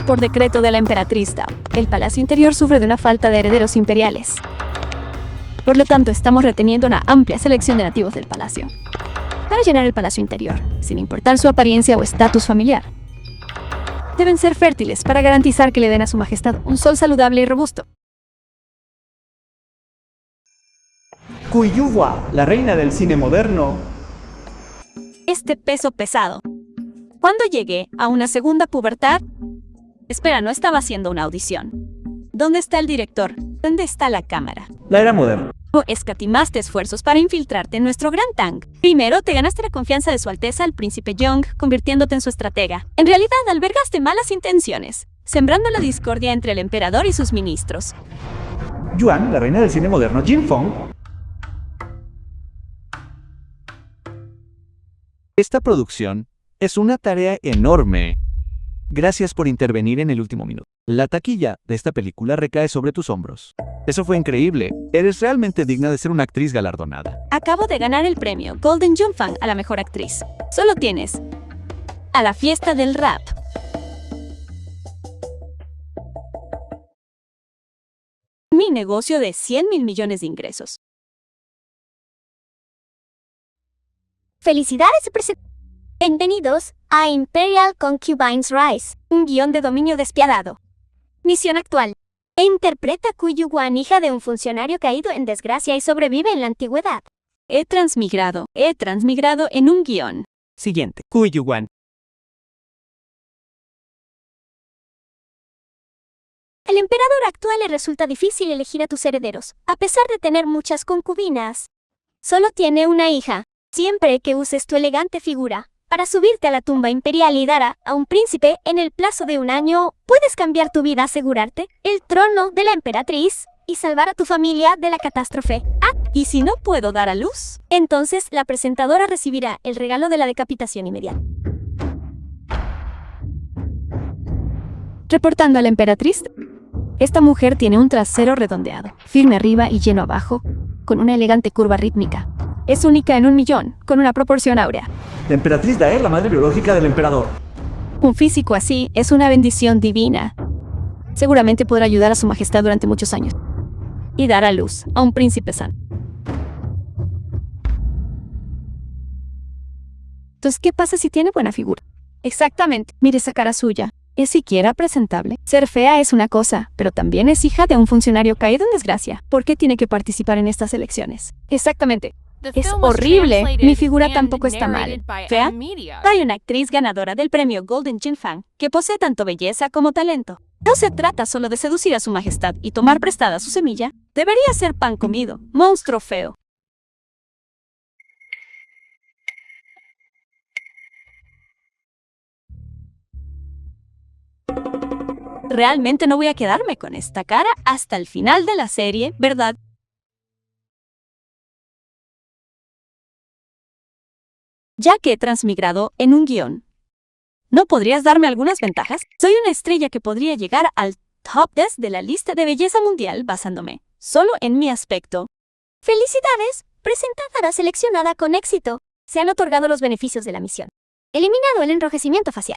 Por decreto de la emperatriz Tao, el palacio interior sufre de una falta de herederos imperiales. Por lo tanto, estamos reteniendo una amplia selección de nativos del palacio para llenar el palacio interior, sin importar su apariencia o estatus familiar. Deben ser fértiles para garantizar que le den a su majestad un sol saludable y robusto. Kuyuwa, la reina del cine moderno. Este peso pesado. Cuando llegué a una segunda pubertad... Espera, no estaba haciendo una audición. ¿Dónde está el director? ¿Dónde está la cámara? La era moderna. Escatimaste esfuerzos para infiltrarte en nuestro gran Tang. Primero, te ganaste la confianza de su alteza el príncipe Young, convirtiéndote en su estratega. En realidad, albergaste malas intenciones, sembrando la discordia entre el emperador y sus ministros. Yuan, la reina del cine moderno. Jin Fong. Esta producción es una tarea enorme. Gracias por intervenir en el último minuto. La taquilla de esta película recae sobre tus hombros. Eso fue increíble. Eres realmente digna de ser una actriz galardonada. Acabo de ganar el premio Golden Junfang a la mejor actriz. Solo tienes a la fiesta del rap. Mi negocio de 100.000 millones de ingresos. ¡Felicidades, presidente! Bienvenidos a Imperial Concubines Rise, un guión de dominio despiadado. Misión actual. Interpreta a Kuyuwan, hija de un funcionario caído en desgracia y sobrevive en la antigüedad. He transmigrado en un guión. Siguiente. Kuyuwan. Al emperador actual le resulta difícil elegir a tus herederos, a pesar de tener muchas concubinas. Solo tiene una hija. Siempre que uses tu elegante figura para subirte a la tumba imperial y dar a un príncipe en el plazo de un año, puedes cambiar tu vida, asegurarte el trono de la emperatriz y salvar a tu familia de la catástrofe. ¿Y si no puedo dar a luz? Entonces la presentadora recibirá el regalo de la decapitación inmediata. Reportando a la emperatriz, esta mujer tiene un trasero redondeado, firme arriba y lleno abajo, con una elegante curva rítmica. Es única en 1.000.000, con una proporción áurea. La emperatriz Dae, la madre biológica del emperador. Un físico así es una bendición divina. Seguramente podrá ayudar a su majestad durante muchos años. Y dar a luz a un príncipe sano. Entonces, ¿qué pasa si tiene buena figura? Exactamente. Mire esa cara suya. ¿Es siquiera presentable? Ser fea es una cosa, pero también es hija de un funcionario caído en desgracia. ¿Por qué tiene que participar en estas elecciones? Exactamente. Es horrible. Mi figura tampoco está mal. ¿Fea? Hay una actriz ganadora del premio Golden Junfang que posee tanto belleza como talento. No se trata solo de seducir a su majestad y tomar prestada su semilla. Debería ser pan comido. Monstruo feo. Realmente no voy a quedarme con esta cara hasta el final de la serie, ¿verdad? Ya que he transmigrado en un guión. ¿No podrías darme algunas ventajas? Soy una estrella que podría llegar al top 10 de la lista de belleza mundial basándome solo en mi aspecto. ¡Felicidades! Presentadora seleccionada con éxito. Se han otorgado los beneficios de la misión. Eliminado el enrojecimiento facial.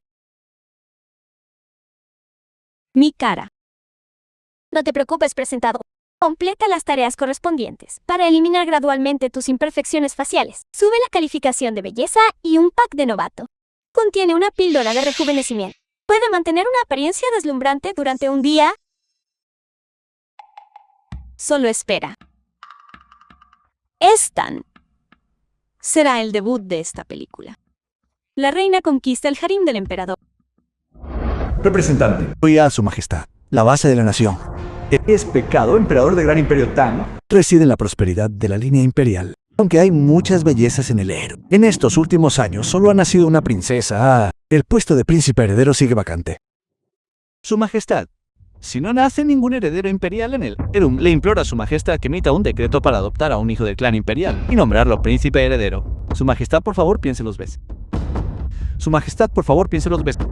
Mi cara. No te preocupes, presentador. Completa las tareas correspondientes para eliminar gradualmente tus imperfecciones faciales. Sube la calificación de belleza y un pack de novato. Contiene una píldora de rejuvenecimiento. Puede mantener una apariencia deslumbrante durante un día. Solo espera. Stan será el debut de esta película. La reina conquista el harem del emperador. Representante. Soy a su majestad, la base de la nación. Es pecado, emperador del gran imperio Tang. Reside en la prosperidad de la línea imperial. Aunque hay muchas bellezas en el héroe. En estos últimos años solo ha nacido una princesa. El puesto de príncipe heredero sigue vacante. Su majestad. Si no nace ningún heredero imperial en el Erum, le implora a su majestad que emita un decreto para adoptar a un hijo del clan imperial y nombrarlo príncipe heredero. Su majestad, por favor, piense los veces. Su majestad, por favor, piense los veces.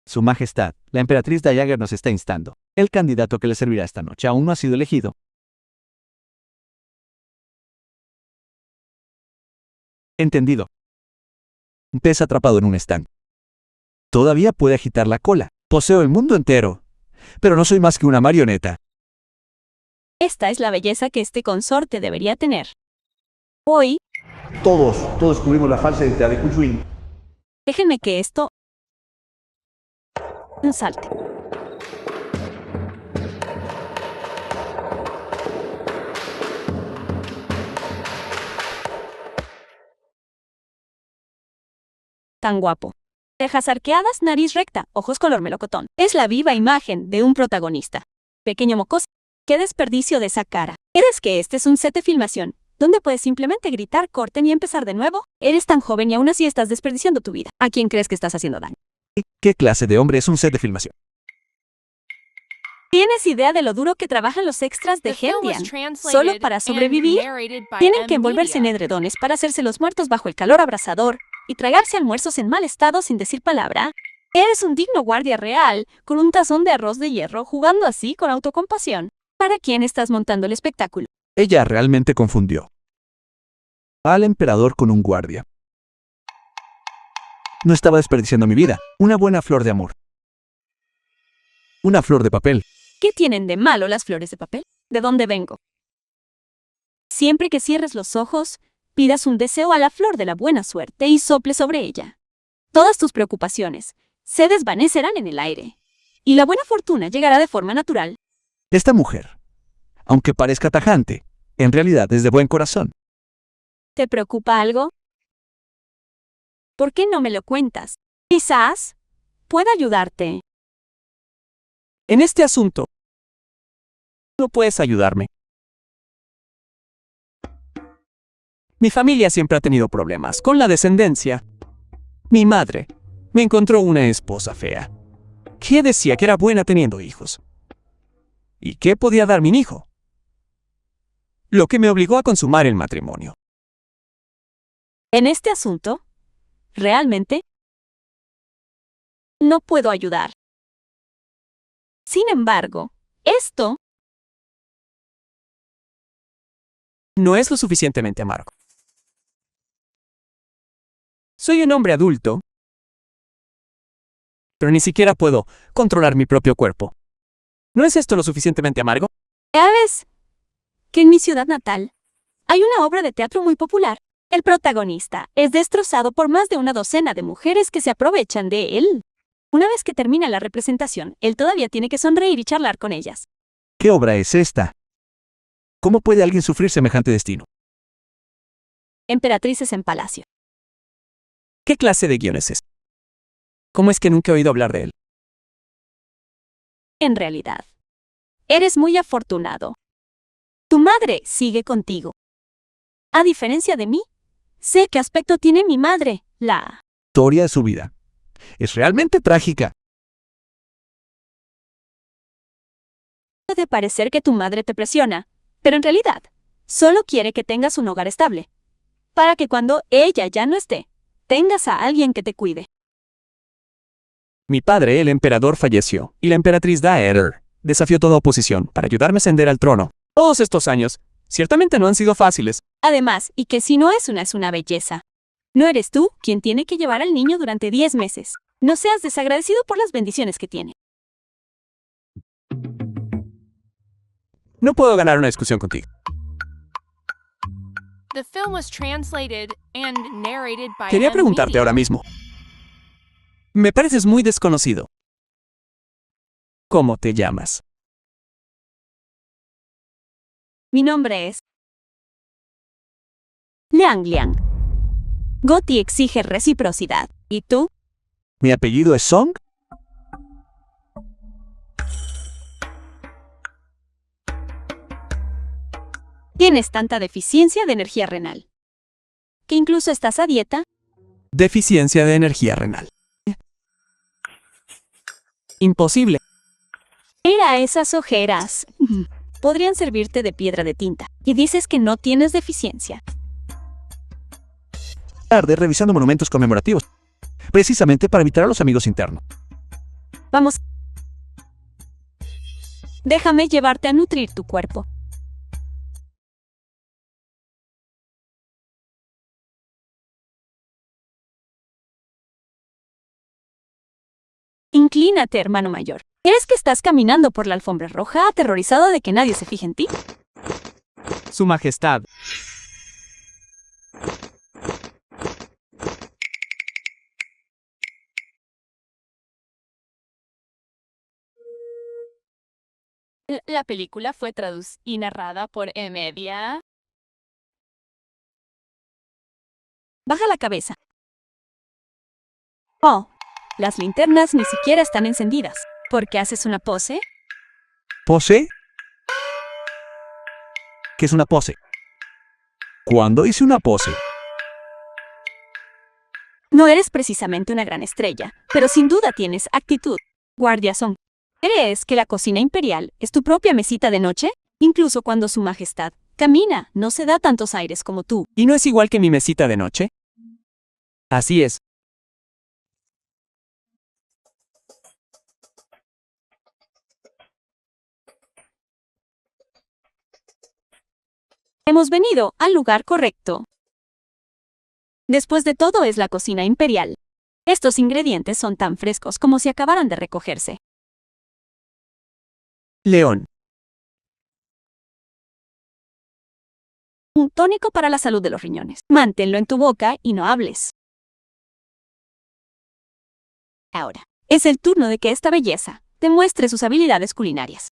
Su majestad, la emperatriz Dayager nos está instando. El candidato que le servirá esta noche aún no ha sido elegido. Entendido. Un pez atrapado en un estanque. Todavía puede agitar la cola. Poseo el mundo entero, pero no soy más que una marioneta. Esta es la belleza que este consorte debería tener. Hoy, Todos descubrimos la falsa identidad de Kuchuin. déjenme que esto salte. Tan guapo. Cejas arqueadas, nariz recta, ojos color melocotón. Es la viva imagen de un protagonista. Pequeño mocoso. ¡Qué desperdicio de esa cara! ¿Eres que este es un set de filmación, donde puedes simplemente gritar, corten y empezar de nuevo? Eres tan joven y aún así estás desperdiciando tu vida. ¿A quién crees que estás haciendo daño? ¿Qué clase de hombre es un set de filmación? ¿Tienes idea de lo duro que trabajan los extras de Hendian? Solo para sobrevivir, tienen que envolverse en edredones para hacerse los muertos bajo el calor abrasador y tragarse almuerzos en mal estado sin decir palabra. Eres un digno guardia real, con un tazón de arroz de hierro, jugando así con autocompasión. ¿Para quién estás montando el espectáculo? Ella realmente confundió al emperador con un guardia. No estaba desperdiciando mi vida. Una buena flor de amor. Una flor de papel. ¿Qué tienen de malo las flores de papel? ¿De dónde vengo? Siempre que cierres los ojos, pidas un deseo a la flor de la buena suerte y sople sobre ella. Todas tus preocupaciones se desvanecerán en el aire, y la buena fortuna llegará de forma natural. Esta mujer, aunque parezca tajante, en realidad es de buen corazón. ¿Te preocupa algo? ¿Por qué no me lo cuentas? Quizás pueda ayudarte. En este asunto, no puedes ayudarme. Mi familia siempre ha tenido problemas con la descendencia. Mi madre me encontró una esposa fea, que decía que era buena teniendo hijos. ¿Y qué podía dar mi hijo? Lo que me obligó a consumar el matrimonio. En este asunto, realmente, no puedo ayudar. Sin embargo, esto No es lo suficientemente amargo. Soy un hombre adulto, pero ni siquiera puedo controlar mi propio cuerpo. ¿No es esto lo suficientemente amargo? ¿sabes que en mi ciudad natal hay una obra de teatro muy popular? El protagonista es destrozado por más de una docena de mujeres que se aprovechan de él. Una vez que termina la representación, él todavía tiene que sonreír y charlar con ellas. ¿Qué obra es esta? ¿Cómo puede alguien sufrir semejante destino? Emperatrices en palacio. ¿Qué clase de guion es este? ¿Cómo es que nunca he oído hablar de él? En realidad, eres muy afortunado. Tu madre sigue contigo. A diferencia de mí, sé qué aspecto tiene mi madre, la... Historia de su vida. Es realmente trágica. Puede parecer que tu madre te presiona, pero en realidad, solo quiere que tengas un hogar estable, para que cuando ella ya no esté, tengas a alguien que te cuide. Mi padre, el emperador, falleció, y la emperatriz Daener desafió toda oposición para ayudarme a ascender al trono. Todos estos años, ciertamente no han sido fáciles. Además, y que si no es una belleza. No eres tú quien tiene que llevar al niño durante 10 meses. No seas desagradecido por las bendiciones que tiene. No puedo ganar una discusión contigo. The film was translated and narrated by Quería M. preguntarte Media. ahora mismo. Me pareces muy desconocido. ¿Cómo te llamas? Mi nombre es Liang Liang. Goti exige reciprocidad. ¿Y tú? ¿Mi apellido es Song? Tienes tanta deficiencia de energía renal, que incluso estás a dieta. Deficiencia de energía renal. Imposible. Mira esas ojeras. Podrían servirte de piedra de tinta. Y dices que no tienes deficiencia. Tarde revisando monumentos conmemorativos. Precisamente para evitar a los amigos internos. Vamos. Déjame llevarte a nutrir tu cuerpo. Inclínate, hermano mayor. ¿Eres que estás caminando por la alfombra roja aterrorizado de que nadie se fije en ti? Su Majestad. La película fue traducida y narrada por Media. Baja la cabeza. Oh, las linternas ni siquiera están encendidas. ¿Por qué haces una pose? ¿Pose? ¿Qué es una pose? ¿Cuándo hice una pose? No eres precisamente una gran estrella, pero sin duda tienes actitud. Guardiazón. ¿Crees que la cocina imperial es tu propia mesita de noche? Incluso cuando su majestad camina, no se da tantos aires como tú. ¿Y no es igual que mi mesita de noche? Así es. Hemos venido al lugar correcto. Después de todo es la cocina imperial. Estos ingredientes son tan frescos como si acabaran de recogerse. León. Un tónico para la salud de los riñones. Manténlo en tu boca y no hables. Ahora, es el turno de que esta belleza demuestre sus habilidades culinarias.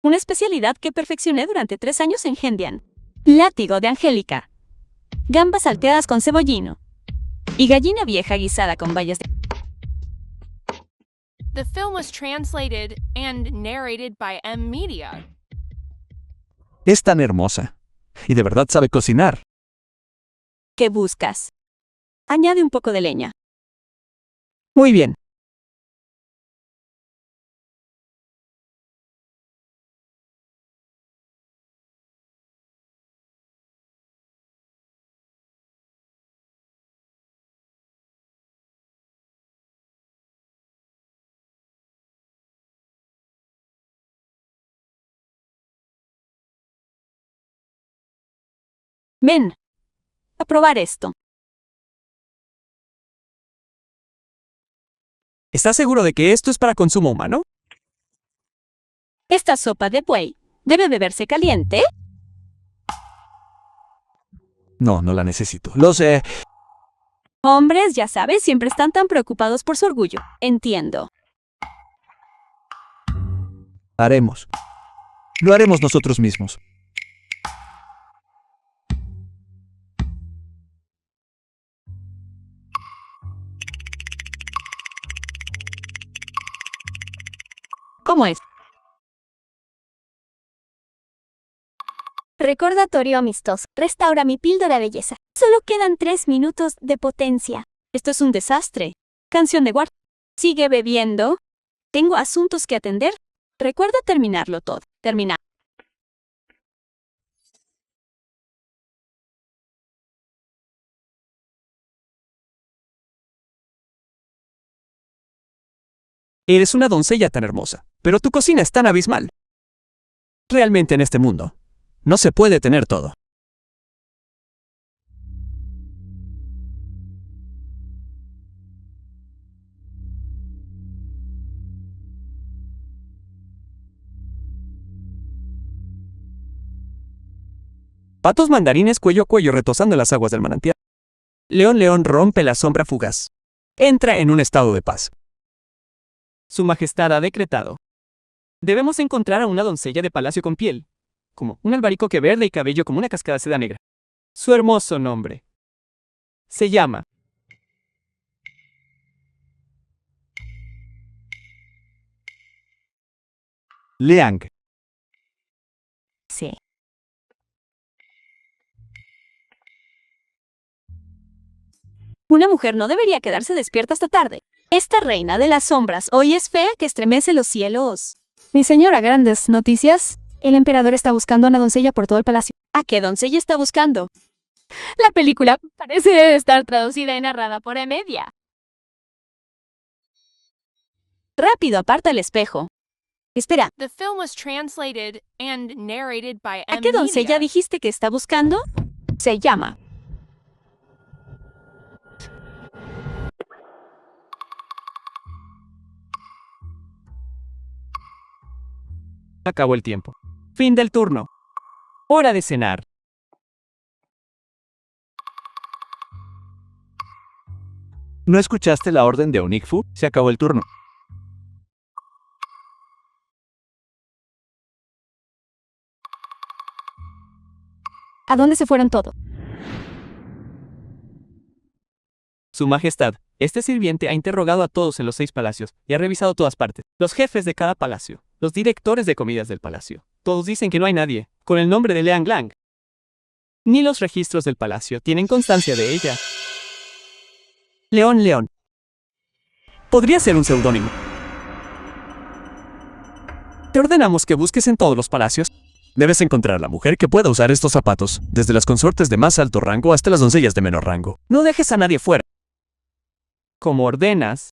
Una especialidad que perfeccioné durante 3 años en Hendian. Látigo de Angélica. Gambas salteadas con cebollino. Y gallina vieja guisada con bayas de... The film was translated and narrated by Media. Es tan hermosa. Y de verdad sabe cocinar. ¿Qué buscas? Añade un poco de leña. Muy bien. Ven. A probar esto. ¿Estás seguro de que esto es para consumo humano? Esta sopa de buey debe beberse caliente. No, no la necesito. Lo sé. Hombres, ya sabes, siempre están tan preocupados por su orgullo. Entiendo. Haremos. Lo haremos nosotros mismos. ¿Cómo es? Recordatorio amistoso. Restaura mi píldora de belleza. Solo quedan 3 minutos de potencia. Esto es un desastre. Canción de guardia. Sigue bebiendo. Tengo asuntos que atender. Recuerda terminarlo todo. Termina. Eres una doncella tan hermosa, pero tu cocina es tan abismal. Realmente en este mundo, no se puede tener todo. Patos mandarines cuello a cuello retosando las aguas del manantial. León león rompe la sombra fugaz. Entra en un estado de paz. Su Majestad ha decretado. Debemos encontrar a una doncella de palacio con piel, como un albaricoque verde y cabello como una cascada de seda negra. Su hermoso nombre se llama Liang. Sí. Una mujer no debería quedarse despierta hasta tarde. Esta reina de las sombras hoy es fea que estremece los cielos. Mi señora, grandes noticias. El emperador está buscando a una doncella por todo el palacio. ¿A qué doncella está buscando? La película parece estar traducida y narrada por Media. Rápido, aparta el espejo. Espera, The film was translated and narrated by ¿a qué doncella dijiste que está buscando? Se llama. Acabó el tiempo. Fin del turno. Hora de cenar. ¿No escuchaste la orden de Onikfu? Se acabó el turno. ¿A dónde se fueron todos? Su Majestad, este sirviente ha interrogado a todos en los 6 palacios y ha revisado todas partes. Los jefes de cada palacio, los directores de comidas del palacio. Todos dicen que no hay nadie con el nombre de Liang Lang. Ni los registros del palacio tienen constancia de ella. León León. Podría ser un seudónimo. Te ordenamos que busques en todos los palacios. Debes encontrar a la mujer que pueda usar estos zapatos, desde las consortes de más alto rango hasta las doncellas de menor rango. No dejes a nadie fuera. Como ordenas,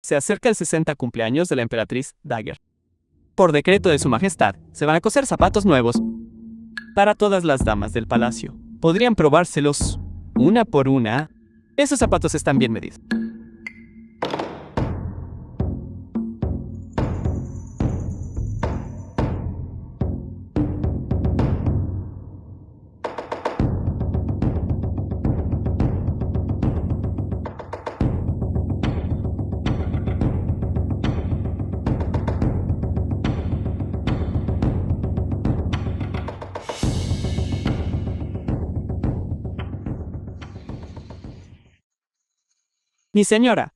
se acerca el 60 cumpleaños de la emperatriz Dagger. Por decreto de su majestad, se van a coser zapatos nuevos para todas las damas del palacio. Podrían probárselos una por una. Esos zapatos están bien medidos. Mi señora,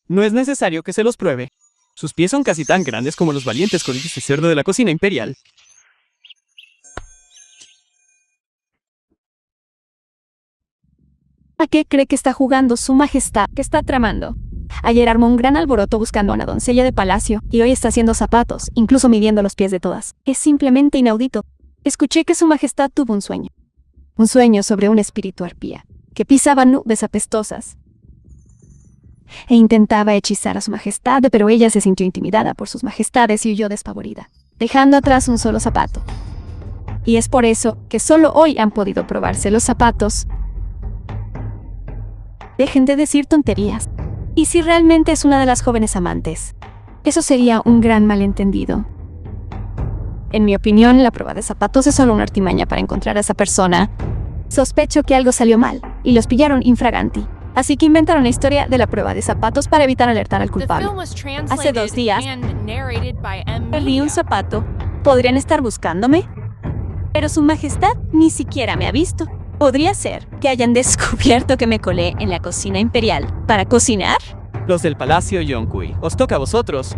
no es necesario que se los pruebe. Sus pies son casi tan grandes como los valientes codillos de cerdo de la cocina imperial. ¿A qué cree que está jugando su majestad? ¿Qué está tramando? Ayer armó un gran alboroto buscando a una doncella de palacio y hoy está haciendo zapatos, incluso midiendo los pies de todas. Es simplemente inaudito. Escuché que su majestad tuvo un sueño. Un sueño sobre un espíritu arpía, que pisaba nubes apestosas e intentaba hechizar a su majestad, pero ella se sintió intimidada por sus majestades y huyó despavorida, dejando atrás un solo zapato. Y es por eso que solo hoy han podido probarse los zapatos. Dejen de decir tonterías. ¿Y si realmente es una de las jóvenes amantes? Eso sería un gran malentendido. En mi opinión, la prueba de zapatos es solo una artimaña para encontrar a esa persona. Sospecho que algo salió mal, y los pillaron infraganti. Así que inventaron la historia de la prueba de zapatos para evitar alertar al culpable. Hace 2 días, perdí un zapato. ¿Podrían estar buscándome? Pero su majestad ni siquiera me ha visto. ¿Podría ser que hayan descubierto que me colé en la cocina imperial para cocinar? Los del palacio Yongkui, os toca a vosotros.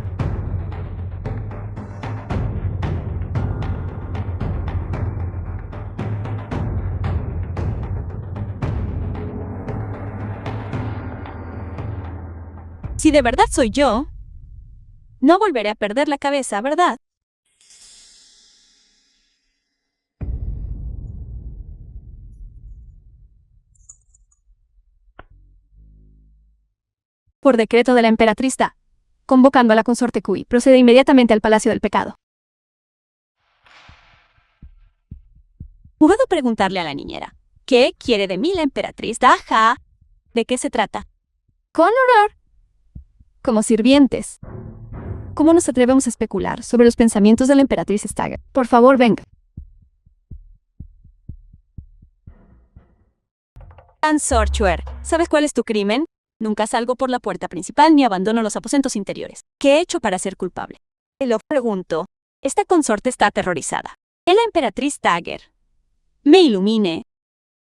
Si de verdad soy yo, no volveré a perder la cabeza, ¿verdad? Por decreto de la emperatriz Da, convocando a la consorte Kui, procede inmediatamente al Palacio del Pecado. ¿Puedo preguntarle a la niñera? ¿Qué quiere de mí la emperatriz Da? Ja? ¿De qué se trata? Con horror. Como sirvientes. ¿Cómo nos atrevemos a especular sobre los pensamientos de la emperatriz Stagger? Por favor, venga. Ansorchuer, ¿sabes cuál es tu crimen? Nunca salgo por la puerta principal ni abandono los aposentos interiores. ¿Qué he hecho para ser culpable? Te lo pregunto. Esta consorte está aterrorizada. Es la emperatriz Stagger. Me ilumine.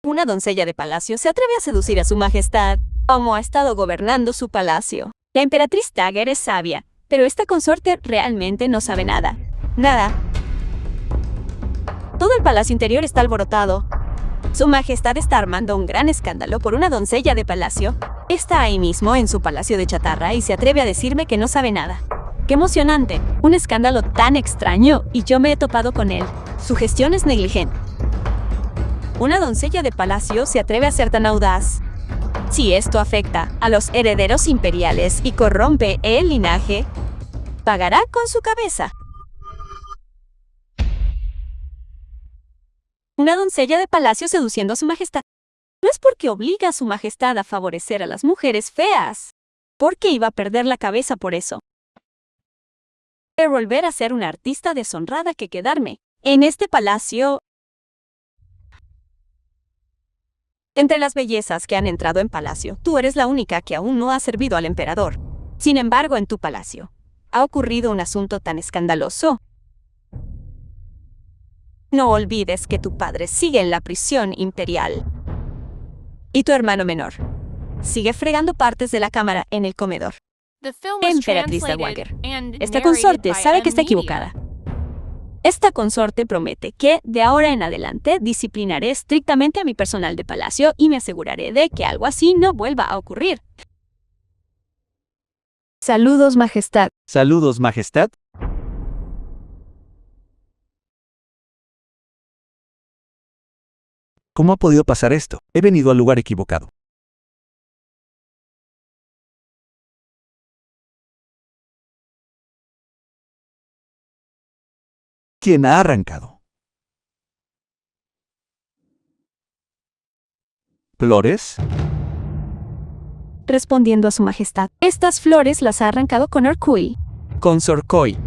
Una doncella de palacio se atreve a seducir a su majestad. ¿Cómo ha estado gobernando su palacio? La emperatriz Stagger es sabia, pero esta consorte realmente no sabe nada. Nada. Todo el palacio interior está alborotado. Su majestad está armando un gran escándalo por una doncella de palacio. Está ahí mismo en su palacio de chatarra y se atreve a decirme que no sabe nada. ¡Qué emocionante! Un escándalo tan extraño y yo me he topado con él. Su gestión es negligente. Una doncella de palacio se atreve a ser tan audaz. Si esto afecta a los herederos imperiales y corrompe el linaje, pagará con su cabeza. Una doncella de palacio seduciendo a su majestad. No es porque obliga a su majestad a favorecer a las mujeres feas, porque iba a perder la cabeza por eso. Quiero volver a ser una artista deshonrada que quedarme en este palacio. Entre las bellezas que han entrado en palacio, tú eres la única que aún no ha servido al emperador. Sin embargo, en tu palacio ha ocurrido un asunto tan escandaloso. No olvides que tu padre sigue en la prisión imperial. Y tu hermano menor sigue fregando partes de la cámara en el comedor. Emperatriz Dowager. Esta consorte sabe que está equivocada. Esta consorte promete que, de ahora en adelante, disciplinaré estrictamente a mi personal de palacio y me aseguraré de que algo así no vuelva a ocurrir. Saludos, Majestad. Saludos, Majestad. ¿Cómo ha podido pasar esto? He venido al lugar equivocado. ¿Quién ha arrancado? ¿Flores? Respondiendo a su majestad, estas flores las ha arrancado Connor Cui. Consor Koi.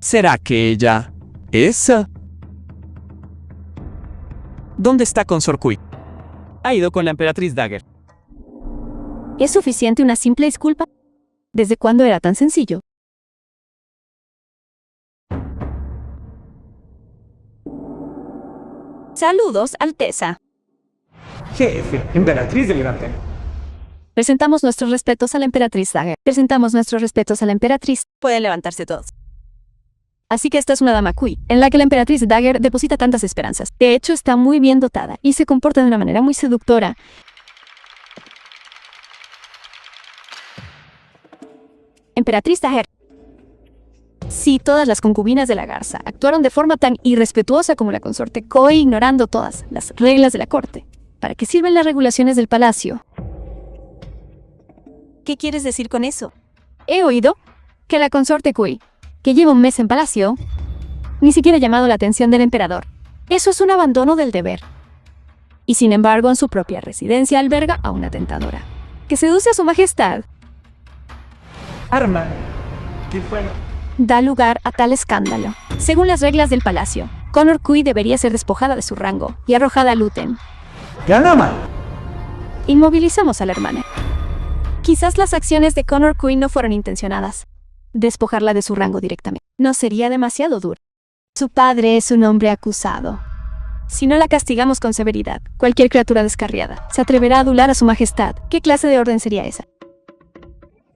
¿Será que ella es? ¿Dónde está Consor Kui? Ha ido con la emperatriz Dagger. ¿Es suficiente una simple disculpa? ¿Desde cuándo era tan sencillo? Saludos, Alteza. Jefe, emperatriz delirante. Presentamos nuestros respetos a la emperatriz Dagger. Presentamos nuestros respetos a la emperatriz. Pueden levantarse todos. Así que esta es una dama Cui, en la que la emperatriz Dagger deposita tantas esperanzas. De hecho, está muy bien dotada y se comporta de una manera muy seductora. Emperatriz Dagger. Si todas las concubinas de la garza actuaron de forma tan irrespetuosa como la consorte Koi, ignorando todas las reglas de la corte, ¿para qué sirven las regulaciones del palacio? ¿Qué quieres decir con eso? He oído que la consorte Cui, que lleva un mes en palacio, ni siquiera ha llamado la atención del emperador. Eso es un abandono del deber. Y sin embargo, en su propia residencia alberga a una tentadora, que seduce a su majestad. Arma. ¿Qué fue? Da lugar a tal escándalo. Según las reglas del palacio, Connor Cui debería ser despojada de su rango y arrojada a Luten. ¡Ganama! Inmovilizamos a la hermana. Quizás las acciones de Connor Cui no fueron intencionadas. Despojarla de su rango directamente no sería demasiado duro. Su padre es un hombre acusado. Si no la castigamos con severidad, cualquier criatura descarriada se atreverá a adular a su majestad. ¿Qué clase de orden sería esa?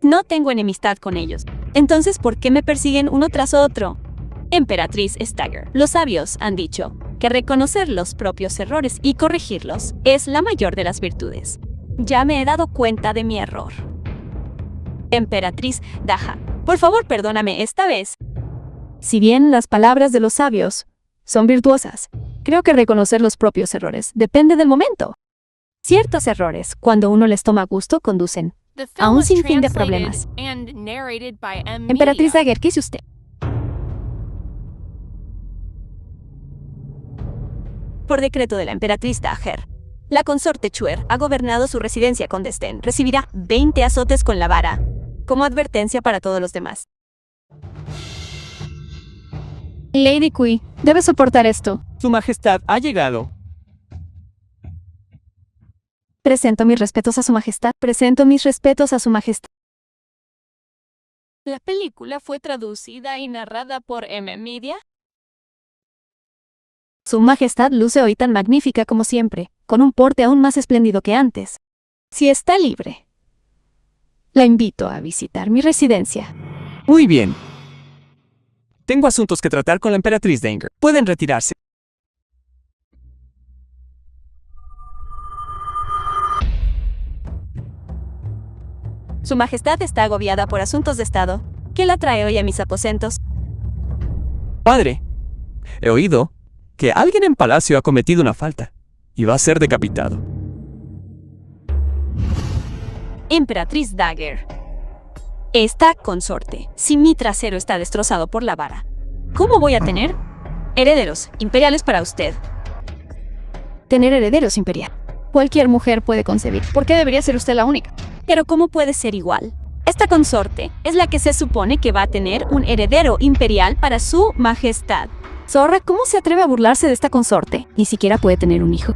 No tengo enemistad con ellos. Entonces, ¿por qué me persiguen uno tras otro? Emperatriz Stagger. Los sabios han dicho que reconocer los propios errores y corregirlos es la mayor de las virtudes. Ya me he dado cuenta de mi error. Emperatriz Daha, por favor, perdóname esta vez. Si bien las palabras de los sabios son virtuosas, creo que reconocer los propios errores depende del momento. Ciertos errores, cuando uno les toma gusto, conducen a un sinfín de problemas. Emperatriz Dagger, ¿qué hizo usted? Por decreto de la emperatriz Dagger, la consorte Chuer ha gobernado su residencia con desdén. Recibirá 20 azotes con la vara, como advertencia para todos los demás. Lady Cui, debe soportar esto. Su majestad ha llegado. Presento mis respetos a su majestad. Presento mis respetos a su majestad. La película fue traducida y narrada por Media. Su majestad luce hoy tan magnífica como siempre, con un porte aún más espléndido que antes. Si está libre, la invito a visitar mi residencia. Muy bien. Tengo asuntos que tratar con la emperatriz Dagger. Pueden retirarse. Su majestad está agobiada por asuntos de estado. ¿Qué la trae hoy a mis aposentos? Padre, he oído que alguien en palacio ha cometido una falta y va a ser decapitado. Emperatriz Dagger. esta consorte. Si mi trasero está destrozado por la vara, ¿cómo voy a tener herederos imperiales para usted? Tener herederos imperial. Cualquier mujer puede concebir. ¿Por qué debería ser usted la única? Pero ¿cómo puede ser igual? Esta consorte es la que se supone que va a tener un heredero imperial para su majestad. Zorra, ¿cómo se atreve a burlarse de esta consorte? Ni siquiera puede tener un hijo.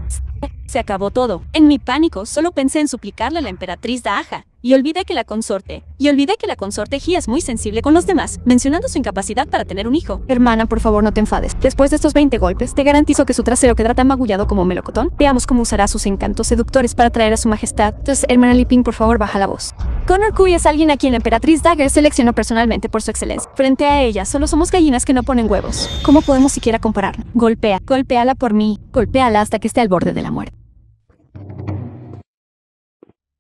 Se acabó todo. En mi pánico, solo pensé en suplicarle a la emperatriz Daaja. Y olvidé que la consorte Gia es muy sensible con los demás, mencionando su incapacidad para tener un hijo. Hermana, por favor, no te enfades. Después de estos 20 golpes, te garantizo que su trasero quedará tan magullado como melocotón. Veamos cómo usará sus encantos seductores para atraer a su majestad. Entonces, hermana Liping, por favor, baja la voz. Connor Kui es alguien a quien la emperatriz Dagger seleccionó personalmente por su excelencia. Frente a ella, solo somos gallinas que no ponen huevos. ¿Cómo podemos siquiera compararnos? Golpéala por mí. Golpéala hasta que esté al borde de la muerte.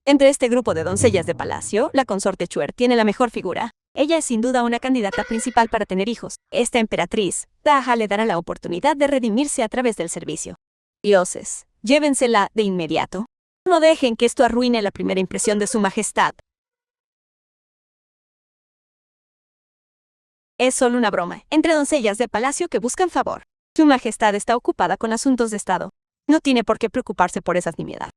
Entre este grupo de doncellas de palacio, la consorte Chuer tiene la mejor figura. Ella es sin duda una candidata principal para tener hijos. Esta emperatriz, Daaja, le dará la oportunidad de redimirse a través del servicio. Dioses, llévensela de inmediato. No dejen que esto arruine la primera impresión de su majestad. Es solo una broma entre doncellas de palacio que buscan favor. Su majestad está ocupada con asuntos de estado. No tiene por qué preocuparse por esas nimiedades.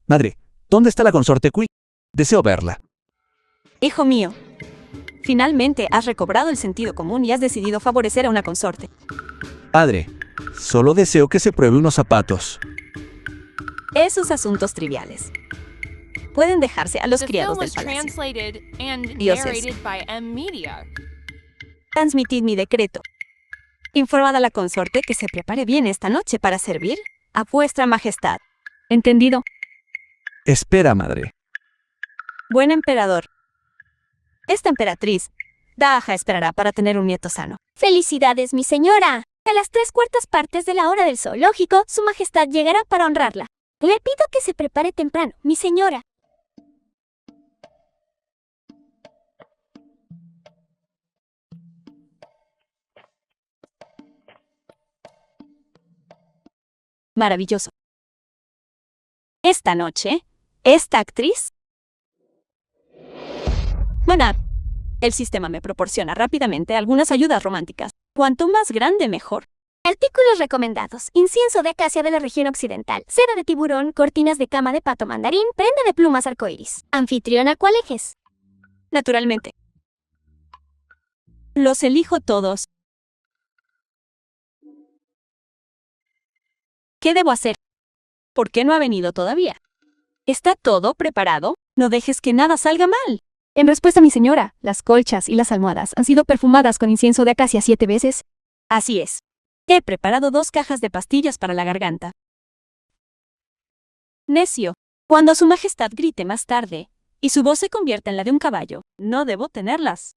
Madre, ¿dónde está la consorte Kui? Deseo verla. Hijo mío, finalmente has recobrado el sentido común y has decidido favorecer a una consorte. Padre, solo deseo que se pruebe unos zapatos. Esos asuntos triviales pueden dejarse a los The criados film del was palacio. translated and Dioses. narrated by Media. Transmitid mi decreto. Informad a la consorte que se prepare bien esta noche para servir a vuestra majestad. ¿Entendido? Espera, madre. Buen emperador. Esta emperatriz, Daaja, esperará para tener un nieto sano. ¡Felicidades, mi señora! A las 3/4 partes de la hora del zoológico, su majestad llegará para honrarla. Le pido que se prepare temprano, mi señora. Maravilloso. Esta noche, esta actriz... Bueno, el sistema me proporciona rápidamente algunas ayudas románticas. Cuanto más grande, mejor. Artículos recomendados: incienso de acacia de la región occidental, cera de tiburón, cortinas de cama de pato mandarín, prenda de plumas arcoíris. Anfitriona, ¿cuál eliges? Naturalmente. Los elijo todos. ¿Qué debo hacer? ¿Por qué no ha venido todavía? ¿Está todo preparado? No dejes que nada salga mal. En respuesta, mi señora, las colchas y las almohadas han sido perfumadas con incienso de acacia 7 veces. Así es. He preparado 2 cajas de pastillas para la garganta. Necio. Cuando su majestad grite más tarde, y su voz se convierta en la de un caballo, no debo tenerlas.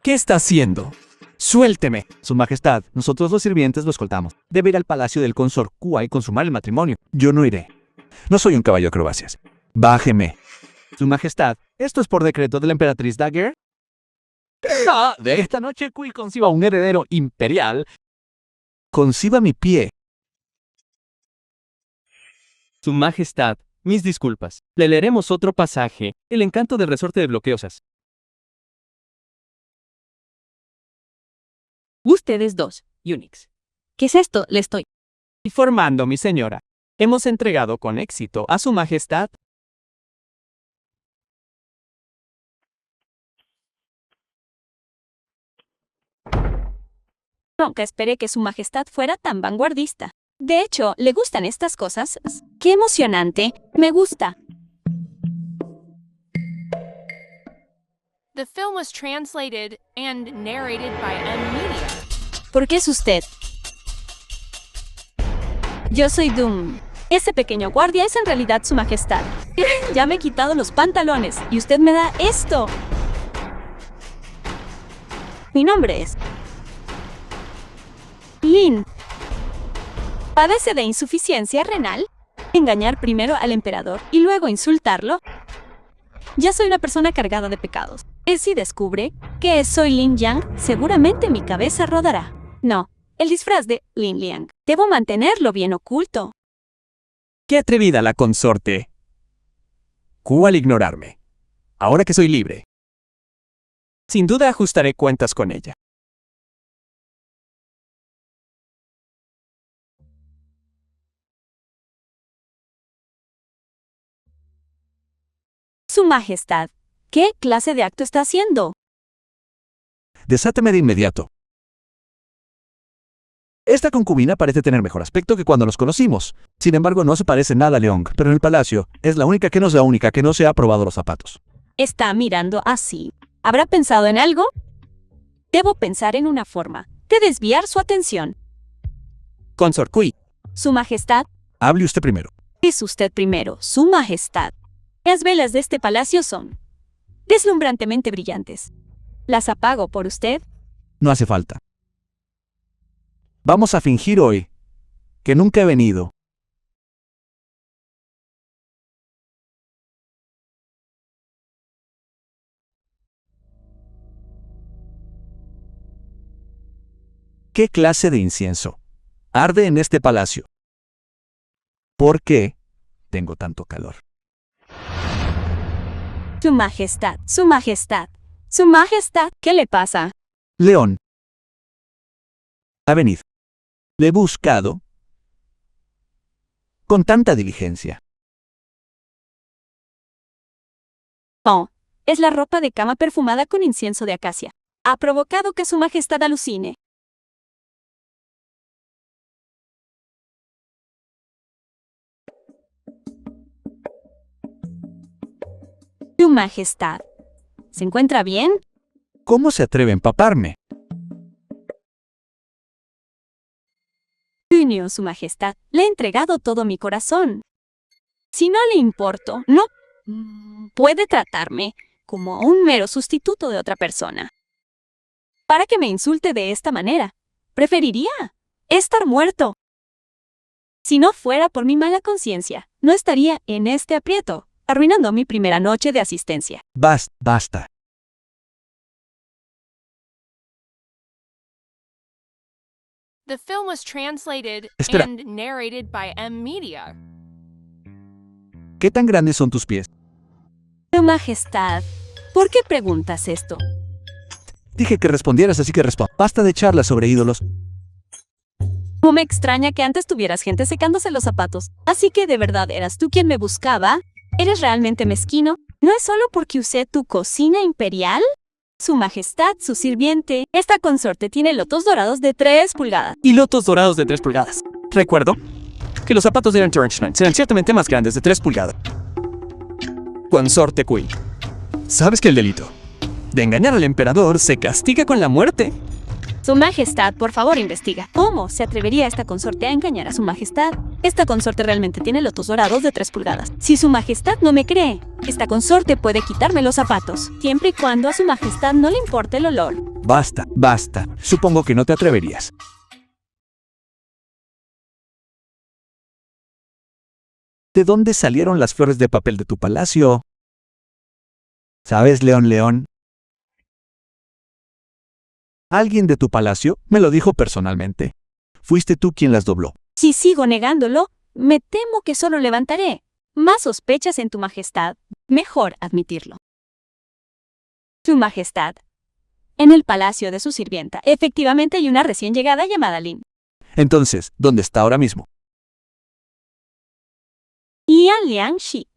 ¿Qué está haciendo? Suélteme. Su majestad, nosotros los sirvientes lo escoltamos. Debe ir al palacio del consor Kua y consumar el matrimonio. Yo no iré. No soy un caballo de acrobacias. Bájeme. Su majestad, ¿esto es por decreto de la emperatriz Dagger? De esta noche Kui conciba un heredero imperial. Conciba mi pie. Su majestad, mis disculpas. Le leeremos otro pasaje. El encanto del resorte de bloqueosas. Ustedes dos, Unix. ¿Qué es esto? Le estoy Informando, mi señora. Hemos entregado con éxito a su majestad. Nunca esperé que su majestad fuera tan vanguardista. De hecho, ¿le gustan estas cosas? ¡Qué emocionante! Me gusta. The film was translated and narrated by Media. ¿Por qué es usted? Yo soy Doom. Ese pequeño guardia es en realidad su majestad. Ya me he quitado los pantalones y usted me da esto. Mi nombre es Lin. ¿Padece de insuficiencia renal? ¿Engañar primero al emperador y luego insultarlo? Ya soy una persona cargada de pecados. Si descubre que soy Lin Yang, seguramente mi cabeza rodará. No, el disfraz de Lin Liang. Debo mantenerlo bien oculto. ¡Qué atrevida la consorte! Q al ignorarme. Ahora que soy libre. Sin duda ajustaré cuentas con ella. Su Majestad, ¿qué clase de acto está haciendo? Desáteme de inmediato. Esta concubina parece tener mejor aspecto que cuando nos conocimos. Sin embargo, no se parece nada a Leong, pero en el palacio es la única que no se ha probado los zapatos. Está mirando así. ¿Habrá pensado en algo? Debo pensar en una forma de desviar su atención. Consort Kui. Su Majestad, Hable usted primero. es usted primero, Su Majestad. Las velas de este palacio son deslumbrantemente brillantes. ¿Las apago por usted? No hace falta. Vamos a fingir hoy que nunca he venido. ¿Qué clase de incienso arde en este palacio? ¿Por qué tengo tanto calor? Su Majestad, Su Majestad, Su Majestad. ¿Qué le pasa? León. Ha venido. Le he buscado con tanta diligencia. Oh, es la ropa de cama perfumada con incienso de acacia. Ha provocado que Su Majestad alucine. Su Majestad, ¿se encuentra bien? ¿Cómo se atreve a empaparme? Junio, Su Majestad, le he entregado todo mi corazón. Si no le importo, no puede tratarme como un mero sustituto de otra persona. Para que me insulte de esta manera, preferiría estar muerto. Si no fuera por mi mala conciencia, no estaría en este aprieto, arruinando mi primera noche de asistencia. Basta. The film was translated Espera. and narrated by M Media. ¿Qué tan grandes son tus pies? Su Majestad, ¿por qué preguntas esto? Dije que respondieras, así que respondo. Basta de charlas sobre ídolos. No me extraña que antes tuvieras gente secándose los zapatos. Así que de verdad eras tú quien me buscaba. ¿Eres realmente mezquino? ¿No es solo porque usé tu cocina imperial? Su Majestad, su sirviente, esta consorte tiene lotos dorados de 3 pulgadas. Y lotos dorados de 3 pulgadas. Recuerdo que los zapatos de Aaron Torrenstein serán ciertamente más grandes de 3 pulgadas. Consorte Kui. ¿Sabes que el delito de engañar al emperador se castiga con la muerte? Su Majestad, por favor, investiga. ¿Cómo se atrevería esta consorte a engañar a Su Majestad? Esta consorte realmente tiene lotos dorados de 3 pulgadas. Si Su Majestad no me cree, esta consorte puede quitarme los zapatos, siempre y cuando a Su Majestad no le importe el olor. Basta. Supongo que no te atreverías. ¿De dónde salieron las flores de papel de tu palacio? ¿Sabes, León? Alguien de tu palacio me lo dijo personalmente. Fuiste tú quien las dobló. Si sigo negándolo, me temo que solo levantaré más sospechas en tu Majestad. Mejor admitirlo. Su Majestad, en el palacio de su sirvienta, efectivamente hay una recién llegada llamada Lin. Entonces, ¿dónde está ahora mismo? Yan Liangxi.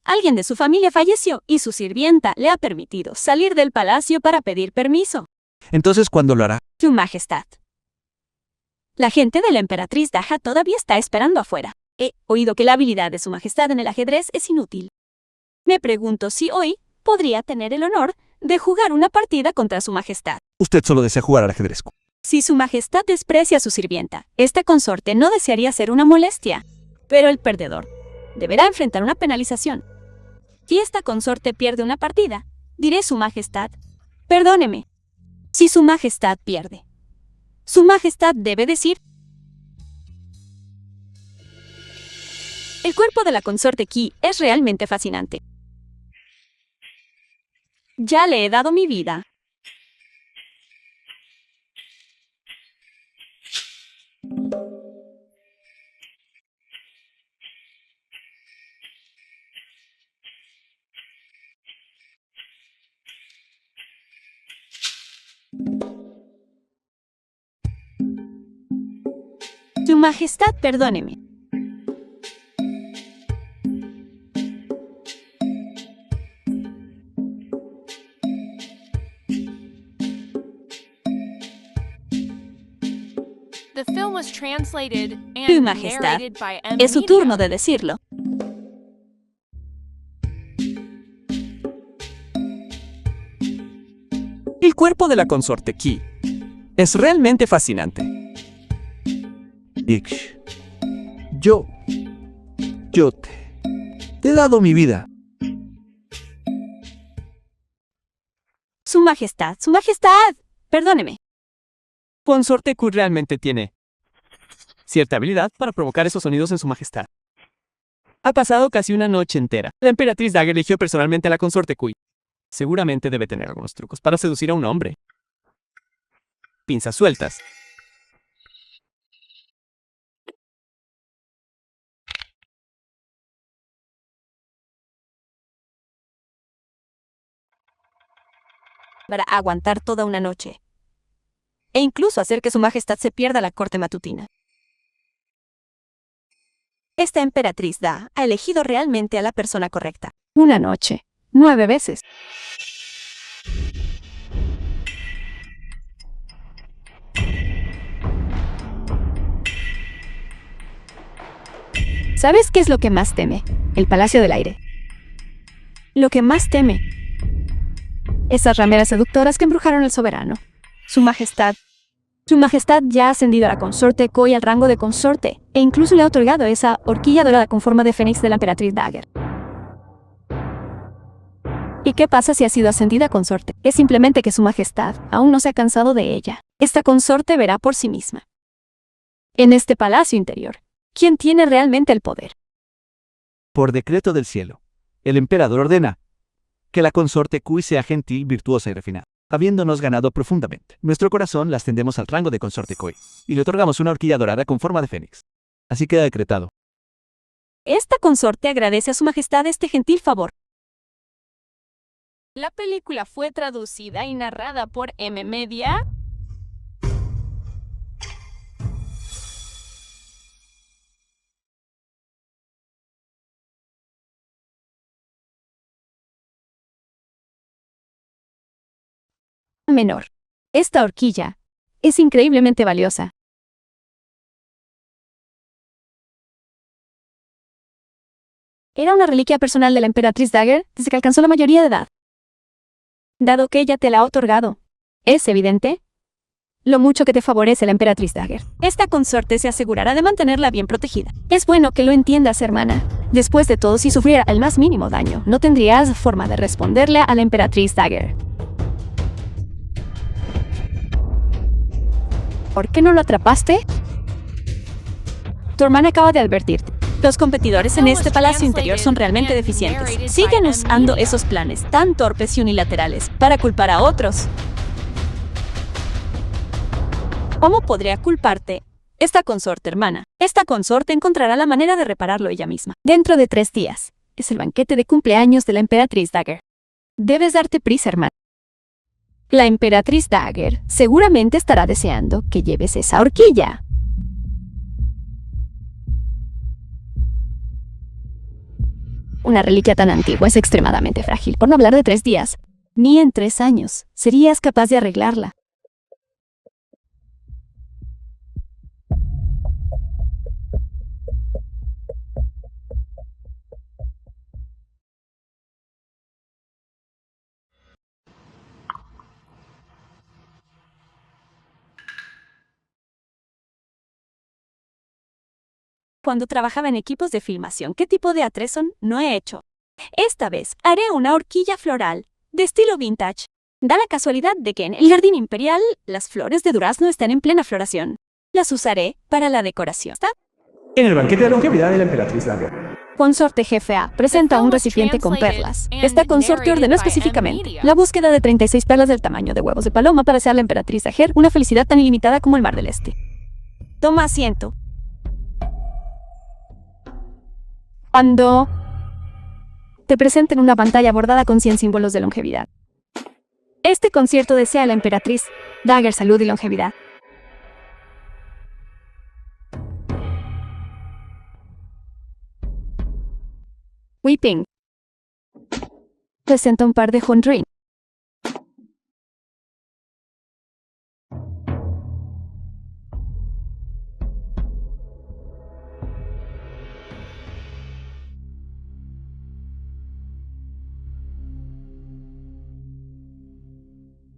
Alguien de su familia falleció y su sirvienta le ha permitido salir del palacio para pedir permiso. Entonces, ¿cuándo lo hará? Su Majestad. La gente de la emperatriz Daja todavía está esperando afuera. He oído que la habilidad de Su Majestad en el ajedrez es inútil. Me pregunto si hoy podría tener el honor de jugar una partida contra Su Majestad. Usted solo desea jugar al ajedrez. Si Su Majestad desprecia a su sirvienta, esta consorte no desearía ser una molestia. Pero el perdedor deberá enfrentar una penalización. Si esta consorte pierde una partida, diré Su Majestad, perdóneme. Si Su Majestad pierde, Su Majestad debe decir: el cuerpo de la consorte Qi es realmente fascinante. Ya le he dado mi vida. Su Majestad, perdóneme. The film was translated and Su Majestad, narrated by M. es su Media. turno de decirlo. El cuerpo de la consorte Qi es realmente fascinante. Ix. Yo te he dado mi vida. Su Majestad, perdóneme. Consorte Qi realmente tiene cierta habilidad para provocar esos sonidos en Su Majestad. Ha pasado casi una noche entera. La emperatriz Dagger eligió personalmente a la consorte Qi. Seguramente debe tener algunos trucos para seducir a un hombre. Pinzas sueltas. Para aguantar toda una noche. E incluso hacer que Su Majestad se pierda la corte matutina. Esta emperatriz Da ha elegido realmente a la persona correcta. Una noche. 9 veces. ¿Sabes qué es lo que más teme? El Palacio del Aire. Lo que más teme. Esas rameras seductoras que embrujaron al soberano. Su Majestad. Su Majestad ya ha ascendido a la consorte Koi al rango de consorte, e incluso le ha otorgado esa horquilla dorada con forma de fénix de la emperatriz Dagger. ¿Y qué pasa si ha sido ascendida a consorte? Es simplemente que Su Majestad aún no se ha cansado de ella. Esta consorte verá por sí misma. En este palacio interior, ¿quién tiene realmente el poder? Por decreto del cielo, el emperador ordena que la consorte Qi sea gentil, virtuosa y refinada. Habiéndonos ganado profundamente nuestro corazón, la ascendemos al rango de consorte Qi y le otorgamos una horquilla dorada con forma de fénix. Así queda decretado. Esta consorte agradece a Su Majestad este gentil favor. La película fue traducida y narrada por M. Media. Menor. Esta horquilla es increíblemente valiosa. Era una reliquia personal de la emperatriz Dagger desde que alcanzó la mayoría de edad. Dado que ella te la ha otorgado, ¿es evidente lo mucho que te favorece la emperatriz Dagger? Esta consorte se asegurará de mantenerla bien protegida. Es bueno que lo entiendas, hermana. Después de todo, si sufriera el más mínimo daño, no tendrías forma de responderle a la emperatriz Dagger. ¿Por qué no lo atrapaste? Tu hermana acaba de advertirte. Los competidores en este palacio interior son realmente deficientes. Siguen usando esos planes tan torpes y unilaterales para culpar a otros. ¿Cómo podría culparte? Esta consorte, hermana. Esta consorte encontrará la manera de repararlo ella misma. Dentro de 3 días, es el banquete de cumpleaños de la emperatriz Dagger. Debes darte prisa, hermana. La emperatriz Dagger seguramente estará deseando que lleves esa horquilla. Una reliquia tan antigua es extremadamente frágil, por no hablar de 3 días. Ni en 3 años serías capaz de arreglarla. Cuando trabajaba en equipos de filmación, ¿qué tipo de atrezo no he hecho? Esta vez haré una horquilla floral, de estilo vintage. Da la casualidad de que en el jardín imperial las flores de durazno están en plena floración. Las usaré para la decoración. ¿Está? En el banquete de longevidad de la emperatriz Dagger. Consorte jefe A presenta un recipiente con perlas. Esta consorte ordenó específicamente la búsqueda de 36 perlas del tamaño de huevos de paloma para hacer a la emperatriz Dagger una felicidad tan ilimitada como el Mar del Este. Toma asiento. Cuando te presenten una pantalla bordada con 100 símbolos de longevidad. Este concierto desea a la emperatriz Dagger salud y longevidad. Weeping presenta un par de Hondrin.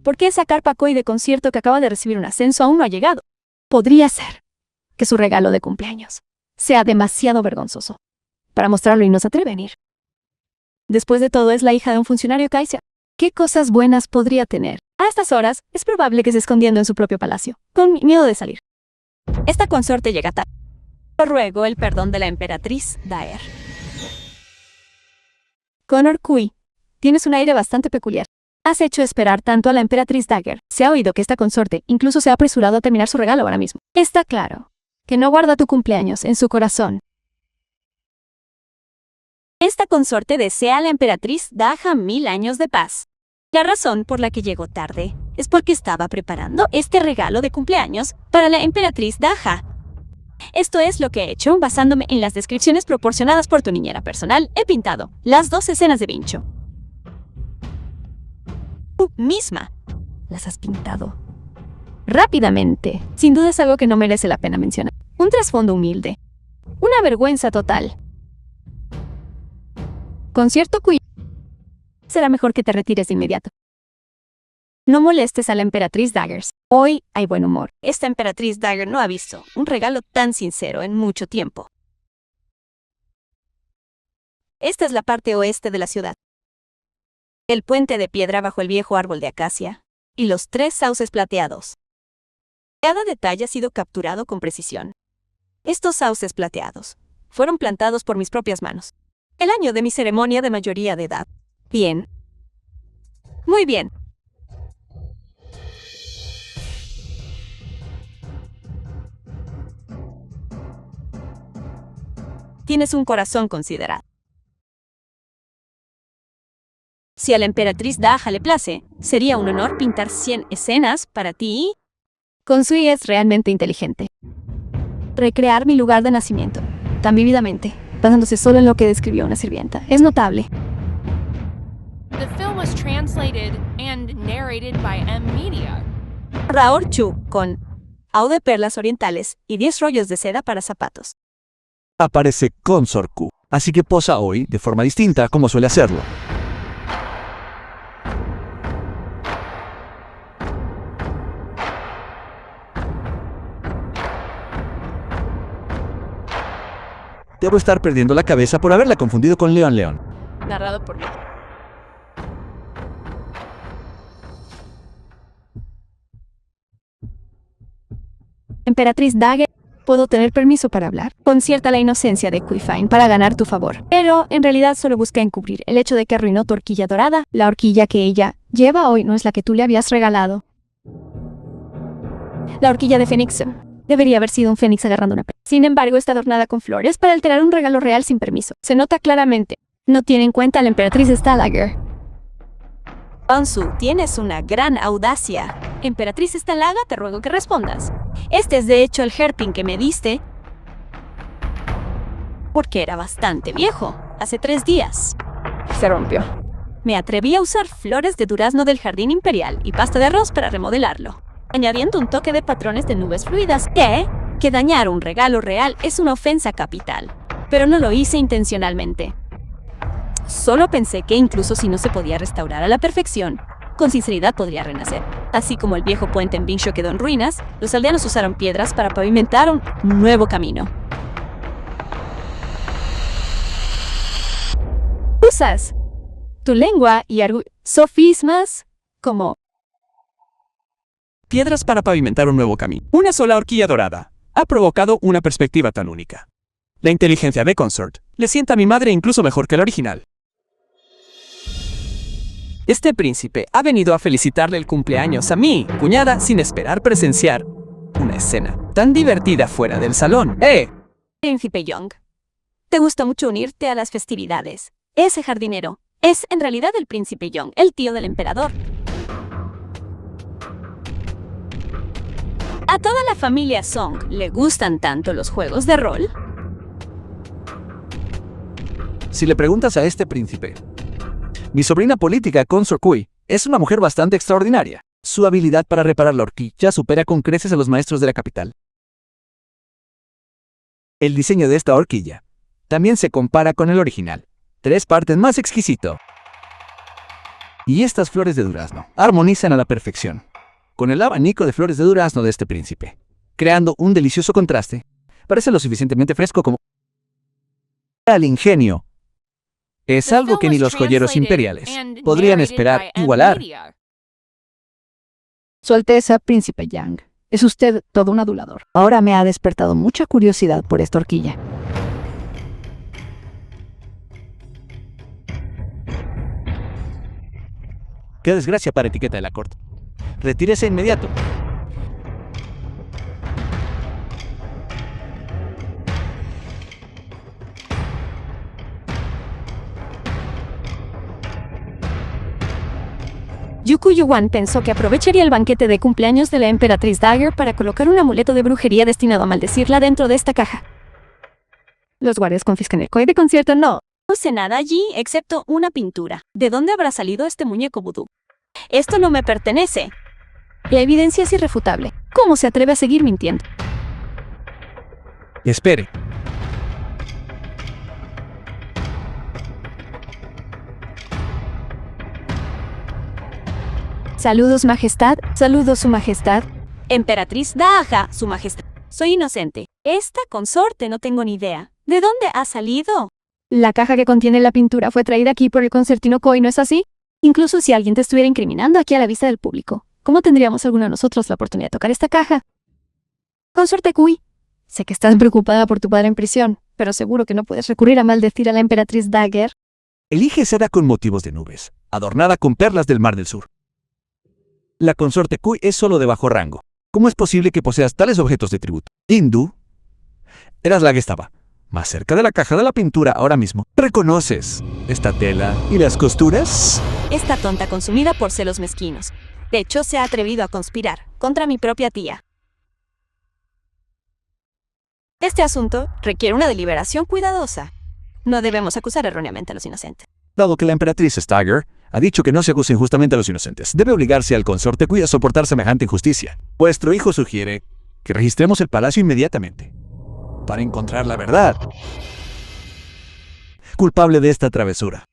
¿Por qué esa carpa koi de concierto que acaba de recibir un ascenso aún no ha llegado? Podría ser que su regalo de cumpleaños sea demasiado vergonzoso para mostrarlo y no se atreve a venir. Después de todo, es la hija de un funcionario Kaiser. ¿Qué cosas buenas podría tener? A estas horas, es probable que esté escondiendo en su propio palacio, con miedo de salir. Esta consorte llega tarde. Ruego el perdón de la emperatriz Dagger. Connor Kui, tienes un aire bastante peculiar. Has hecho esperar tanto a la emperatriz Dagger. Se ha oído que esta consorte incluso se ha apresurado a terminar su regalo ahora mismo. Está claro que no guarda tu cumpleaños en su corazón. Esta consorte desea a la emperatriz Daha 1000 años de paz. La razón por la que llegó tarde es porque estaba preparando este regalo de cumpleaños para la emperatriz Daha. Esto es lo que he hecho basándome en las descripciones proporcionadas por tu niñera personal. He pintado las 2 escenas de Vincho. Tú misma Las has pintado rápidamente. Sin duda es algo que no merece la pena mencionar. Un trasfondo humilde. Una vergüenza total. Concierto Kui. Será mejor que te retires de inmediato. No molestes a la emperatriz Daggers. Hoy hay buen humor. Esta emperatriz Dagger no ha visto un regalo tan sincero en mucho tiempo. Esta es la parte oeste de la ciudad. El puente de piedra bajo el viejo árbol de acacia y los 3 sauces plateados. Cada detalle ha sido capturado con precisión. Estos sauces plateados fueron plantados por mis propias manos. El año de mi ceremonia de mayoría de edad. Bien. Muy bien. Tienes un corazón considerado. Si a la emperatriz Daha le place, sería un honor pintar 100 escenas para ti. Consui es realmente inteligente. Recrear mi lugar de nacimiento, tan vívidamente, basándose solo en lo que describió una sirvienta, es notable. The film was translated and narrated by M-Media. Raor Chu, con au de perlas orientales y 10 rollos de seda para zapatos. Aparece Consort Q, así que posa hoy de forma distinta como suele hacerlo. Debo estar perdiendo la cabeza por haberla confundido con León León. Narrado por mí. Emperatriz Dagger, ¿puedo tener permiso para hablar? Concierta la inocencia de Quifine para ganar tu favor. Pero, en realidad, solo busca encubrir el hecho de que arruinó tu horquilla dorada. La horquilla que ella lleva hoy no es la que tú le habías regalado. La horquilla de Fénix debería haber sido un fénix agarrando una perla. Sin embargo, está adornada con flores para alterar un regalo real sin permiso. Se nota claramente. No tiene en cuenta a la emperatriz Stalager. Ansu, tienes una gran audacia. Emperatriz Stalaga, te ruego que respondas. Este es de hecho el hairpin que me diste, porque era bastante viejo, hace 3 días. Se rompió. Me atreví a usar flores de durazno del jardín imperial y pasta de arroz para remodelarlo, añadiendo un toque de patrones de nubes fluidas. Que dañar un regalo real es una ofensa capital, pero no lo hice intencionalmente. Solo pensé que incluso si no se podía restaurar a la perfección, con sinceridad podría renacer. Así como el viejo puente en Vincho quedó en ruinas, los aldeanos usaron piedras para pavimentar un nuevo camino. Usas tu lengua y sofismas Como Piedras para pavimentar un nuevo camino. Una sola horquilla dorada ha provocado una perspectiva tan única. La inteligencia de Consort le sienta a mi madre incluso mejor que la original. Este príncipe ha venido a felicitarle el cumpleaños a mi cuñada sin esperar presenciar una escena tan divertida fuera del salón. Príncipe Young, te gusta mucho unirte a las festividades. Ese jardinero es en realidad el príncipe Young, el tío del emperador. ¿A toda la familia Song le gustan tanto los juegos de rol? Si le preguntas a este príncipe, mi sobrina política, Consort Kui, es una mujer bastante extraordinaria. Su habilidad para reparar la horquilla supera con creces a los maestros de la capital. El diseño de esta horquilla también se compara con el original. 3 partes más exquisito. Y estas flores de durazno armonizan a la perfección con el abanico de flores de durazno de este príncipe, creando un delicioso contraste. Parece lo suficientemente fresco como al ingenio. Es algo que ni los joyeros imperiales podrían esperar igualar. Su Alteza, Príncipe Yang. Es usted todo un adulador. Ahora me ha despertado mucha curiosidad por esta horquilla. Qué desgracia para etiqueta de la corte. Retírese inmediato. Yuku Yuan pensó que aprovecharía el banquete de cumpleaños de la emperatriz Dagger para colocar un amuleto de brujería destinado a maldecirla dentro de esta caja. Los guardias confiscan el COI de concierto, no. No sé nada allí excepto una pintura. ¿De dónde habrá salido este muñeco vudú? Esto no me pertenece. La evidencia es irrefutable. ¿Cómo se atreve a seguir mintiendo? Espere. Saludos, Majestad. Saludos, Su Majestad. Emperatriz Daja, Su Majestad. Soy inocente. Esta consorte no tengo ni idea. ¿De dónde ha salido? La caja que contiene la pintura fue traída aquí por el concertino COI, ¿no es así? Incluso si alguien te estuviera incriminando aquí a la vista del público, ¿cómo tendríamos alguno de nosotros la oportunidad de tocar esta caja? Consorte Kui, sé que estás preocupada por tu padre en prisión, pero seguro que no puedes recurrir a maldecir a la emperatriz Dagger. Elige seda con motivos de nubes, adornada con perlas del Mar del Sur. La consorte Kui es solo de bajo rango. ¿Cómo es posible que poseas tales objetos de tributo? Hindú, eras la que estaba más cerca de la caja de la pintura ahora mismo. ¿Reconoces esta tela y las costuras? Esta tonta consumida por celos mezquinos. De hecho, se ha atrevido a conspirar contra mi propia tía. Este asunto requiere una deliberación cuidadosa. No debemos acusar erróneamente a los inocentes. Dado que la emperatriz Stagger ha dicho que no se acuse injustamente a los inocentes, debe obligarse al consorte Kui a soportar semejante injusticia. Vuestro hijo sugiere que registremos el palacio inmediatamente para encontrar la verdad culpable de esta travesura.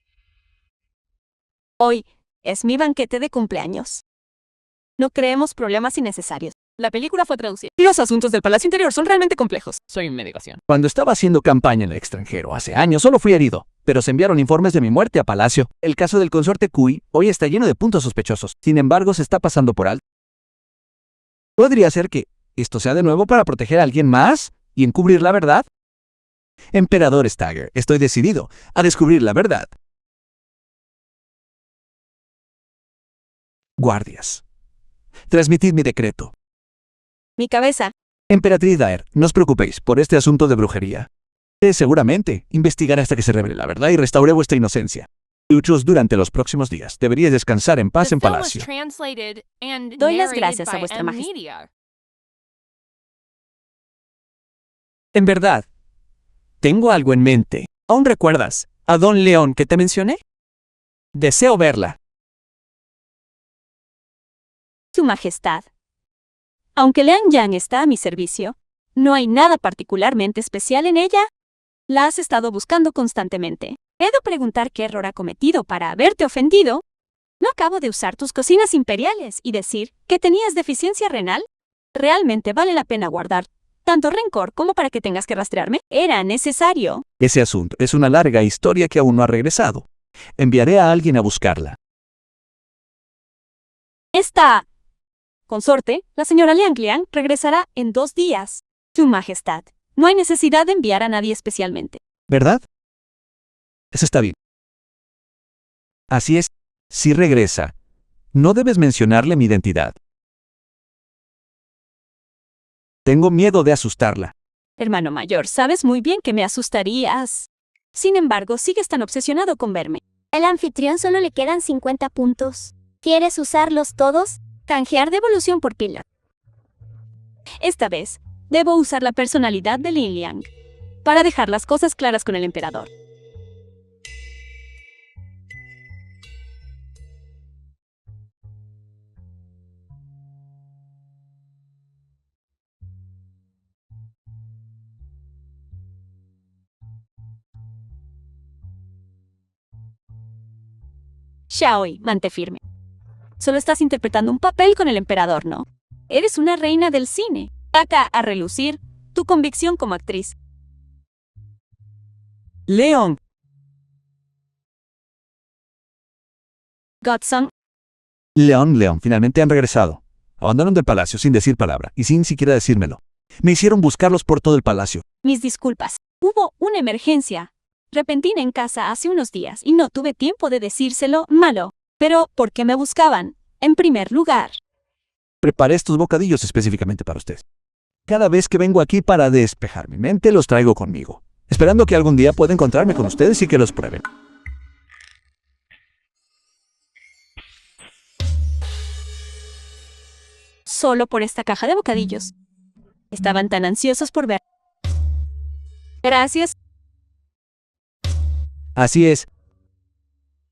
Hoy es mi banquete de cumpleaños. No creemos problemas innecesarios. La película fue traducida. Los asuntos del Palacio Interior son realmente complejos. Soy en medicación. Cuando estaba haciendo campaña en el extranjero hace años, solo fui herido, pero se enviaron informes de mi muerte a Palacio. El caso del consorte Kui hoy está lleno de puntos sospechosos. Sin embargo, se está pasando por alto. ¿Podría ser que esto sea de nuevo para proteger a alguien más y encubrir la verdad? Emperador Stagger, estoy decidido a descubrir la verdad. Guardias, transmitid mi decreto. Mi cabeza. Emperatriz Daer, no os preocupéis por este asunto de brujería. Seguramente investigaré hasta que se revele la verdad y restaure vuestra inocencia. Luchos durante los próximos días. Deberíais descansar en paz en palacio. Doy las gracias a vuestra majestad. En verdad, tengo algo en mente. ¿Aún recuerdas a Don León que te mencioné? Deseo verla. Su Majestad. Aunque Liang Yang está a mi servicio, no hay nada particularmente especial en ella. La has estado buscando constantemente. He de preguntar qué error ha cometido para haberte ofendido. ¿No acabo de usar tus cocinas imperiales y decir que tenías deficiencia renal? ¿Realmente vale la pena guardar tanto rencor como para que tengas que rastrearme? Era necesario. Ese asunto es una larga historia que aún no ha regresado. Enviaré a alguien a buscarla. está. Consorte, la señora Liang Liang regresará en 2 días. Su Majestad, no hay necesidad de enviar a nadie especialmente. ¿Verdad? Eso está bien. Así es, si regresa, no debes mencionarle mi identidad. Tengo miedo de asustarla. Hermano mayor, sabes muy bien que me asustarías. Sin embargo, sigues tan obsesionado con verme. Al anfitrión solo le quedan 50 puntos. ¿Quieres usarlos todos? Canjear devolución por pila. Esta vez, debo usar la personalidad de Lin Liang para dejar las cosas claras con el emperador. Xiaoi, mantén firme. Solo estás interpretando un papel con el emperador, ¿no? Eres una reina del cine. Saca a relucir tu convicción como actriz. Leon, Godson, León, finalmente han regresado. Abandonaron del palacio sin decir palabra y sin siquiera decírmelo. Me hicieron buscarlos por todo el palacio. mis disculpas. Hubo una emergencia repentina en casa hace unos días y no tuve tiempo de decírselo malo. Pero, ¿por qué me buscaban? En primer lugar, Preparé estos bocadillos específicamente para usted. Cada vez que vengo aquí para despejar mi mente, los traigo conmigo, esperando que algún día pueda encontrarme con ustedes y que los prueben. solo por esta caja de bocadillos. Estaban tan ansiosos por ver. Gracias. Así es.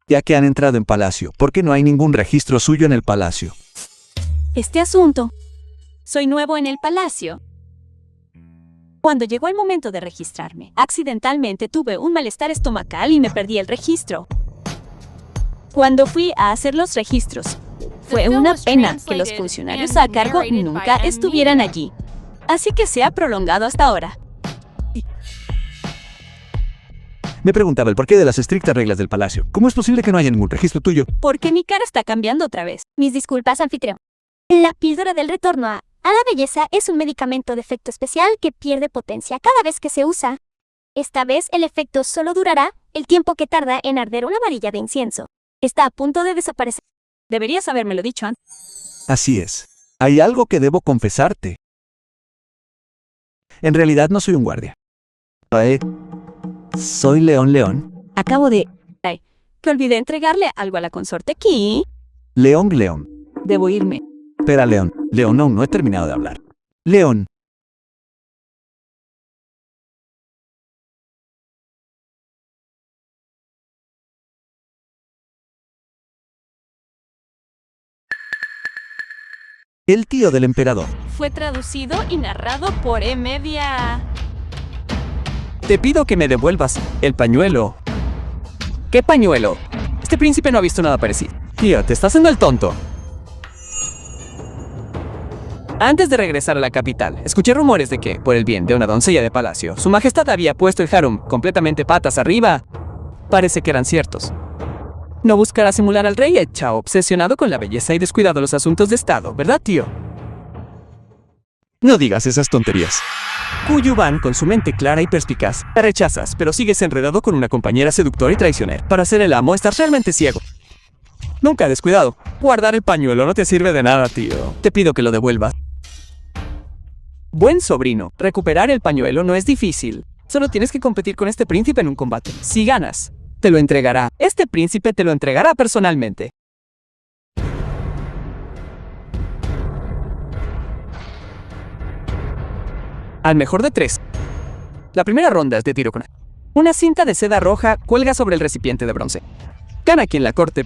Ya que han entrado en palacio, ¿por qué no hay ningún registro suyo en el palacio? Este asunto. Soy nuevo en el palacio. Cuando llegó el momento de registrarme, accidentalmente tuve un malestar estomacal y me perdí el registro. Cuando fui a hacer los registros, fue una pena que los funcionarios a cargo nunca estuvieran allí. Así que se ha prolongado hasta ahora. Me preguntaba el porqué de las estrictas reglas del palacio. ¿Cómo es posible que no haya ningún registro tuyo? Porque mi cara está cambiando otra vez. Mis disculpas, anfitrión. La píldora del retorno a la belleza es un medicamento de efecto especial que pierde potencia cada vez que se usa. Esta vez el efecto solo durará el tiempo que tarda en arder una varilla de incienso. Está a punto de desaparecer. Deberías habérmelo dicho antes. Así es. Hay algo que debo confesarte. En realidad no soy un guardia. Soy León. Acabo de... Ay, que olvidé entregarle algo a la consorte aquí. León. Debo irme. Espera, León, no he terminado de hablar. León. El tío del emperador. Fue traducido y narrado por Media. te pido que me devuelvas el pañuelo. ¿Qué pañuelo? Este príncipe no ha visto nada parecido. Tío, te estás haciendo el tonto. Antes de regresar a la capital, escuché rumores de que, por el bien de una doncella de palacio, su majestad había puesto el harem completamente patas arriba. Parece que eran ciertos. No buscará simular al rey Chao, obsesionado con la belleza y descuidado los asuntos de estado, ¿verdad, tío? No digas esas tonterías. Cuyuban, con su mente clara y perspicaz, te rechazas, pero sigues enredado con una compañera seductora y traicionera. Para ser el amo, estás realmente ciego. Nunca descuidado. Guardar el pañuelo no te sirve de nada, tío. Te pido que lo devuelvas. Buen sobrino, recuperar el pañuelo no es difícil. Solo tienes que competir con este príncipe en un combate. Si ganas, te lo entregará. Este príncipe te lo entregará personalmente. Al mejor de 3. La primera ronda es de tiro con arco. Una cinta de seda roja cuelga sobre el recipiente de bronce. Gana quien la corte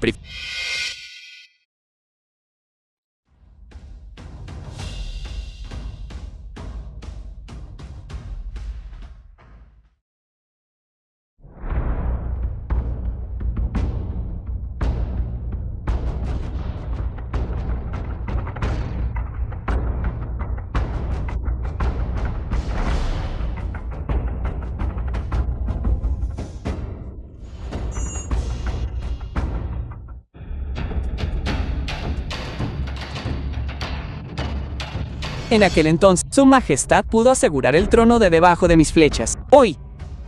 En aquel entonces, su majestad pudo asegurar el trono de debajo de mis flechas. Hoy,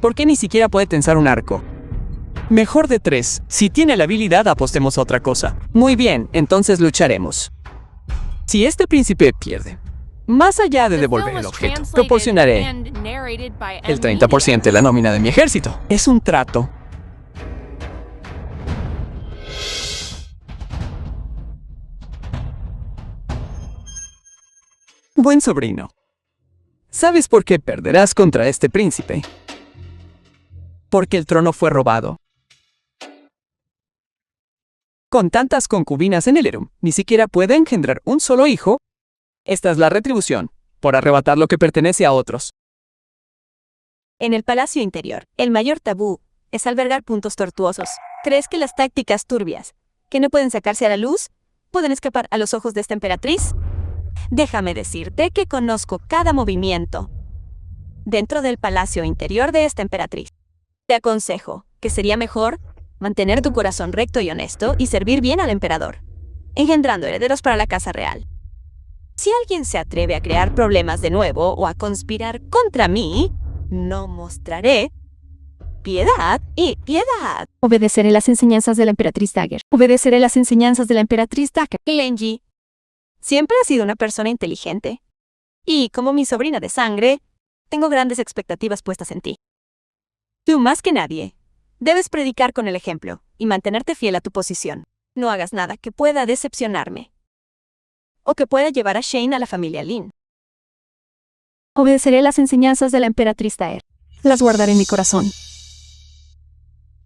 ¿por qué ni siquiera puede tensar un arco? Mejor de 3. Si tiene la habilidad, apostemos a otra cosa. Muy bien, entonces lucharemos. Si este príncipe pierde, más allá de devolver el objeto, proporcionaré el 30% de la nómina de mi ejército. Es un trato. Buen sobrino, ¿sabes por qué perderás contra este príncipe? Porque el trono fue robado. Con tantas concubinas en el Erum, ni siquiera puede engendrar un solo hijo. Esta es la retribución, por arrebatar lo que pertenece a otros. En el palacio interior, el mayor tabú es albergar puntos tortuosos. ¿Crees que las tácticas turbias, que no pueden sacarse a la luz, pueden escapar a los ojos de esta emperatriz? Déjame decirte que conozco cada movimiento dentro del palacio interior de esta emperatriz. Te aconsejo que sería mejor mantener tu corazón recto y honesto y servir bien al emperador, engendrando herederos para la casa real. Si alguien se atreve a crear problemas de nuevo o a conspirar contra mí, no mostraré piedad y piedad. Obedeceré las enseñanzas de la emperatriz Dagger. Obedeceré las enseñanzas de la emperatriz Dagger. Lenji, siempre has sido una persona inteligente. Y como mi sobrina de sangre, tengo grandes expectativas puestas en ti. Tú más que nadie debes predicar con el ejemplo y mantenerte fiel a tu posición. No hagas nada que pueda decepcionarme o que pueda llevar a Shane a la familia Lin. Obedeceré las enseñanzas de la emperatriz Dagger. Las guardaré en mi corazón.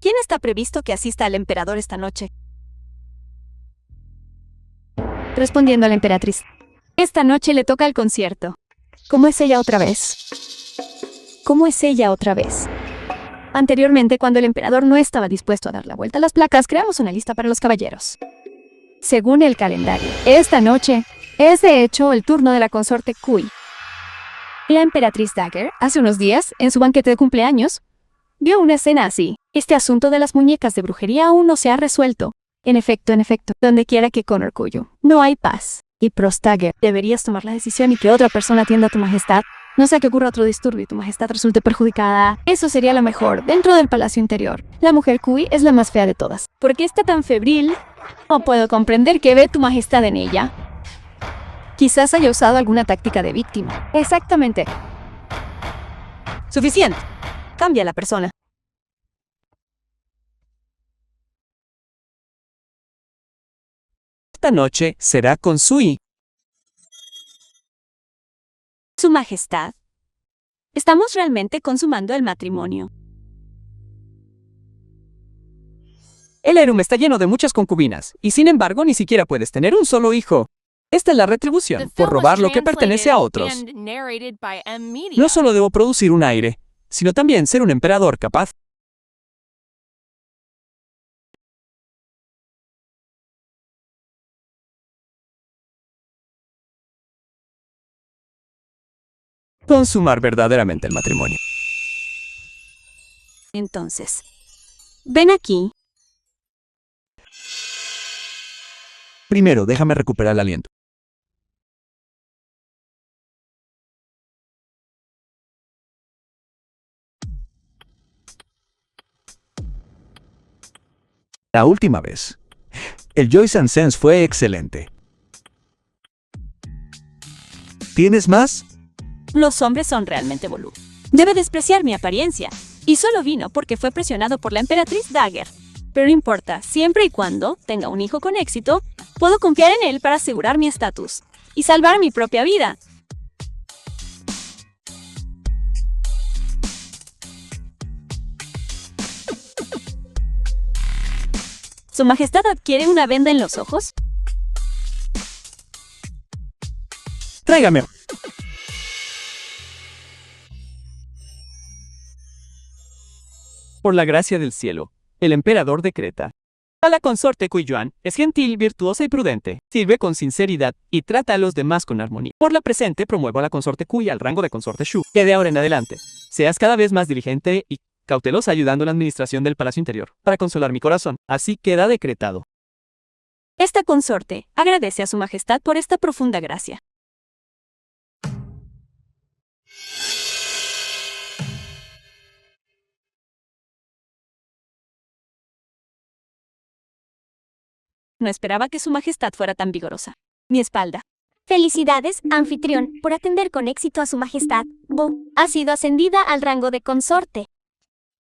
¿Quién está previsto que asista al emperador esta noche? Respondiendo a la emperatriz. Esta noche le toca el concierto. ¿Cómo es ella otra vez? ¿Cómo es ella otra vez? Anteriormente, cuando el emperador no estaba dispuesto a dar la vuelta a las placas, creamos una lista para los caballeros. Según el calendario, esta noche es de hecho el turno de la consorte Kui. La emperatriz Dagger, hace unos días, en su banquete de cumpleaños, vio una escena así. Este asunto de las muñecas de brujería aún no se ha resuelto. En efecto, donde quiera que Connor Cuyo, no hay paz. Y Prost Dagger, deberías tomar la decisión y que otra persona atienda a tu majestad. No sea que ocurra otro disturbio y tu majestad resulte perjudicada. Eso sería lo mejor dentro del palacio interior. La mujer Kui es la más fea de todas. ¿Por qué está tan febril? No puedo comprender qué ve tu majestad en ella. Quizás haya usado alguna táctica de víctima. Exactamente. Suficiente. Cambia la persona. Esta noche será con Sui. Su majestad. Estamos realmente consumando el matrimonio. El Erum está lleno de muchas concubinas, y sin embargo ni siquiera puedes tener un solo hijo. Esta es la retribución por robar lo que pertenece a otros. No solo debo producir un aire, sino también ser un emperador capaz. Consumar verdaderamente el matrimonio. Entonces, ven aquí. Primero, déjame recuperar el aliento. La última vez, el Joyce and Sense fue excelente. ¿Tienes más? Los hombres son realmente boludos. Debe despreciar mi apariencia. Y solo vino porque fue presionado por la emperatriz Dagger. Pero no importa, siempre y cuando tenga un hijo con éxito, puedo confiar en él para asegurar mi estatus y salvar mi propia vida. ¿Su majestad adquiere una venda en los ojos? Tráigame. Por la gracia del cielo, el emperador decreta. A la consorte Kui Yuan es gentil, virtuosa y prudente, sirve con sinceridad y trata a los demás con armonía. Por la presente promuevo a la consorte Kui al rango de consorte Shu, que de ahora en adelante seas cada vez más diligente y cautelosa ayudando a la administración del palacio interior, para consolar mi corazón. Así queda decretado. Esta consorte agradece a su majestad por esta profunda gracia. No esperaba que su majestad fuera tan vigorosa. Mi espalda. Felicidades, anfitrión, por atender con éxito a su majestad. Bo ha sido ascendida al rango de consorte.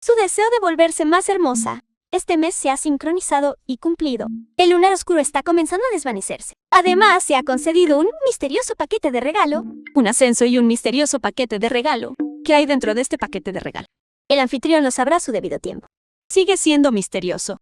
Su deseo de volverse más hermosa este mes se ha sincronizado y cumplido. El lunar oscuro está comenzando a desvanecerse. Además, se ha concedido un misterioso paquete de regalo. Un ascenso y un misterioso paquete de regalo. ¿Qué hay dentro de este paquete de regalo? El anfitrión lo sabrá a su debido tiempo. Sigue siendo misterioso.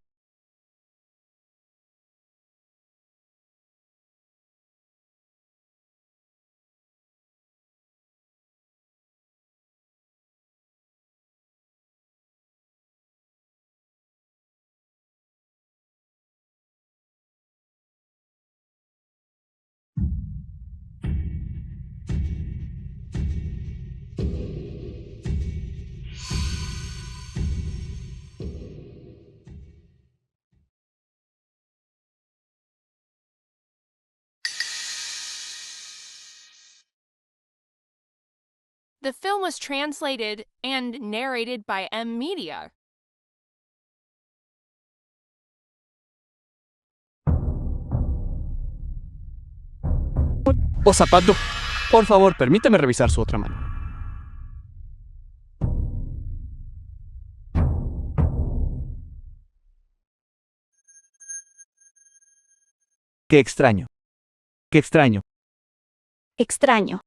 The film was translated and narrated by M Media. Oh, zapato. Por favor, permítame revisar su otra mano. Qué extraño. Qué extraño. Extraño.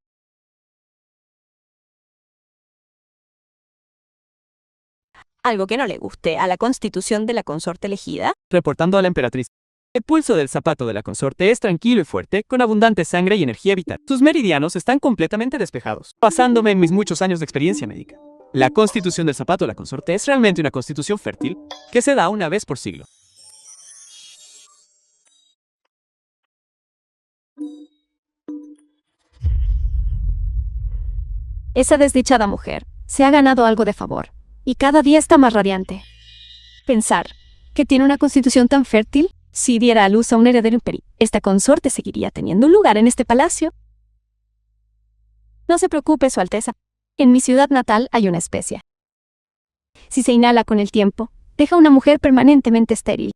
¿Algo que no le guste a la constitución de la consorte elegida? Reportando a la emperatriz. El pulso del zapato de la consorte es tranquilo y fuerte, con abundante sangre y energía vital. Sus meridianos están completamente despejados, basándome en mis muchos años de experiencia médica. La constitución del zapato de la consorte es realmente una constitución fértil que se da una vez por siglo. Esa desdichada mujer se ha ganado algo de favor, y cada día está más radiante. Pensar que tiene una constitución tan fértil, si diera a luz a un heredero imperial, esta consorte seguiría teniendo un lugar en este palacio. No se preocupe, Su Alteza. En mi ciudad natal hay una especia. Si se inhala con el tiempo, deja a una mujer permanentemente estéril.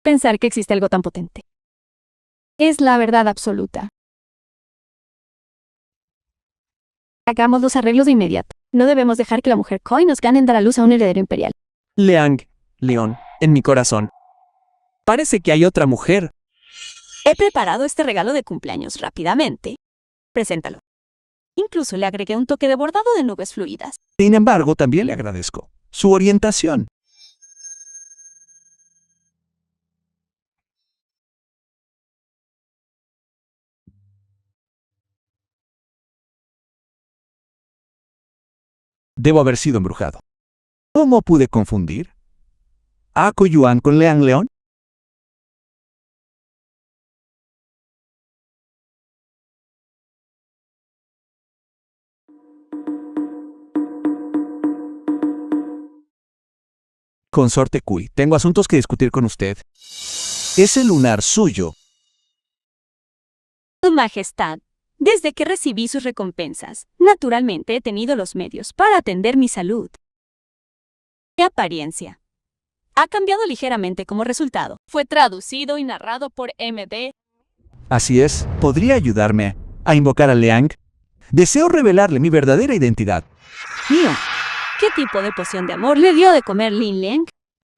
Pensar que existe algo tan potente es la verdad absoluta. Hagamos los arreglos de inmediato. No debemos dejar que la mujer Koi nos gane en dar a luz a un heredero imperial. Leang, León, en mi corazón. Parece que hay otra mujer. He preparado este regalo de cumpleaños rápidamente. Preséntalo. Incluso le agregué un toque de bordado de nubes fluidas. Sin embargo, también le agradezco su orientación. Debo haber sido embrujado. ¿Cómo pude confundir a Koyuan con Leang León? Consorte Kui, tengo asuntos que discutir con usted. ¿Es el lunar suyo? Su Majestad, desde que recibí sus recompensas, naturalmente he tenido los medios para atender mi salud. Mi apariencia ha cambiado ligeramente como resultado. Fue traducido y narrado por MD. Así es, ¿podría ayudarme a invocar a Leang? Deseo revelarle mi verdadera identidad. Mío, ¿qué tipo de poción de amor le dio de comer Lin Liang?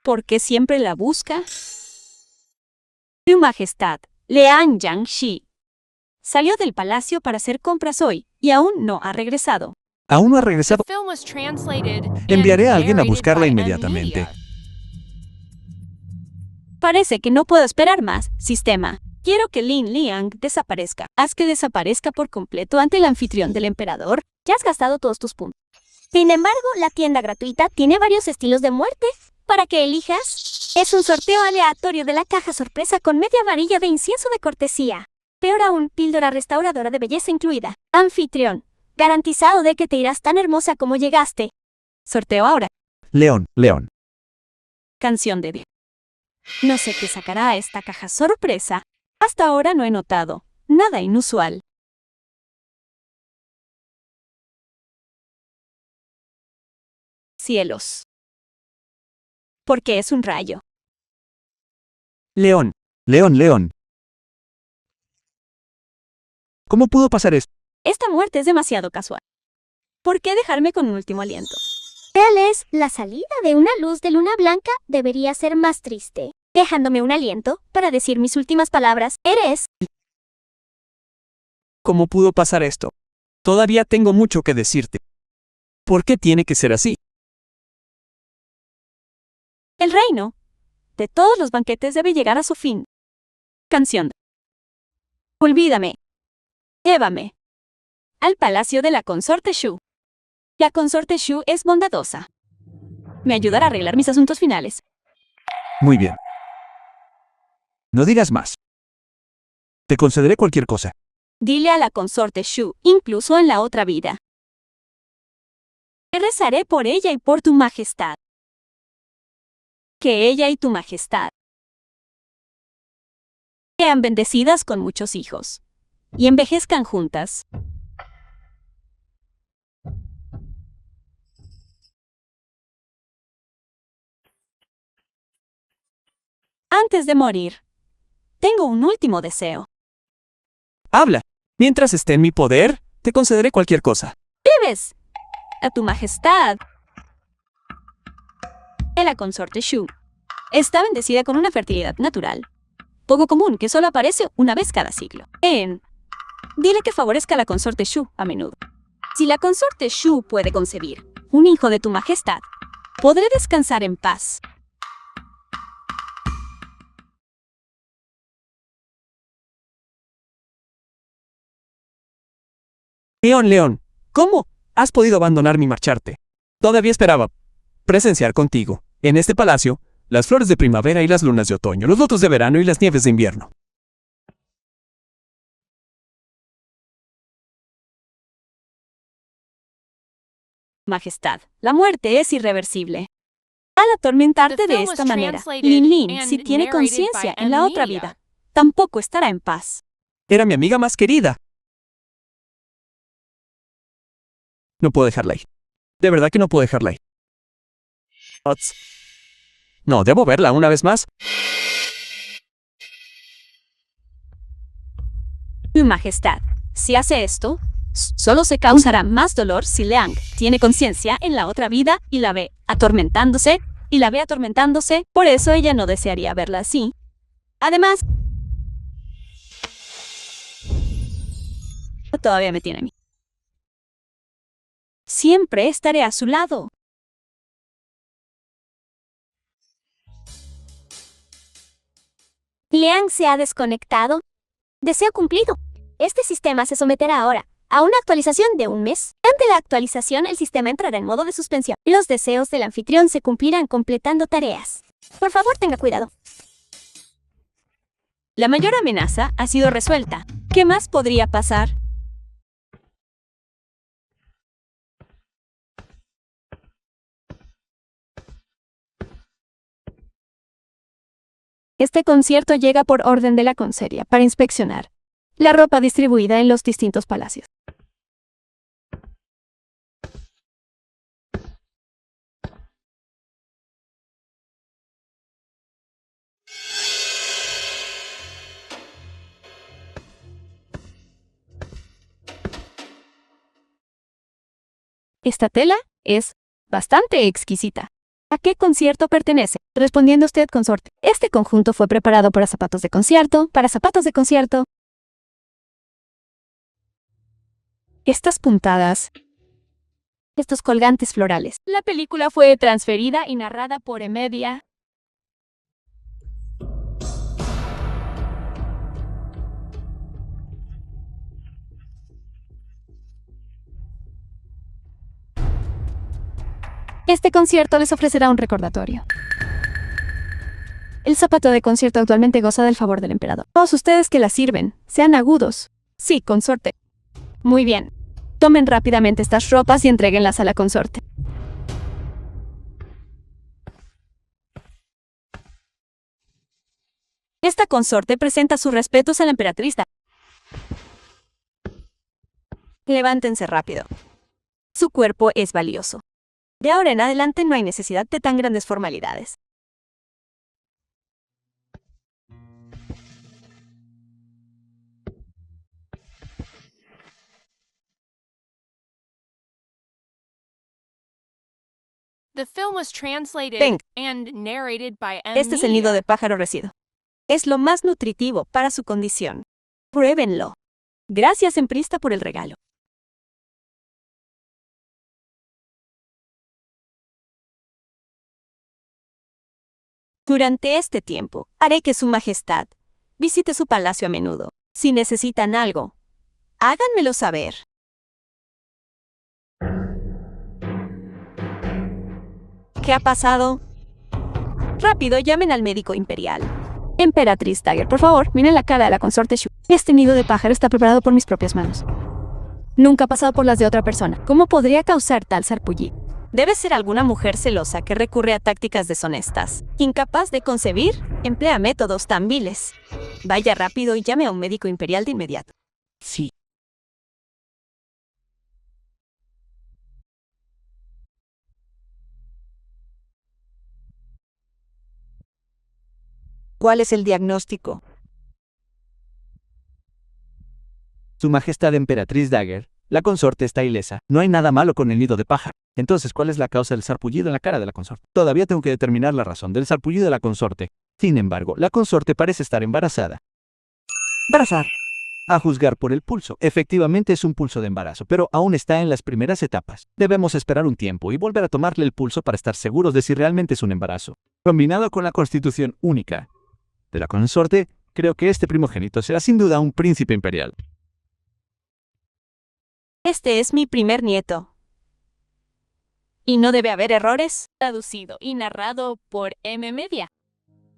¿Por qué siempre la busca? Su Majestad, Leang Jiangxi, salió del palacio para hacer compras hoy y aún no ha regresado. ¿Aún no ha The regresado? film was translated and Enviaré a alguien a narrated buscarla by M inmediatamente. Media. Parece que no puedo esperar más, sistema. Quiero que Lin Liang desaparezca. Haz que desaparezca por completo ante el anfitrión del emperador. Ya has gastado todos tus puntos. Sin embargo, la tienda gratuita tiene varios estilos de muerte para que elijas. Es un sorteo aleatorio de la caja sorpresa con media varilla de incienso de cortesía. Peor aún, píldora restauradora de belleza incluida. Anfitrión, garantizado de que te irás tan hermosa como llegaste. Sorteo ahora. León, León. Canción de... No sé qué sacará esta caja sorpresa. Hasta ahora no he notado nada inusual. Cielos. ¿Por qué es un rayo? León, León, León. ¿Cómo pudo pasar esto? Esta muerte es demasiado casual. ¿Por qué dejarme con un último aliento? Tal vez la salida de una luz de luna blanca debería ser más triste, dejándome un aliento para decir mis últimas palabras. Eres... ¿Cómo pudo pasar esto? Todavía tengo mucho que decirte. ¿Por qué tiene que ser así? El reino de todos los banquetes debe llegar a su fin. Canción. Olvídame. Llévame al palacio de la consorte Shu. La consorte Shu es bondadosa. Me ayudará a arreglar mis asuntos finales. Muy bien. No digas más. Te concederé cualquier cosa. Dile a la consorte Shu, incluso en la otra vida. Rezaré por ella y por tu majestad. Que ella y tu majestad sean bendecidas con muchos hijos y envejezcan juntas. Antes de morir, tengo un último deseo. Habla. Mientras esté en mi poder, te concederé cualquier cosa. Debes a tu majestad de la consorte Shu. Está bendecida con una fertilidad natural, poco común, que solo aparece una vez cada siglo. Dile que favorezca a la consorte Shu a menudo. Si la consorte Shu puede concebir un hijo de tu majestad, podré descansar en paz. León, León, ¿cómo has podido abandonarme y marcharte? Todavía esperaba presenciar contigo, en este palacio, las flores de primavera y las lunas de otoño, los lotos de verano y las nieves de invierno. Majestad, la muerte es irreversible. Al atormentarte de esta manera, Lin Lin, si tiene conciencia en la otra vida, tampoco estará en paz. Era mi amiga más querida. No puedo dejarla ahí. De verdad que no puedo dejarla ahí. Ots. No, debo verla una vez más. Tu majestad, si hace esto, solo se causará más dolor si Liang tiene conciencia en la otra vida y la ve atormentándose, por eso ella no desearía verla así. Además, todavía me tiene a mí. Siempre estaré a su lado. Liang se ha desconectado. Deseo cumplido. Este sistema se someterá ahora a una actualización de un mes. Ante la actualización, el sistema entrará en modo de suspensión. Los deseos del anfitrión se cumplirán completando tareas. Por favor, tenga cuidado. La mayor amenaza ha sido resuelta. ¿Qué más podría pasar? Este concierto llega por orden de la conserje para inspeccionar la ropa distribuida en los distintos palacios. Esta tela es bastante exquisita. ¿A qué concierto pertenece? Respondiendo usted, consorte. Este conjunto fue preparado para zapatos de concierto, Estas puntadas. Estos colgantes florales. La película fue transferida y narrada por Emedia. Este concierto les ofrecerá un recordatorio. El zapato de concierto actualmente goza del favor del emperador. Todos ustedes que la sirven, sean agudos. Sí, consorte. Muy bien. Tomen rápidamente estas ropas y entréguenlas a la consorte. Esta consorte presenta sus respetos a la emperatriz. Levántense rápido. Su cuerpo es valioso. De ahora en adelante no hay necesidad de tan grandes formalidades. The film was translated Ven. and narrated by M. Este es el nido de pájaro residuo. Es lo más nutritivo para su condición. Pruébenlo. Gracias, Emprista, por el regalo. Durante este tiempo, haré que Su Majestad visite su palacio a menudo. Si necesitan algo, háganmelo saber. ¿Qué ha pasado? Rápido, llamen al médico imperial. Emperatriz Dagger, por favor, miren la cara de la consorte Shu. Este nido de pájaro está preparado por mis propias manos. Nunca ha pasado por las de otra persona. ¿Cómo podría causar tal sarpullido? Debe ser alguna mujer celosa que recurre a tácticas deshonestas. Incapaz de concebir, emplea métodos tan viles. Vaya rápido y llame a un médico imperial de inmediato. Sí. ¿Cuál es el diagnóstico? Su Majestad Emperatriz Dagger, la consorte está ilesa. No hay nada malo con el nido de pájaro. Entonces, ¿cuál es la causa del sarpullido en la cara de la consorte? Todavía tengo que determinar la razón del sarpullido de la consorte. Sin embargo, la consorte parece estar embarazada. Abrazar. A juzgar por el pulso, efectivamente es un pulso de embarazo, pero aún está en las primeras etapas. Debemos esperar un tiempo y volver a tomarle el pulso para estar seguros de si realmente es un embarazo. Combinado con la constitución única de la consorte, creo que este primogénito será sin duda un príncipe imperial. Este es mi primer nieto. ¿Y no debe haber errores? Traducido y narrado por M. Media.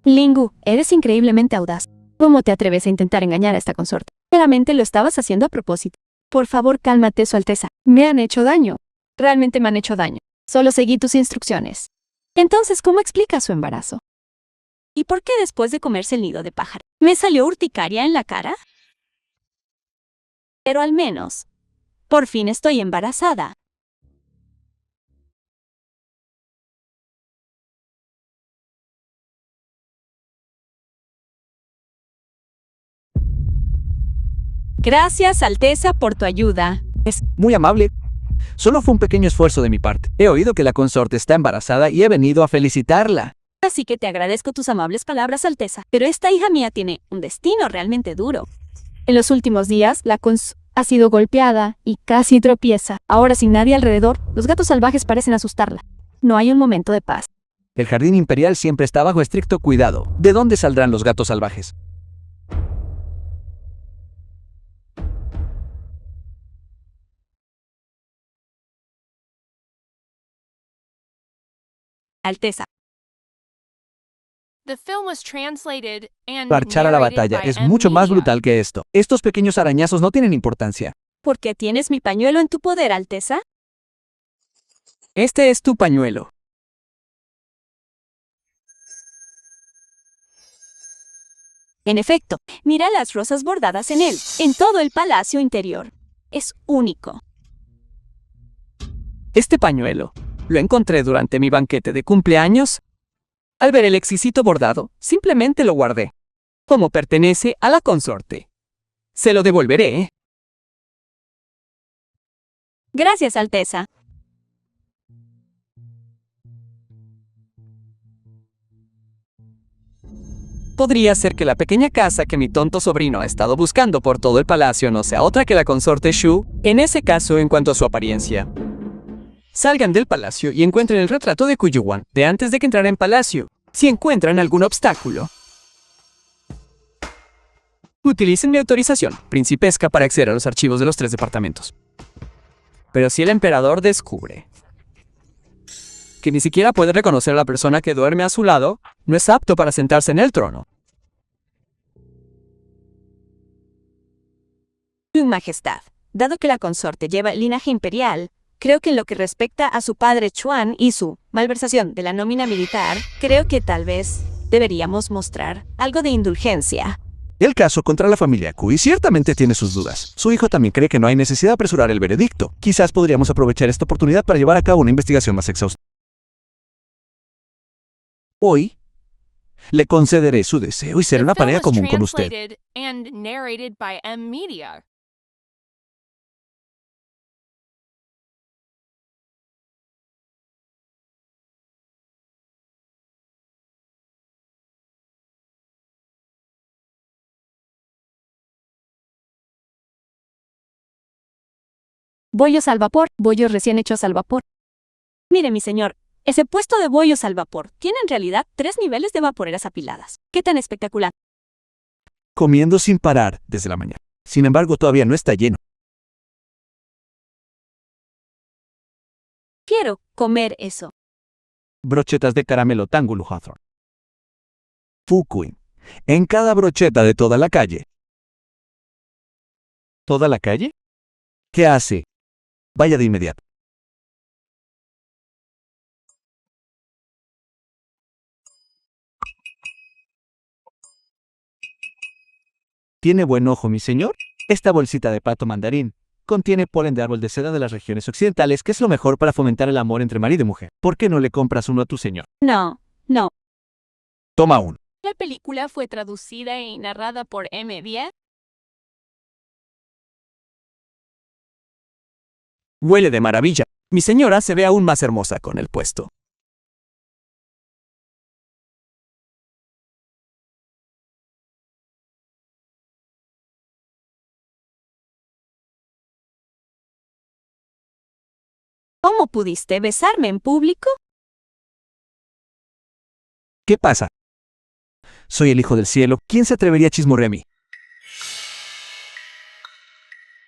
Lingu, eres increíblemente audaz. ¿Cómo te atreves a intentar engañar a esta consorte? Claramente lo estabas haciendo a propósito. Por favor, cálmate, Su Alteza. Me han hecho daño. Realmente me han hecho daño. Solo seguí tus instrucciones. Entonces, ¿cómo explica su embarazo? ¿Y por qué después de comerse el nido de pájaro, me salió urticaria en la cara? Pero al menos, por fin estoy embarazada. Gracias, Alteza, por tu ayuda. Es muy amable. Solo fue un pequeño esfuerzo de mi parte. He oído que la consorte está embarazada y he venido a felicitarla. Así que te agradezco tus amables palabras, Alteza. Pero esta hija mía tiene un destino realmente duro. En los últimos días, la cons ha sido golpeada y casi tropieza. Ahora, sin nadie alrededor, los gatos salvajes parecen asustarla. No hay un momento de paz. El jardín imperial siempre está bajo estricto cuidado. ¿De dónde saldrán los gatos salvajes? Alteza. The film was translated and Marchar a la narrated batalla by es M. mucho más Media. brutal que esto. Estos pequeños arañazos no tienen importancia. ¿Por qué tienes mi pañuelo en tu poder, Alteza? Este es tu pañuelo. En efecto, mira las rosas bordadas en él, en todo el palacio interior. Es único. Este pañuelo lo encontré durante mi banquete de cumpleaños. Al ver el exquisito bordado, simplemente lo guardé. Como pertenece a la consorte, se lo devolveré. Gracias, Alteza. Podría ser que la pequeña casa que mi tonto sobrino ha estado buscando por todo el palacio no sea otra que la consorte Shu. En ese caso, en cuanto a su apariencia, salgan del palacio y encuentren el retrato de Kuyuwan de antes de que entrara en palacio. Si encuentran algún obstáculo, utilicen mi autorización principesca para acceder a los archivos de los 3 departamentos. Pero si el emperador descubre que ni siquiera puede reconocer a la persona que duerme a su lado, no es apto para sentarse en el trono. Su Majestad, dado que la consorte lleva el linaje imperial, creo que en lo que respecta a su padre Chuan y su malversación de la nómina militar, creo que tal vez deberíamos mostrar algo de indulgencia. El caso contra la familia Kui ciertamente tiene sus dudas. Su hijo también cree que no hay necesidad de apresurar el veredicto. Quizás podríamos aprovechar esta oportunidad para llevar a cabo una investigación más exhaustiva. Hoy le concederé su deseo y será The una film pareja was común con usted. translated and narrated by M. Media. Bollos al vapor, bollos recién hechos al vapor. Mire, mi señor, ese puesto de bollos al vapor tiene en realidad 3 niveles de vaporeras apiladas. ¡Qué tan espectacular! Comiendo sin parar desde la mañana. Sin embargo, todavía no está lleno. Quiero comer eso. Brochetas de caramelo Tangulu Hawthorne. Fukui. En cada brocheta de toda la calle. ¿Toda la calle? ¿Qué hace? Vaya de inmediato. ¿Tiene buen ojo, mi señor? Esta bolsita de pato mandarín contiene polen de árbol de seda de las regiones occidentales, que es lo mejor para fomentar el amor entre marido y mujer. ¿Por qué no le compras uno a tu señor? No. Toma uno. La película fue traducida y narrada por M10. Huele de maravilla. Mi señora se ve aún más hermosa con el puesto. ¿Cómo pudiste besarme en público? ¿Qué pasa? Soy el hijo del cielo. ¿Quién se atrevería a chismorrear a mí?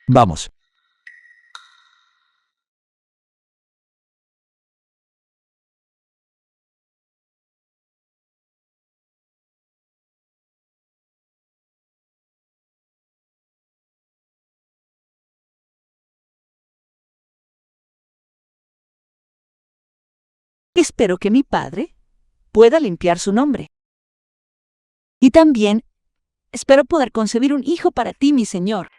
Vamos. Espero que mi padre pueda limpiar su nombre. Y también espero poder concebir un hijo para ti, mi señor.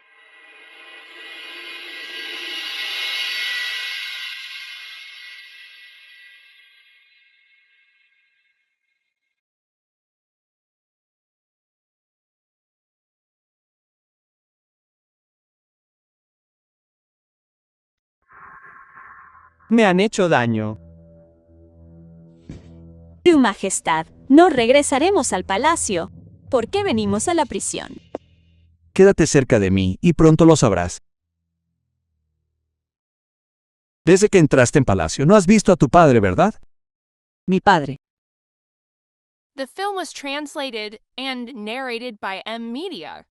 Me han hecho daño. Tu Majestad, no regresaremos al palacio. ¿Por qué venimos a la prisión? Quédate cerca de mí y pronto lo sabrás. Desde que entraste en palacio, no has visto a tu padre, ¿verdad? Mi padre. The film was translated and narrated by M Media.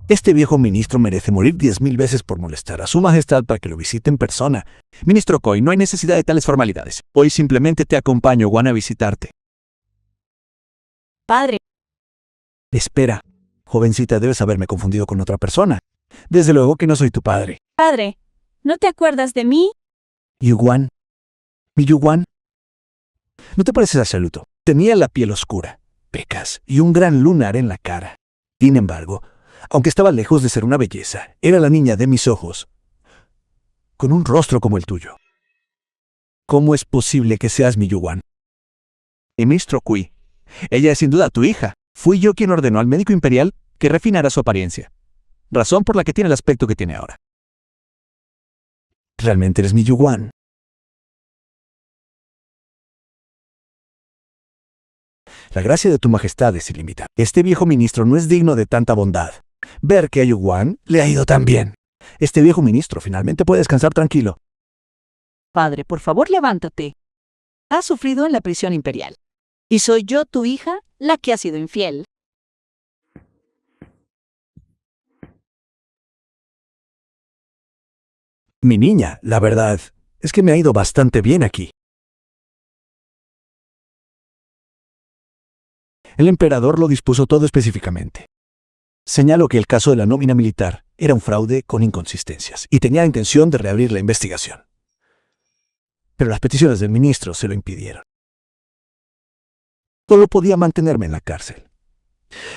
Este viejo ministro merece morir 10.000 veces por molestar a su majestad para que lo visite en persona. Ministro Koi, no hay necesidad de tales formalidades. Hoy simplemente te acompaño, Juan, a visitarte. Padre, Espera. Jovencita, debes haberme confundido con otra persona. Desde luego que no soy tu padre. Padre, ¿no te acuerdas de mí? Yuguan. ¿Mi Yuguan? ¿No te pareces absoluto? Tenía la piel oscura, pecas y un gran lunar en la cara. Sin embargo, aunque estaba lejos de ser una belleza, era la niña de mis ojos, con un rostro como el tuyo. ¿Cómo es posible que seas mi Yuguan? Y Ministro Kui, ella es sin duda tu hija. Fui yo quien ordenó al médico imperial que refinara su apariencia, razón por la que tiene el aspecto que tiene ahora. ¿Realmente eres mi Yuguan? La gracia de tu majestad es ilimitada. Este viejo ministro no es digno de tanta bondad. Ver que a Yuguan le ha ido tan bien. Este viejo ministro finalmente puede descansar tranquilo. padre, por favor, levántate. Has sufrido en la prisión imperial. Y soy yo, tu hija, la que ha sido infiel. Mi niña, la verdad, es que me ha ido bastante bien aquí. El emperador lo dispuso todo específicamente. Señaló que el caso de la nómina militar era un fraude con inconsistencias y tenía la intención de reabrir la investigación. Pero las peticiones del ministro se lo impidieron. Solo podía mantenerme en la cárcel,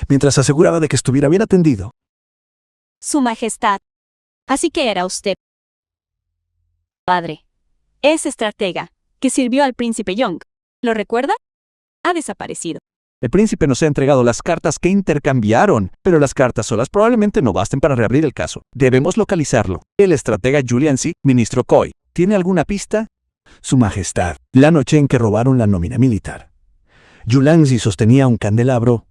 mientras aseguraba de que estuviera bien atendido. Su Majestad. Así que era usted. Padre. Ese estratega que sirvió al príncipe Young. ¿Lo recuerda? Ha desaparecido. El príncipe nos ha entregado las cartas que intercambiaron, pero las cartas solas probablemente no basten para reabrir el caso. Debemos localizarlo. El estratega Julian C., ministro Coy, ¿tiene alguna pista? Su Majestad, la noche en que robaron la nómina militar, Yulanzi sostenía un candelabro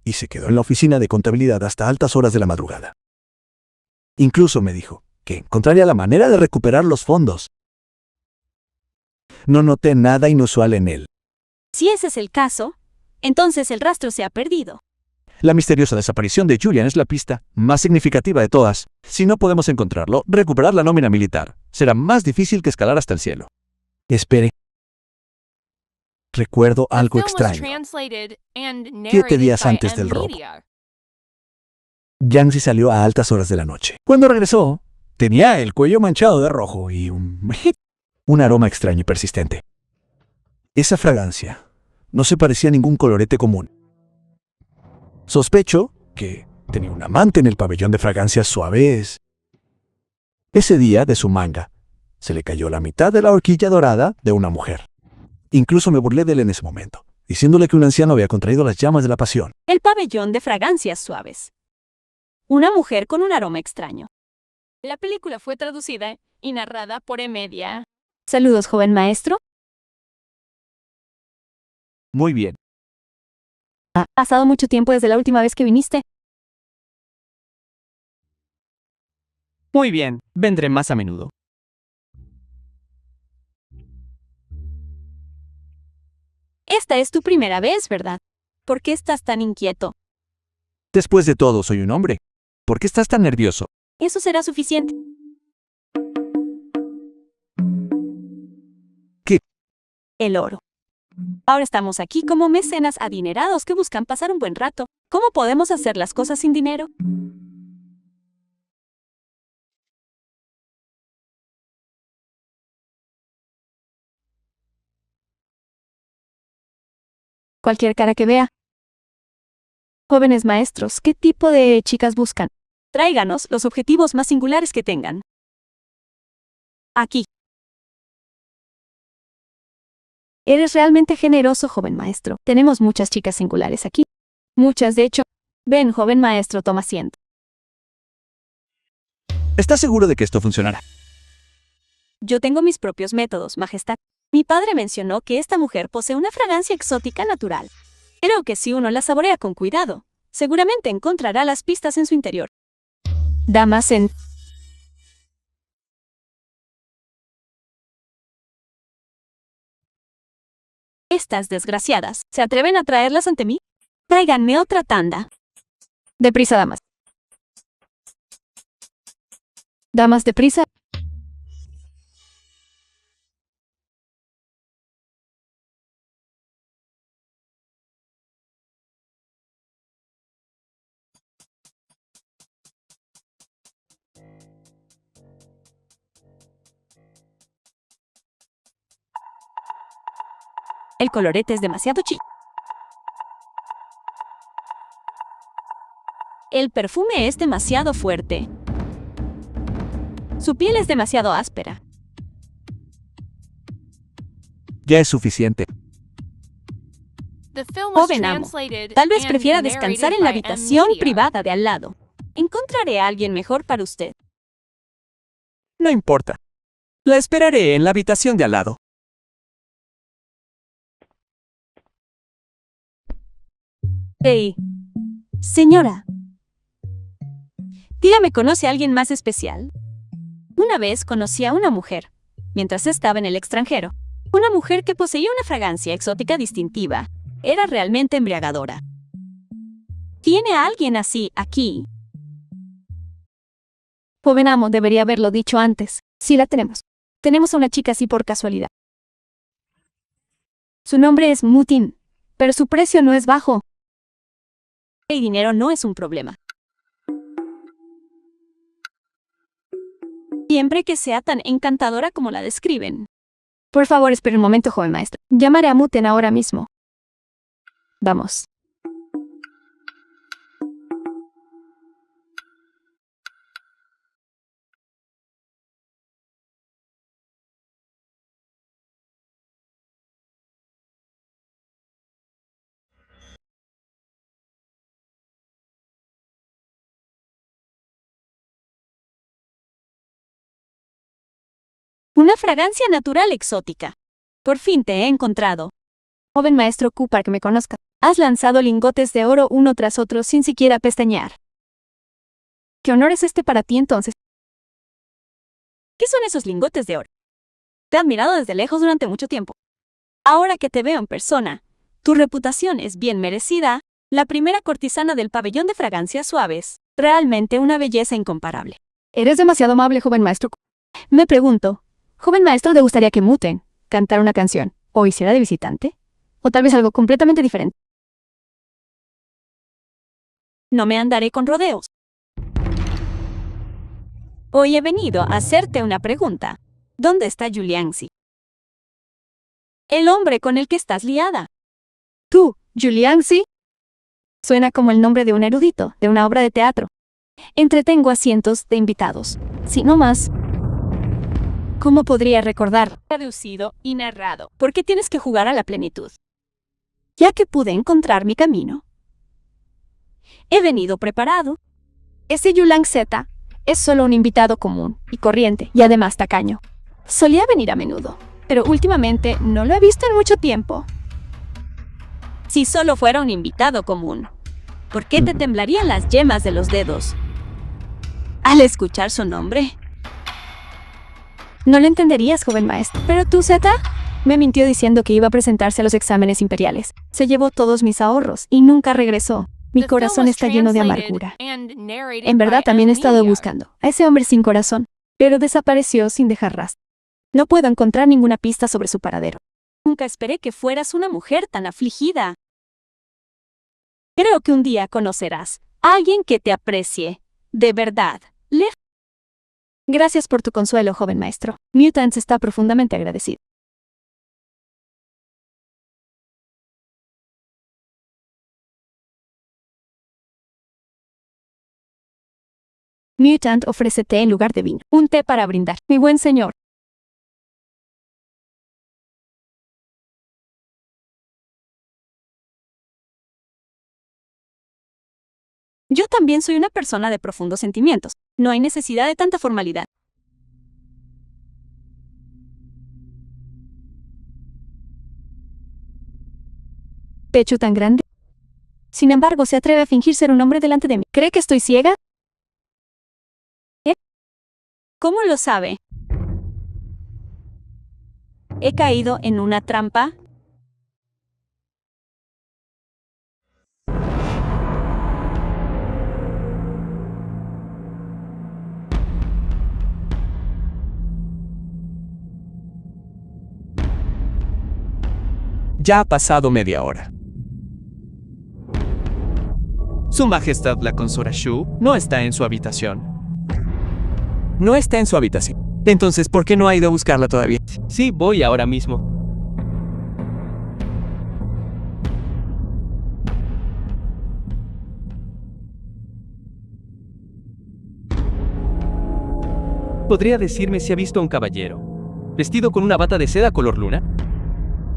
y se quedó en la oficina de contabilidad hasta altas horas de la madrugada. Incluso me dijo que encontraría la manera de recuperar los fondos. No noté nada inusual en él. Si ese es el caso, entonces el rastro se ha perdido. La misteriosa desaparición de Julian es la pista más significativa de todas. Si no podemos encontrarlo, recuperar la nómina militar será más difícil que escalar hasta el cielo. Espere. Recuerdo The algo film was extraño. translated and 7 narrated días by antes del robo. M-Media. Yancy salió a altas horas de la noche. Cuando regresó, tenía el cuello manchado de rojo y un aroma extraño y persistente. Esa fragancia no se parecía a ningún colorete común. Sospecho que tenía un amante en el pabellón de fragancias suaves. Ese día, de su manga, se le cayó la mitad de la horquilla dorada de una mujer. Incluso me burlé de él en ese momento, diciéndole que un anciano había contraído las llamas de la pasión. El pabellón de fragancias suaves. Una mujer con un aroma extraño. La película fue traducida y narrada por M-Media. Saludos, joven maestro. Muy bien. Ha pasado mucho tiempo desde la última vez que viniste. Muy bien, vendré más a menudo. Esta es tu primera vez, ¿verdad? ¿Por qué estás tan inquieto? Después de todo, soy un hombre. ¿Por qué estás tan nervioso? Eso será suficiente. ¿Qué? El oro. Ahora estamos aquí como mecenas adinerados que buscan pasar un buen rato. ¿Cómo podemos hacer las cosas sin dinero? Cualquier cara que vea. Jóvenes maestros, ¿qué tipo de chicas buscan? Tráiganos los objetivos más singulares que tengan. Aquí. Eres realmente generoso, joven maestro. Tenemos muchas chicas singulares aquí. Muchas, de hecho. Ven, joven maestro, toma asiento. ¿Estás seguro de que esto funcionará? Yo tengo mis propios métodos, Majestad. Mi padre mencionó que esta mujer posee una fragancia exótica natural. Creo que si uno la saborea con cuidado, seguramente encontrará las pistas en su interior. Damas en... Estas desgraciadas, ¿se atreven a traerlas ante mí? Tráiganme otra tanda. Deprisa, damas. Damas, deprisa. El colorete es demasiado chico. El perfume es demasiado fuerte. Su piel es demasiado áspera. Ya es suficiente. The film was Joven amo, translated tal vez and prefiera descansar en la narrated by habitación M-Media. privada de al lado. Encontraré a alguien mejor para usted. No importa. La esperaré en la habitación de al lado. Hey, señora. Dígame, ¿conoce a alguien más especial? Una vez conocí a una mujer, mientras estaba en el extranjero. Una mujer que poseía una fragancia exótica distintiva. Era realmente embriagadora. ¿Tiene a alguien así aquí? Joven amo, debería haberlo dicho antes. Sí la tenemos. Tenemos a una chica así por casualidad. Su nombre es Mutin, pero su precio no es bajo. El dinero no es un problema. Siempre que sea tan encantadora como la describen. Por favor, espere un momento, joven maestro. Llamaré a Muten ahora mismo. Vamos. Una fragancia natural exótica. Por fin te he encontrado. Joven maestro Q, para que me conozca. Has lanzado lingotes de oro uno tras otro sin siquiera pestañear. ¿Qué honor es este para ti entonces? ¿Qué son esos lingotes de oro? Te he admirado desde lejos durante mucho tiempo. Ahora que te veo en persona, tu reputación es bien merecida. La primera cortesana del pabellón de fragancias suaves. Realmente una belleza incomparable. Eres demasiado amable, joven maestro Q. Me pregunto, joven maestro, ¿te gustaría que Muten cantara una canción o hiciera de visitante? ¿O tal vez algo completamente diferente? No me andaré con rodeos. Hoy he venido a hacerte una pregunta. ¿Dónde está Julianxi? El hombre con el que estás liada. ¿Tú, Julianxi? Suena como el nombre de un erudito, de una obra de teatro. Entretengo a cientos de invitados. Si no más. ¿Cómo podría recordar? Traducido y narrado. ¿Por qué tienes que jugar a la plenitud? Ya que pude encontrar mi camino. He venido preparado. Ese Yulang Z es solo un invitado común y corriente, y además tacaño. Solía venir a menudo, pero últimamente no lo he visto en mucho tiempo. Si solo fuera un invitado común, ¿por qué te temblarían las yemas de los dedos al escuchar su nombre? No lo entenderías, joven maestro. Pero tú, Z, me mintió diciendo que iba a presentarse a los exámenes imperiales. Se llevó todos mis ahorros y nunca regresó. Mi corazón está lleno de amargura. En verdad también he estado buscando a ese hombre sin corazón, pero desapareció sin dejar rastro. No puedo encontrar ninguna pista sobre su paradero. Nunca esperé que fueras una mujer tan afligida. Creo que un día conocerás a alguien que te aprecie. De verdad. Gracias por tu consuelo, joven maestro. Mutants está profundamente agradecido. Mutant ofrece té en lugar de vino. Un té para brindar. Mi buen señor. Yo también soy una persona de profundos sentimientos. No hay necesidad de tanta formalidad. Pecho tan grande. Sin embargo, se atreve a fingir ser un hombre delante de mí. ¿Cree que estoy ciega? ¿Cómo lo sabe? ¿He caído en una trampa? Ya ha pasado media hora. Su Majestad la consora Shu no está en su habitación. No está en su habitación. Entonces, ¿por qué no ha ido a buscarla todavía? Sí, voy ahora mismo. ¿Podría decirme si ha visto a un caballero vestido con una bata de seda color luna?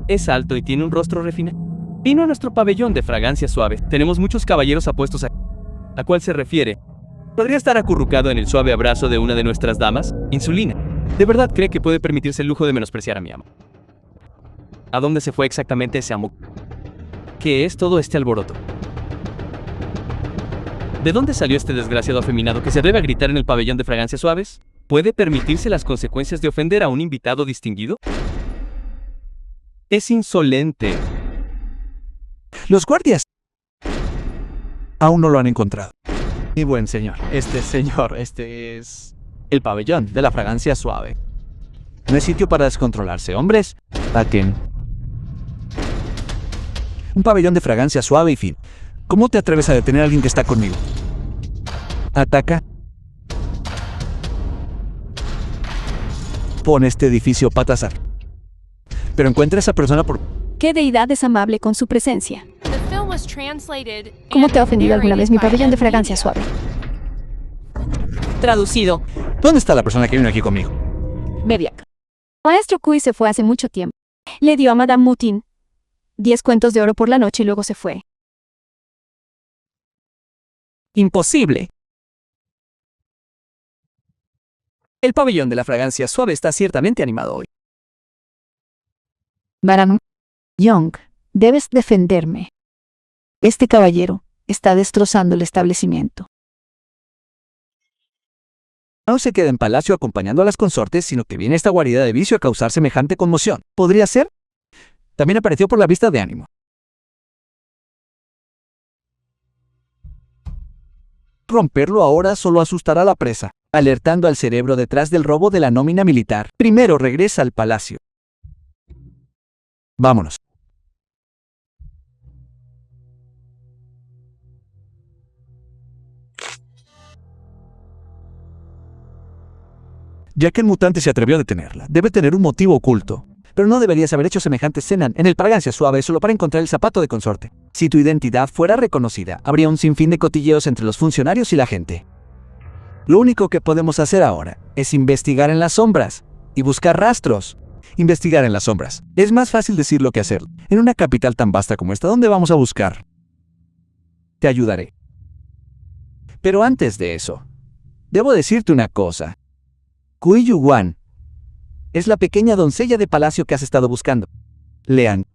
Es alto y tiene un rostro refinado. Vino a nuestro pabellón de fragancias suaves. Tenemos muchos caballeros apuestos aquí. ¿A cuál se refiere? ¿Podría estar acurrucado en el suave abrazo de una de nuestras damas? Insulina. ¿De verdad cree que puede permitirse el lujo de menospreciar a mi amo? ¿A dónde se fue exactamente ese amo? ¿Qué es todo este alboroto? ¿De dónde salió este desgraciado afeminado que se atreve a gritar en el pabellón de fragancias suaves? ¿Puede permitirse las consecuencias de ofender a un invitado distinguido? Es insolente. Los guardias aún no lo han encontrado. Mi buen señor, este es el pabellón de la fragancia suave. No es sitio para descontrolarse, hombres. Ataquen. Un pabellón de fragancia suave y fin. ¿Cómo te atreves a detener a alguien que está conmigo? Ataca. Pon este edificio patas arriba. Pero encuentra a esa persona por... ¿Qué deidad es amable con su presencia? The film was translated ¿Cómo te ha ofendido alguna vez mi narrated by pabellón de M. fragancia Media. suave? Traducido. ¿Dónde está la persona que vino aquí conmigo? Mediac. Maestro Kui se fue hace mucho tiempo. Le dio a Madame Mutin 10 cuentos de oro por la noche y luego se fue. Imposible. El pabellón de la fragancia suave está ciertamente animado hoy. Baron Young, debes defenderme. Este caballero está destrozando el establecimiento. No se queda en palacio acompañando a las consortes, sino que viene a esta guarida de vicio a causar semejante conmoción. ¿Podría ser? También apareció por la vista de ánimo. Romperlo ahora solo asustará a la presa, alertando al cerebro detrás del robo de la nómina militar. Primero regresa al palacio. Vámonos. Ya que el mutante se atrevió a detenerla, debe tener un motivo oculto. Pero no deberías haber hecho semejante escena en el fragancia suave solo para encontrar el zapato de consorte. Si tu identidad fuera reconocida, habría un sinfín de cotilleos entre los funcionarios y la gente. Lo único que podemos hacer ahora es investigar en las sombras y buscar rastros. Investigar en las sombras. Es más fácil decirlo que hacerlo. En una capital tan vasta como esta, ¿dónde vamos a buscar? Te ayudaré. Pero antes de eso, debo decirte una cosa. Kui Yuan es la pequeña doncella de palacio que has estado buscando. Lean.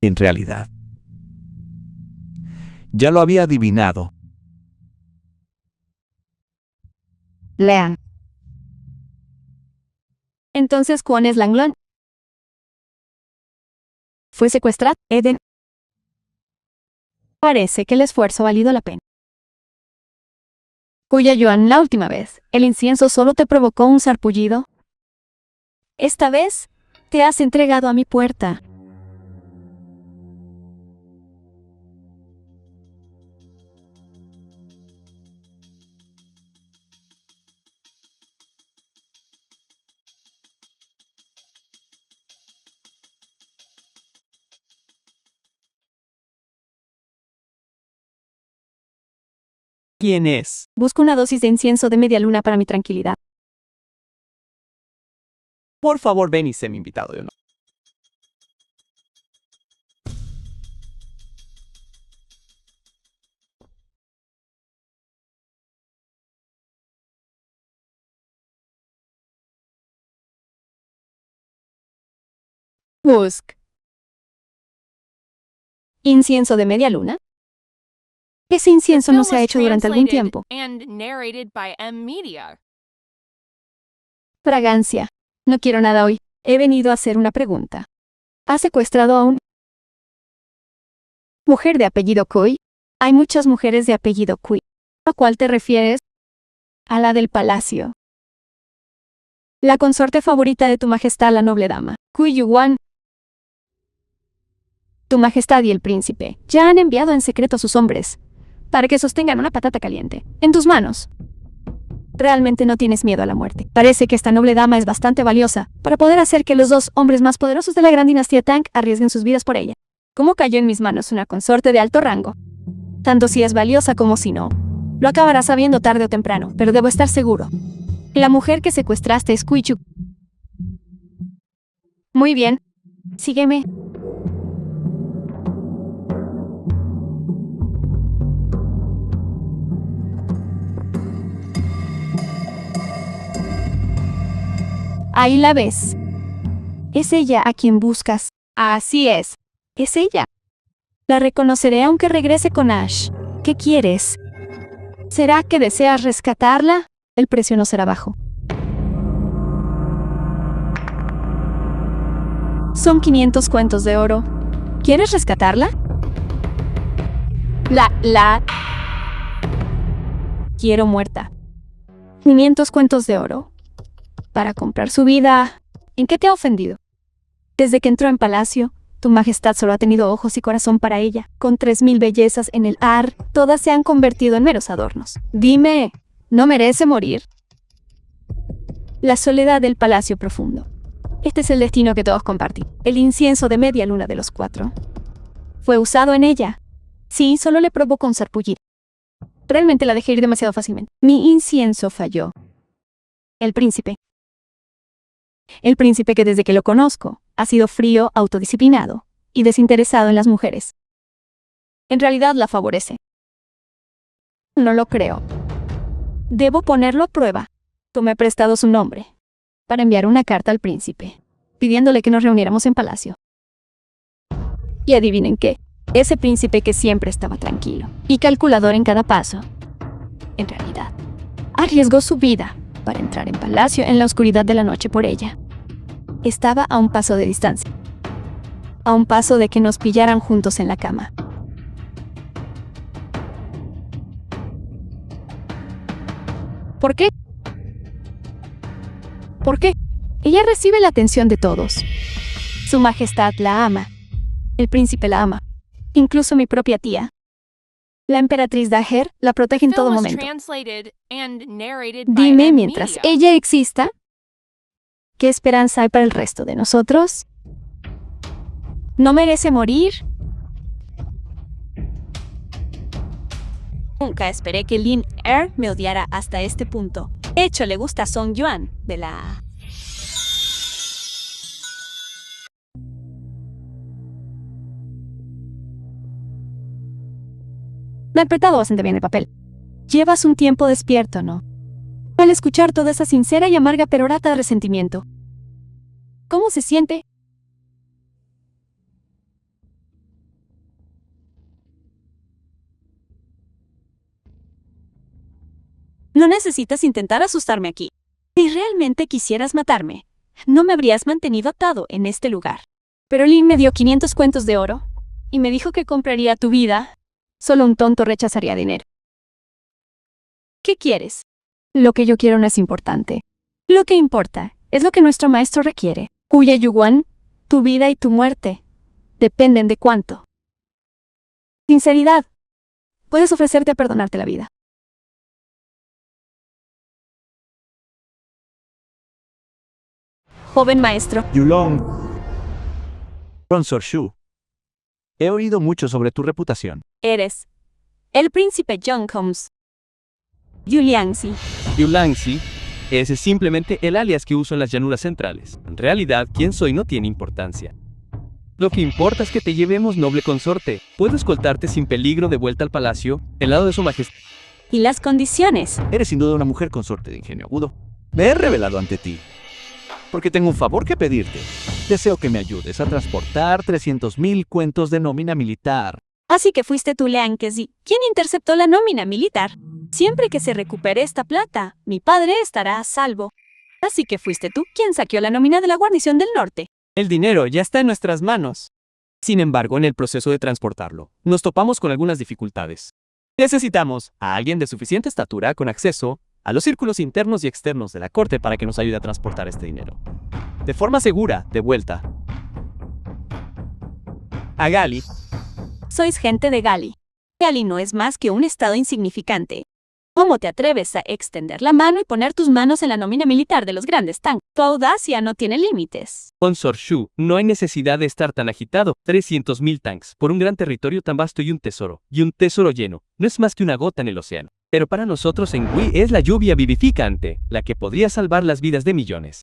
En realidad, ya lo había adivinado. Lean. Entonces, ¿cuál es Langlon? ¿Fue secuestrado, Eden? Parece que el esfuerzo ha valido la pena. Cuya Yuan, la última vez, el incienso solo te provocó un sarpullido. Esta vez, te has entregado a mi puerta. ¿Quién es? Busco una dosis de incienso de media luna para mi tranquilidad. Por favor, ven y sé mi invitado de honor. Busk. ¿Incienso de media luna? Ese incienso no se ha hecho durante algún tiempo. And narrated by M Media. Fragancia. No quiero nada hoy. He venido a hacer una pregunta. ¿Has secuestrado a una mujer de apellido Kui? Hay muchas mujeres de apellido Kui. ¿A cuál te refieres? A la del palacio. La consorte favorita de tu majestad, la noble dama, Kui Yuan. Tu majestad y el príncipe ya han enviado en secreto a sus hombres para que sostengan una patata caliente en tus manos. Realmente no tienes miedo a la muerte. Parece que esta noble dama es bastante valiosa para poder hacer que los dos hombres más poderosos de la gran dinastía Tang arriesguen sus vidas por ella. ¿Cómo cayó en mis manos una consorte de alto rango? Tanto si es valiosa como si no. Lo acabarás sabiendo tarde o temprano, pero debo estar seguro. La mujer que secuestraste es Kui Chu. Muy bien. Sígueme. Ahí la ves. Es ella a quien buscas. Así es. Es ella. La reconoceré aunque regrese con Ash. ¿Qué quieres? ¿Será que deseas rescatarla? El precio no será bajo. Son 500 cuentos de oro. ¿Quieres rescatarla? Quiero muerta. 500 cuentos de oro. Para comprar su vida. ¿En qué te ha ofendido? Desde que entró en palacio, tu majestad solo ha tenido ojos y corazón para ella. Con 3000 bellezas en el ar, todas se han convertido en meros adornos. Dime, ¿no merece morir? La soledad del palacio profundo. Este es el destino que todos comparten. El incienso de media luna de los 4. Fue usado en ella. Sí, solo le provocó un sarpullido. Realmente la dejé ir demasiado fácilmente. Mi incienso falló. El príncipe. El príncipe que desde que lo conozco, ha sido frío, autodisciplinado y desinteresado en las mujeres. En realidad la favorece. No lo creo. Debo ponerlo a prueba. Tomé prestado su nombre para enviar una carta al príncipe, pidiéndole que nos reuniéramos en palacio. Y adivinen qué, ese príncipe que siempre estaba tranquilo y calculador en cada paso, en realidad, arriesgó su vida para entrar en palacio en la oscuridad de la noche por ella. Estaba a un paso de distancia, a un paso de que nos pillaran juntos en la cama. ¿Por qué? ¿Por qué? Ella recibe la atención de todos. Su Majestad la ama. El príncipe la ama. Incluso mi propia tía. La emperatriz Daher la protege en todo Film was momento. translated and narrated by Dime, M mientras Media. ella exista, ¿qué esperanza hay para el resto de nosotros? ¿No merece morir? Nunca esperé que Lin Er me odiara hasta este punto. De hecho, le gusta Song Yuan, de la... Me ha apretado bastante bien el papel. Llevas un tiempo despierto, ¿no? Al escuchar toda esa sincera y amarga perorata de resentimiento. ¿Cómo se siente? No necesitas intentar asustarme aquí. Si realmente quisieras matarme, no me habrías mantenido atado en este lugar. Pero Lin me dio 500 cuentos de oro y me dijo que compraría tu vida. Solo un tonto rechazaría dinero. ¿Qué quieres? Lo que yo quiero no es importante. Lo que importa es lo que nuestro maestro requiere. Huye Yuan, tu vida y tu muerte dependen de cuánto. Sinceridad. Puedes ofrecerte a perdonarte la vida. Joven maestro, Yulong, Consor Shu. He oído mucho sobre tu reputación. eres el príncipe Jung Combs. Yuliangzi. Yulangzi es simplemente el alias que uso en las llanuras centrales. En realidad, quién soy no tiene importancia. Lo que importa es que te llevemos, noble consorte. Puedo escoltarte sin peligro de vuelta al palacio, el lado de su majestad. ¿Y las condiciones? Eres sin duda una mujer consorte de ingenio agudo. Me he revelado ante ti, porque tengo un favor que pedirte. Deseo que me ayudes a transportar 300.000 cuentos de nómina militar. Así que fuiste tú, Liangzi, quien interceptó la nómina militar. Siempre que se recupere esta plata, mi padre estará a salvo. Así que fuiste tú quien saqueó la nómina de la guarnición del norte. El dinero ya está en nuestras manos. Sin embargo, en el proceso de transportarlo, nos topamos con algunas dificultades. Necesitamos a alguien de suficiente estatura con acceso a los círculos internos y externos de la corte para que nos ayude a transportar este dinero. De forma segura, de vuelta. A Gali. Sois gente de Gali. Gali no es más que un estado insignificante. ¿Cómo te atreves a extender la mano y poner tus manos en la nómina militar de los grandes Tang? Tu audacia no tiene límites. Consor Shu, no hay necesidad de estar tan agitado. 300.000 tanks por un gran territorio tan vasto y un tesoro lleno. No es más que una gota en el océano. Pero para nosotros en Wii es la lluvia vivificante, la que podría salvar las vidas de millones.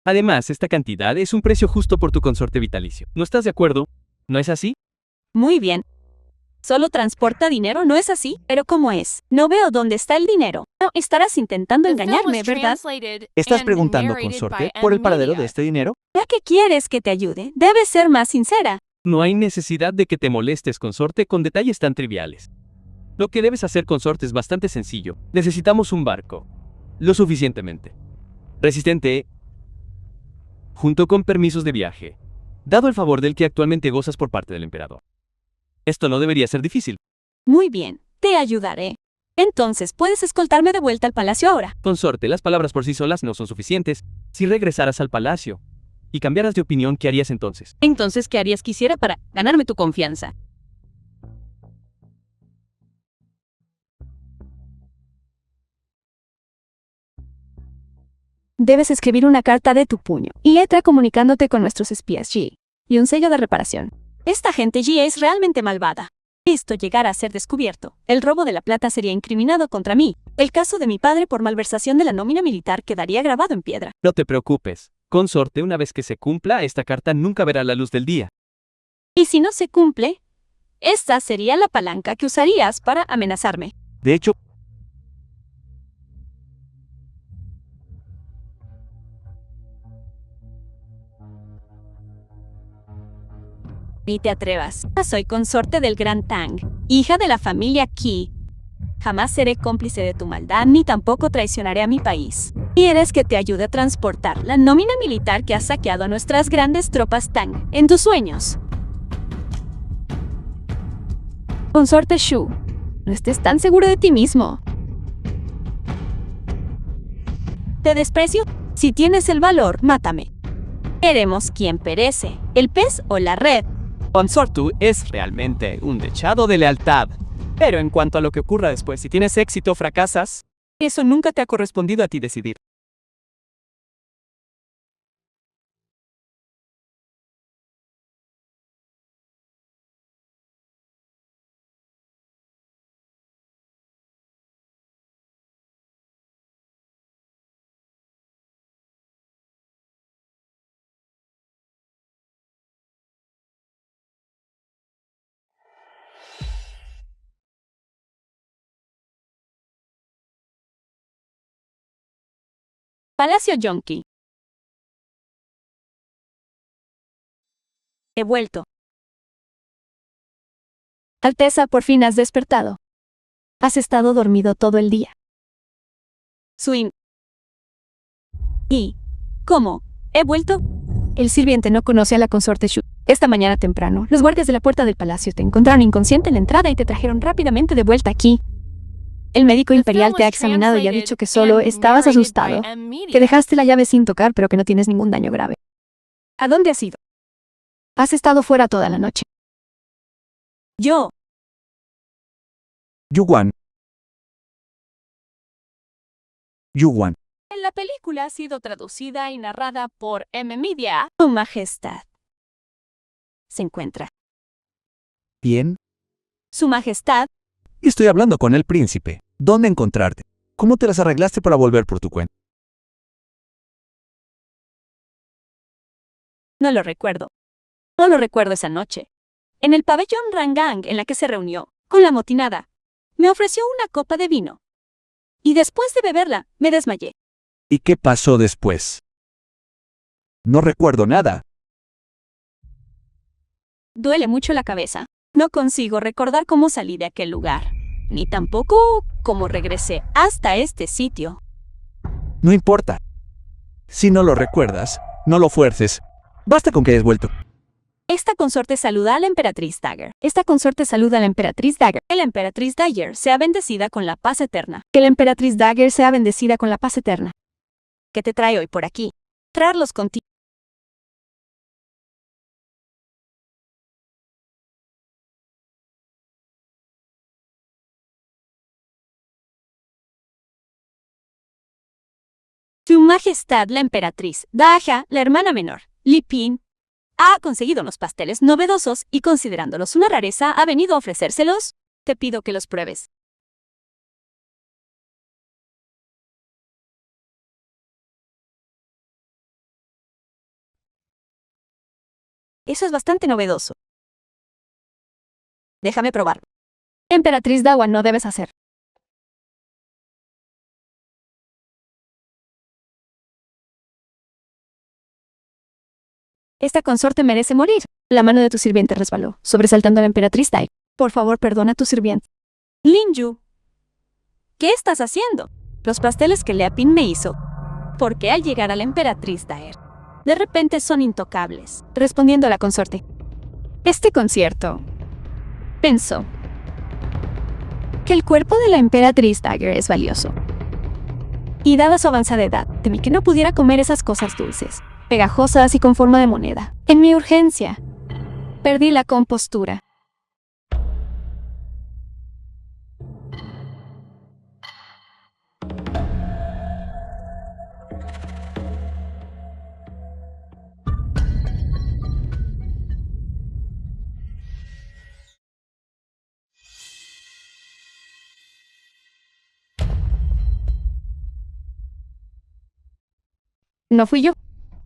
Además, esta cantidad es un precio justo por tu consorte vitalicio. ¿No estás de acuerdo? ¿No es así? Muy bien. Solo transporta dinero, ¿no es así? Pero ¿cómo es? No veo dónde está el dinero. No, estarás intentando The film engañarme, was ¿verdad? translated ¿Estás and preguntando, narrated consorte, by por el M paradero Media. de este dinero? Ya que quieres que te ayude, debes ser más sincera. No hay necesidad de que te molestes, consorte, con detalles tan triviales. Lo que debes hacer, consorte, es bastante sencillo. Necesitamos un barco. Lo suficientemente resistente, junto con permisos de viaje, dado el favor del que actualmente gozas por parte del emperador. Esto no debería ser difícil. Muy bien, te ayudaré. Entonces, puedes escoltarme de vuelta al palacio ahora. Consorte, las palabras por sí solas no son suficientes. Si regresaras al palacio y cambiaras de opinión, ¿qué harías entonces? Entonces, ¿qué harías que hiciera para ganarme tu confianza? Debes escribir una carta de tu puño y letra comunicándote con nuestros espías G y un sello de reparación. Esta gente G es realmente malvada. Si esto llegara a ser descubierto, el robo de la plata sería incriminado contra mí. El caso de mi padre por malversación de la nómina militar quedaría grabado en piedra. No te preocupes. Consorte, una vez que se cumpla, esta carta nunca verá la luz del día. Y si no se cumple, esta sería la palanca que usarías para amenazarme. De hecho, Ni te atrevas. Soy consorte del Gran Tang, hija de la familia Qi. Jamás seré cómplice de tu maldad ni tampoco traicionaré a mi país. ¿Quieres que te ayude a transportar la nómina militar que ha saqueado a nuestras grandes tropas Tang en tus sueños? Consorte Shu, no estés tan seguro de ti mismo. Te desprecio. Si tienes el valor, mátame. Veremos quién perece, el pez o la red. Consortu es realmente un dechado de lealtad. Pero en cuanto a lo que ocurra después, si tienes éxito o fracasas, eso nunca te ha correspondido a ti decidir. Palacio Yonki. He vuelto. Alteza, por fin has despertado. Has estado dormido todo el día. Swing. ¿Y cómo? ¿He vuelto? El sirviente no conoce a la consorte Shu. Esta mañana temprano, los guardias de la puerta del palacio te encontraron inconsciente en la entrada y te trajeron rápidamente de vuelta aquí. El médico imperial te ha examinado y ha dicho que solo estabas asustado, que dejaste la llave sin tocar pero que no tienes ningún daño grave. ¿A dónde has ido? Has estado fuera toda la noche. Yo. Yuguan. Yuguan. La película ha sido traducida y narrada por M-Media. Su Majestad se encuentra. Bien. Su Majestad. Estoy hablando con el príncipe. ¿Dónde encontrarte? ¿Cómo te las arreglaste para volver por tu cuenta? No lo recuerdo. No lo recuerdo esa noche. En el pabellón Rangang en la que se reunió, con la motinada, me ofreció una copa de vino. Y después de beberla, me desmayé. ¿Y qué pasó después? No recuerdo nada. Duele mucho la cabeza. No consigo recordar cómo salí de aquel lugar, ni tampoco cómo regresé hasta este sitio. No importa. Si no lo recuerdas, no lo fuerces. Basta con que hayas vuelto. Esta consorte saluda a la emperatriz Dagger. Esta consorte saluda a la emperatriz Dagger. Que la emperatriz Dagger sea bendecida con la paz eterna. Que la emperatriz Dagger sea bendecida con la paz eterna. ¿Qué te trae hoy por aquí? Traerlos contigo. Su Majestad la emperatriz Daja, la hermana menor, Li Pin, ha conseguido unos pasteles novedosos y considerándolos una rareza ha venido a ofrecérselos. Te pido que los pruebes. Eso es bastante novedoso. Déjame probar. Emperatriz Dawa, no debes hacer. Esta consorte merece morir. La mano de tu sirviente resbaló, sobresaltando a la emperatriz Dai. Por favor, perdona a tu sirviente. Linju, ¿qué estás haciendo? Los pasteles que Leapin me hizo. Porque al llegar a la emperatriz Daer, de repente son intocables. Respondiendo a la consorte. Este concierto pensó que el cuerpo de la emperatriz Dagger es valioso. Y dada su avanzada edad, temí que no pudiera comer esas cosas dulces, pegajosas y con forma de moneda. En mi urgencia, perdí la compostura. No fui yo.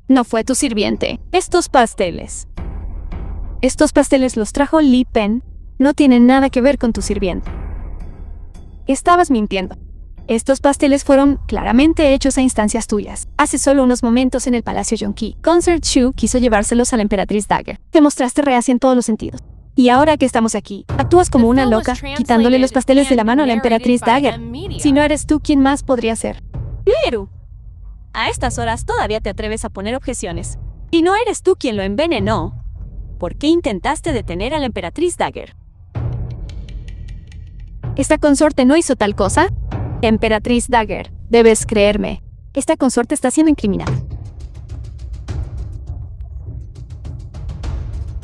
No fue tu sirviente. Estos pasteles los trajo Li Pen. No tienen nada que ver con tu sirviente. Estabas mintiendo. Estos pasteles fueron claramente hechos a instancias tuyas. Hace solo unos momentos en el Palacio Yonki, Concert Shu quiso llevárselos a la emperatriz Dagger. Te mostraste reacia en todos los sentidos. Y ahora que estamos aquí, actúas como una loca, quitándole los pasteles de la mano a la emperatriz Dagger. Si no eres tú, ¿quién más podría ser? Liru, a estas horas todavía te atreves a poner objeciones. Y no eres tú quien lo envenenó. ¿Por qué intentaste detener a la emperatriz Dagger? ¿Esta consorte no hizo tal cosa? Emperatriz Dagger, debes creerme. Esta consorte está siendo incriminada.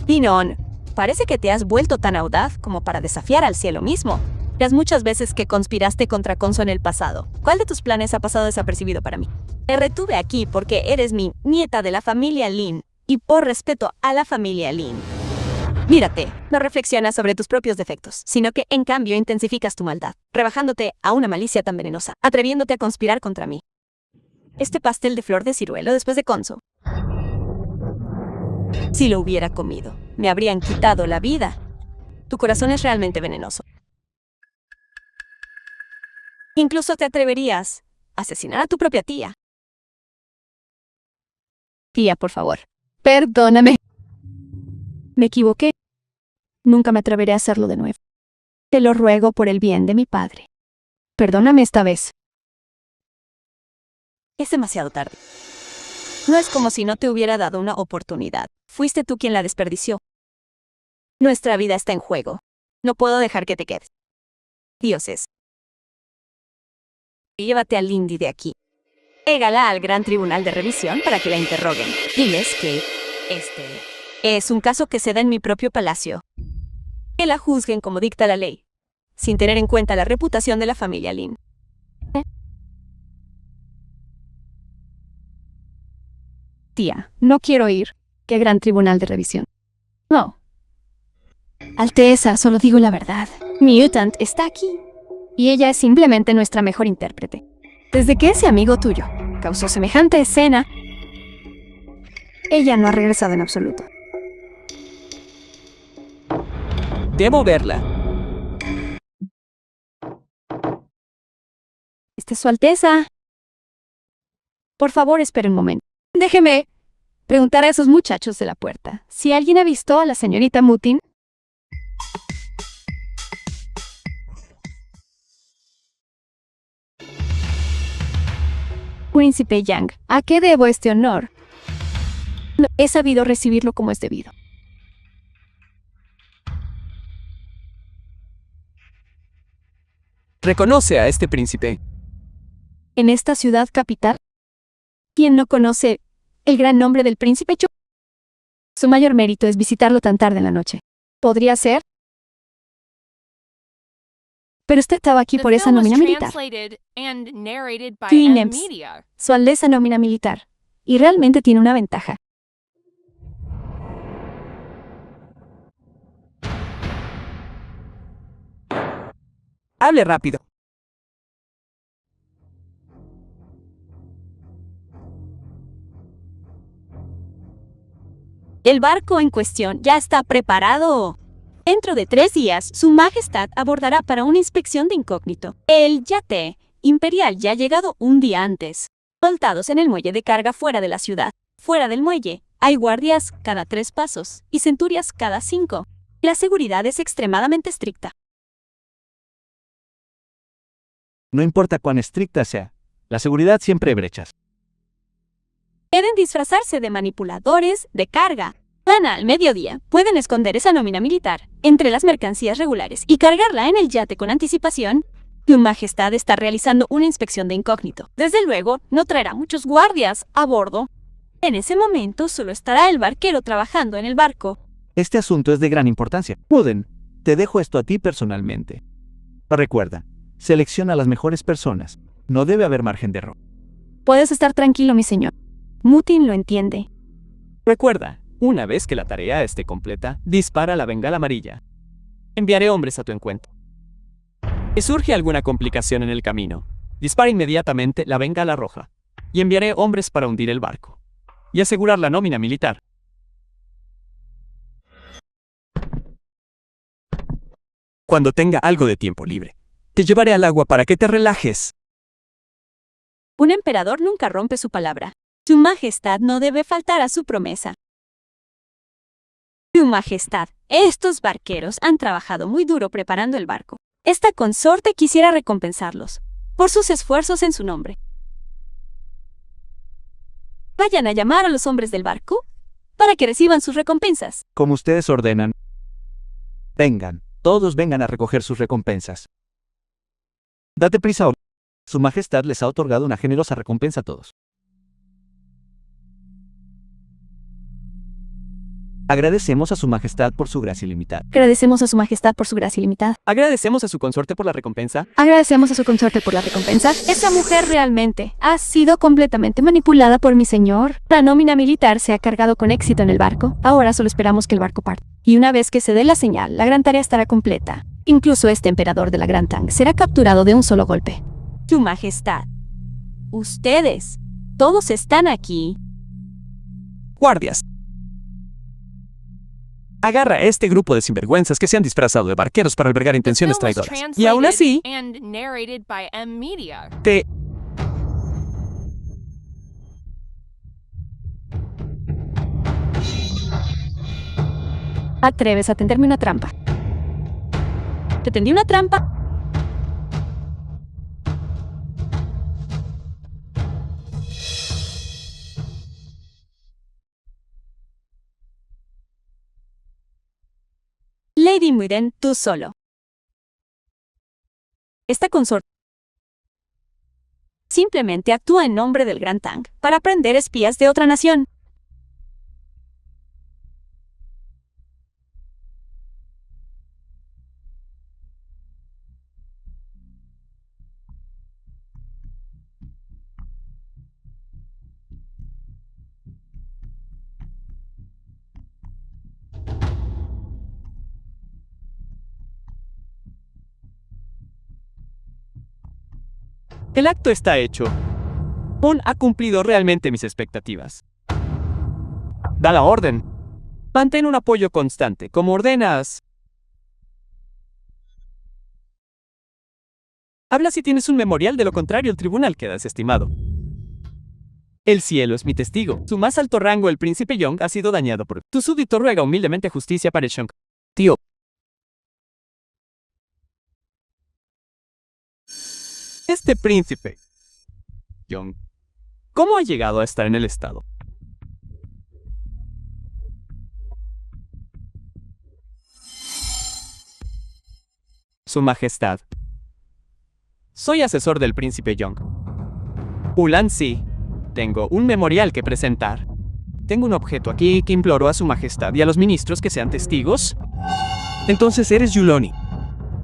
Pinon, parece que te has vuelto tan audaz como para desafiar al cielo mismo. Las muchas veces que conspiraste contra Conso en el pasado. ¿Cuál de tus planes ha pasado desapercibido para mí? Te retuve aquí porque eres mi nieta de la familia Lin y por respeto a la familia Lin. Mírate, no reflexionas sobre tus propios defectos, sino que en cambio intensificas tu maldad, rebajándote a una malicia tan venenosa, atreviéndote a conspirar contra mí. Este pastel de flor de ciruelo después de Conso. Si lo hubiera comido, me habrían quitado la vida. Tu corazón es realmente venenoso. Incluso te atreverías a asesinar a tu propia tía. Tía, por favor. Perdóname. Me equivoqué. Nunca me atreveré a hacerlo de nuevo. Te lo ruego por el bien de mi padre. Perdóname esta vez. Es demasiado tarde. No es como si no te hubiera dado una oportunidad. Fuiste tú quien la desperdició. Nuestra vida está en juego. No puedo dejar que te quedes. Dioses. Llévate a Lindy de aquí. Égala al Gran Tribunal de Revisión para que la interroguen. Diles que es un caso que se da en mi propio palacio. Que la juzguen como dicta la ley, sin tener en cuenta la reputación de la familia Lin. Tía, no quiero ir. ¿Qué gran tribunal de revisión? No. Alteza, solo digo la verdad. Mutant está aquí. Y ella es simplemente nuestra mejor intérprete. Desde que ese amigo tuyo causó semejante escena, ella no ha regresado en absoluto. Debo verla. Esta es su Alteza. Por favor, espere un momento. Déjeme preguntar a esos muchachos de la puerta si alguien ha visto a la señorita Mutin. Príncipe Yang, ¿a qué debo este honor? No he sabido recibirlo como es debido. Reconoce a este príncipe. En esta ciudad capital, ¿quién no conoce el gran nombre del príncipe Chu? Su mayor mérito es visitarlo tan tarde en la noche. ¿Podría ser? Pero usted estaba aquí The por esa film was nómina militar. translated and narrated by Kinems. M-Media. Su aldesa nómina militar. Y realmente tiene una ventaja. Hable rápido. El barco en cuestión ya está preparado. Dentro de 3 días, Su Majestad abordará para una inspección de incógnito. El yate imperial ya ha llegado un día antes. Soltados en el muelle de carga fuera de la ciudad. Fuera del muelle, hay guardias cada 3 pasos y centurias cada 5. La seguridad es extremadamente estricta. No importa cuán estricta sea, la seguridad siempre hay brechas. Pueden disfrazarse de manipuladores de carga. Mañana al mediodía pueden esconder esa nómina militar entre las mercancías regulares y cargarla en el yate con anticipación. Su Majestad está realizando una inspección de incógnito. Desde luego, no traerá muchos guardias a bordo. En ese momento solo estará el barquero trabajando en el barco. Este asunto es de gran importancia. Muden, te dejo esto a ti personalmente. Recuerda, selecciona a las mejores personas. No debe haber margen de error. Puedes estar tranquilo, mi señor. Mutin lo entiende. Recuerda, una vez que la tarea esté completa, dispara la bengala amarilla. Enviaré hombres a tu encuentro. Si surge alguna complicación en el camino, dispara inmediatamente la bengala roja. Y enviaré hombres para hundir el barco. Y asegurar la nómina militar. Cuando tenga algo de tiempo libre, te llevaré al agua para que te relajes. Un emperador nunca rompe su palabra. Su Majestad no debe faltar a su promesa. Su Majestad, estos barqueros han trabajado muy duro preparando el barco. Esta consorte quisiera recompensarlos por sus esfuerzos en su nombre. Vayan a llamar a los hombres del barco para que reciban sus recompensas. Como ustedes ordenan. Vengan, todos vengan a recoger sus recompensas. Date prisa. Su Majestad les ha otorgado una generosa recompensa a todos. Agradecemos a Su Majestad por su gracia ilimitada. Agradecemos a Su Majestad por su gracia ilimitada. Agradecemos a su consorte por la recompensa. Agradecemos a su consorte por la recompensa. Esa mujer realmente ha sido completamente manipulada por mi señor. La nómina militar se ha cargado con éxito en el barco. Ahora solo esperamos que el barco parta. Y una vez que se dé la señal, la gran tarea estará completa. Incluso este emperador de la Gran Tang será capturado de un solo golpe. Su Majestad, ustedes, todos están aquí. Guardias. Agarra a este grupo de sinvergüenzas que se han disfrazado de barqueros para albergar The intenciones film was traidoras. Y aún translated así, and narrated by M-Media. te... Atreves a tenderme una trampa. ¿Te tendí una trampa? Lady Muiden, tú solo. Esta consorte simplemente actúa en nombre del Gran Tang para prender espías de otra nación. El acto está hecho. Pon ha cumplido realmente mis expectativas. Da la orden. Mantén un apoyo constante, como ordenas. Habla si tienes un memorial, de lo contrario el tribunal queda desestimado. El cielo es mi testigo. Su más alto rango, el príncipe Yong, ha sido dañado por... Tu súbdito ruega humildemente justicia para el Shong. Tío. Este príncipe, Yong, ¿cómo ha llegado a estar en el estado? Su Majestad. Soy asesor del príncipe Yong. Ulan Si, tengo un memorial que presentar. Tengo un objeto aquí que imploro a Su Majestad y a los ministros que sean testigos. Entonces eres Yuloni.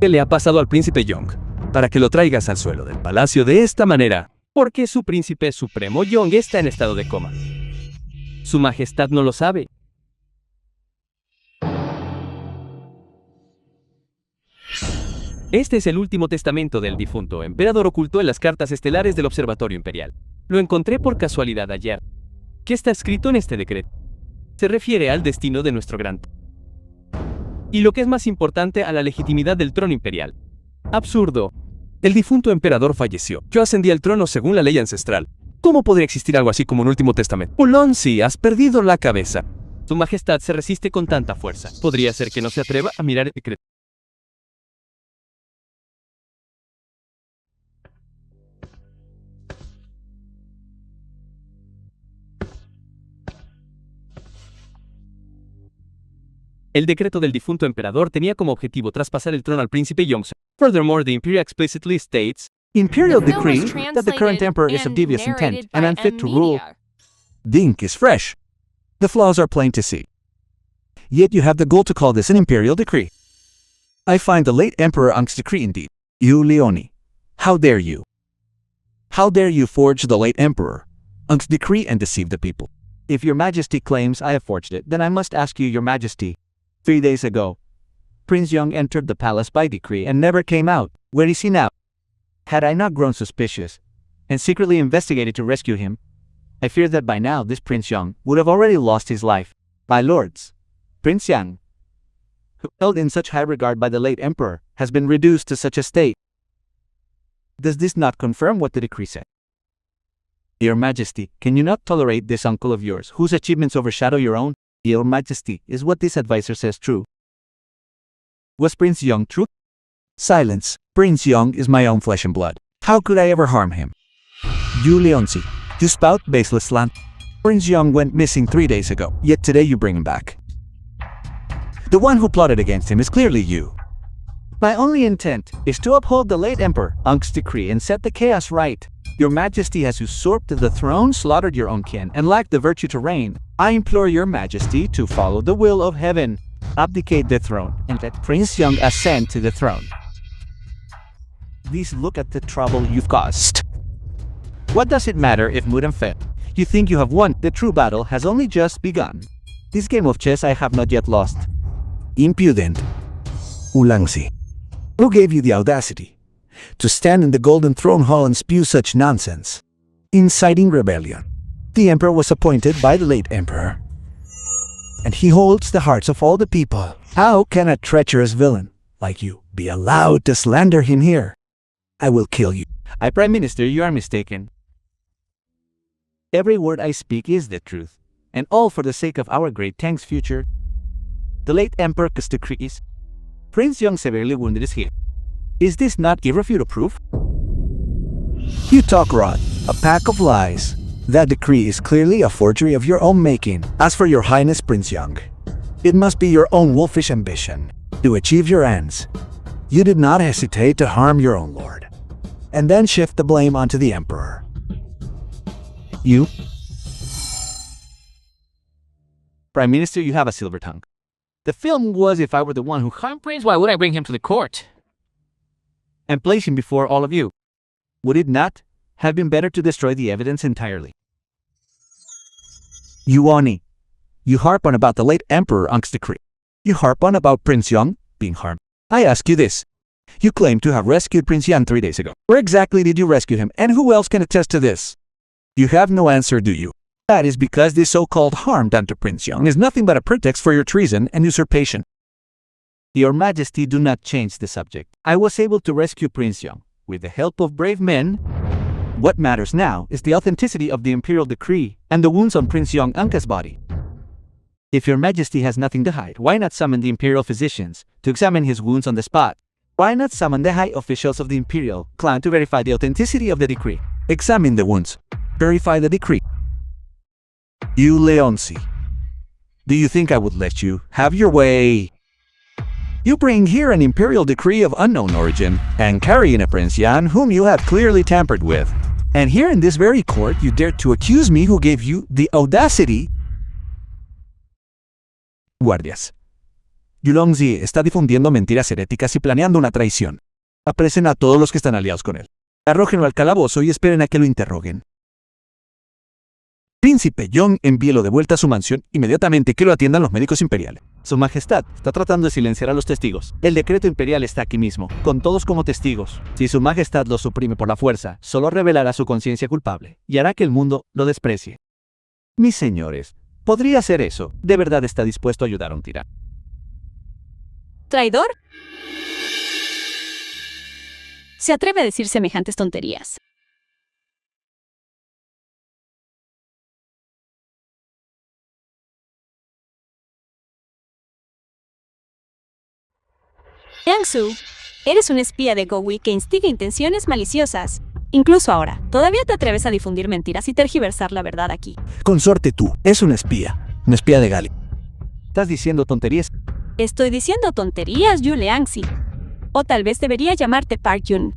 ¿Qué le ha pasado al príncipe Yong? Para que lo traigas al suelo del palacio de esta manera. Porque su príncipe supremo Yong está en estado de coma. Su Majestad no lo sabe. Este es el último testamento del difunto emperador oculto en las cartas estelares del Observatorio Imperial. Lo encontré por casualidad ayer. ¿Qué está escrito en este decreto? Se refiere al destino de nuestro gran... Y lo que es más importante, a la legitimidad del trono imperial. Absurdo. El difunto emperador falleció. Yo ascendí al trono según la ley ancestral. ¿Cómo podría existir algo así como un último testamento? Ulonzi, has perdido la cabeza. Su Majestad se resiste con tanta fuerza. Podría ser que no se atreva a mirar el decreto. El decreto del difunto emperador tenía como objetivo traspasar el trono al príncipe Yongzheng. Furthermore, the Imperial explicitly states, Imperial The film was decree that the current translated emperor is of and devious intent narrated and by unfit to rule. M-Media. The ink is fresh. The flaws are plain to see. Yet you have the gall to call this an imperial decree. I find the late Emperor Unk's decree indeed. You, Leone. How dare you? How dare you forge the late Emperor Unk's decree and deceive the people? If your majesty claims I have forged it, then I must ask you, your majesty. 3 days ago, Prince Young entered the palace by decree and never came out. Where is he now? Had I not grown suspicious, and secretly investigated to rescue him, I fear that by now this Prince Young would have already lost his life. My lords, Prince Yang, who held in such high regard by the late emperor, has been reduced to such a state. Does this not confirm what the decree said? Your Majesty, can you not tolerate this uncle of yours, whose achievements overshadow your own? Your Majesty, is what this advisor says true? Was Prince Young true? Silence. Prince Young is my own flesh and blood. How could I ever harm him? You Leonsi, you spout baseless slant. Prince Young went missing 3 days ago, yet today you bring him back. The one who plotted against him is clearly you. My only intent is to uphold the late Emperor Unk's decree and set the chaos right. Your Majesty has usurped the throne, slaughtered your own kin, and lacked the virtue to reign. I implore your Majesty to follow the will of heaven. Abdicate the throne, and let Prince Young ascend to the throne. Please look at the trouble you've caused. What does it matter if Mudan fell? You think you have won? The true battle has only just begun. This game of chess I have not yet lost. Impudent. Ulangzi. Who gave you the audacity to stand in the Golden Throne Hall and spew such nonsense? Inciting rebellion. The Emperor was appointed by the late Emperor, and he holds the hearts of all the people. How can a treacherous villain like you be allowed to slander him here? I will kill you. Prime Minister, you are mistaken. Every word I speak is the truth, and all for the sake of our great Tang's future. The late Emperor's decree is Prince Young severely wounded is here. Is this not irrefutable proof? You talk rot, a pack of lies. That decree is clearly a forgery of your own making. As for your Highness Prince Young, it must be your own wolfish ambition to achieve your ends. You did not hesitate to harm your own lord, and then shift the blame onto the Emperor. You? Prime Minister, you have a silver tongue. The film was if I were the one who harmed Prince, why would I bring him to the court and place him before all of you? Would it not have been better to destroy the evidence entirely? You Oni, you harp on about the late Emperor Unk's decree. You harp on about Prince Young being harmed. I ask you this. You claim to have rescued Prince Yan 3 days ago. Where exactly did you rescue him, and who else can attest to this? You have no answer, do you? That is because this so-called harm done to Prince Young is nothing but a pretext for your treason and usurpation. Your Majesty, do not change the subject. I was able to rescue Prince Young with the help of brave men. What matters now is the authenticity of the imperial decree and the wounds on Prince Young Anka's body. If your Majesty has nothing to hide, why not summon the imperial physicians to examine his wounds on the spot? Why not summon the high officials of the imperial clan to verify the authenticity of the decree? Examine the wounds. Verify the decree. You Leonsi, do you think I would let you have your way? You bring here an imperial decree of unknown origin, and carry in a Prince Yan whom you have clearly tampered with. And here in this very court you dare to accuse me who gave you the audacity. Guardias. Yulongzi está difundiendo mentiras heréticas y planeando una traición. Apresen a todos los que están aliados con él. Arrójenlo al calabozo y esperen a que lo interroguen. Príncipe Young, envíelo de vuelta a su mansión inmediatamente que lo atiendan los médicos imperiales. Su Majestad está tratando de silenciar a los testigos. El decreto imperial está aquí mismo, con todos como testigos. Si Su Majestad lo suprime por la fuerza, solo revelará su conciencia culpable y hará que el mundo lo desprecie. Mis señores, ¿podría hacer eso? ¿De verdad está dispuesto a ayudar a un tirano? ¿Traidor? Se atreve a decir semejantes tonterías. Yang-su, eres un espía de Gowi que instiga intenciones maliciosas. Incluso ahora, todavía te atreves a difundir mentiras y tergiversar la verdad aquí. Consorte tú, es un espía de Gali. ¿Estás diciendo tonterías? Estoy diciendo tonterías, Yu Leangzi. O tal vez debería llamarte Park Yun.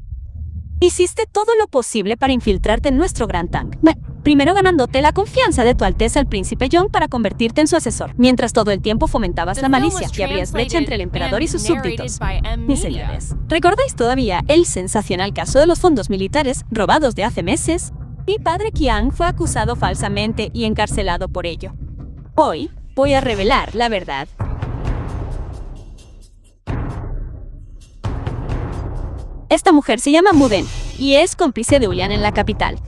Hiciste todo lo posible para infiltrarte en nuestro Gran Tang. Primero ganándote la confianza de tu Alteza el Príncipe Young para convertirte en su asesor, mientras todo el tiempo fomentabas la malicia y abrías brecha entre el emperador y sus súbditos. Mis señores, ¿recordáis todavía el sensacional caso de los fondos militares robados de hace meses? Mi padre Qiang fue acusado falsamente y encarcelado por ello. Hoy voy a revelar la verdad. Esta mujer se llama Muden y es cómplice de Ulian en la capital,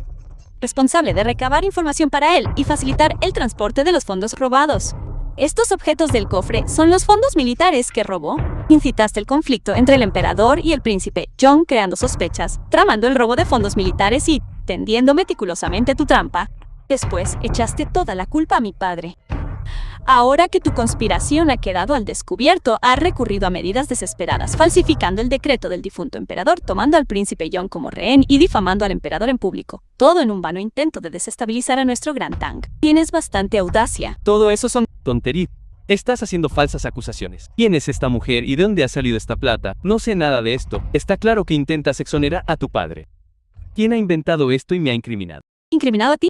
responsable de recabar información para él y facilitar el transporte de los fondos robados. Estos objetos del cofre son los fondos militares que robó. Incitaste el conflicto entre el emperador y el príncipe Young creando sospechas, tramando el robo de fondos militares y tendiendo meticulosamente tu trampa. Después echaste toda la culpa a mi padre. Ahora que tu conspiración ha quedado al descubierto, has recurrido a medidas desesperadas, falsificando el decreto del difunto emperador, tomando al príncipe Yong como rehén y difamando al emperador en público. Todo en un vano intento de desestabilizar a nuestro gran Tang. Tienes bastante audacia. Todo eso son tonterías. Estás haciendo falsas acusaciones. ¿Quién es esta mujer y de dónde ha salido esta plata? No sé nada de esto. Está claro que intentas exonerar a tu padre. ¿Quién ha inventado esto y me ha incriminado? ¿Incriminado a ti?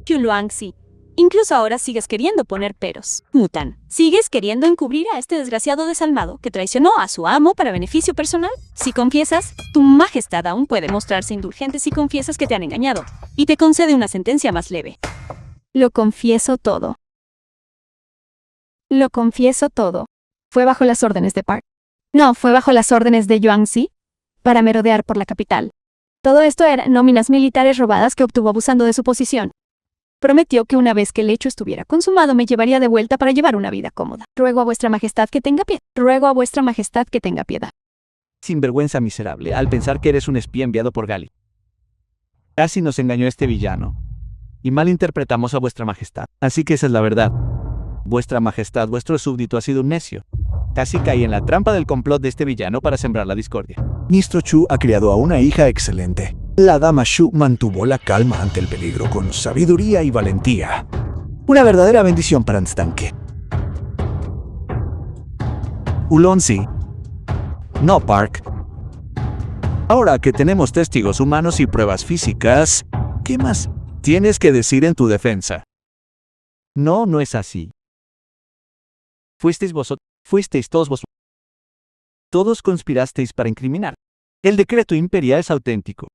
Luangxi. Incluso ahora sigues queriendo poner peros. Mutan, ¿sigues queriendo encubrir a este desgraciado desalmado que traicionó a su amo para beneficio personal? Si confiesas, tu majestad aún puede mostrarse indulgente si confiesas que te han engañado, y te concede una sentencia más leve. Lo confieso todo. Lo confieso todo. Fue bajo las órdenes de Park. No, fue bajo las órdenes de Yuanxi para merodear por la capital. Todo esto eran nóminas militares robadas que obtuvo abusando de su posición. Prometió que una vez que el hecho estuviera consumado me llevaría de vuelta para llevar una vida cómoda. Ruego a vuestra majestad que tenga piedad. Ruego a vuestra majestad que tenga piedad. Sinvergüenza miserable, al pensar que eres un espía enviado por Gali. Casi nos engañó este villano. Y malinterpretamos a vuestra majestad. Así que esa es la verdad. Vuestra majestad, vuestro súbdito ha sido un necio. Casi caí en la trampa del complot de este villano para sembrar la discordia. Ministro Chu ha criado a una hija excelente. La dama Shu mantuvo la calma ante el peligro con sabiduría y valentía. Una verdadera bendición para Nstanke. Ulonzi. No, Park. Ahora que tenemos testigos humanos y pruebas físicas, ¿qué más tienes que decir en tu defensa? No, no es así. Fuisteis todos vosotros. Todos conspirasteis para incriminar. El decreto imperial es auténtico.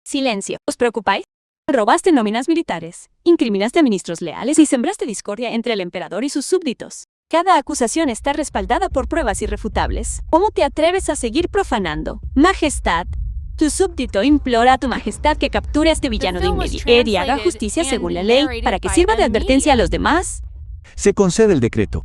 Silencio. ¿Os preocupáis? Robaste nóminas militares, incriminaste a ministros leales y sembraste discordia entre el emperador y sus súbditos. Cada acusación está respaldada por pruebas irrefutables. ¿Cómo te atreves a seguir profanando? Majestad, tu súbdito implora a tu majestad que capture a este villano de inmediato y haga justicia según la ley para que sirva de advertencia a los demás. Se concede el decreto.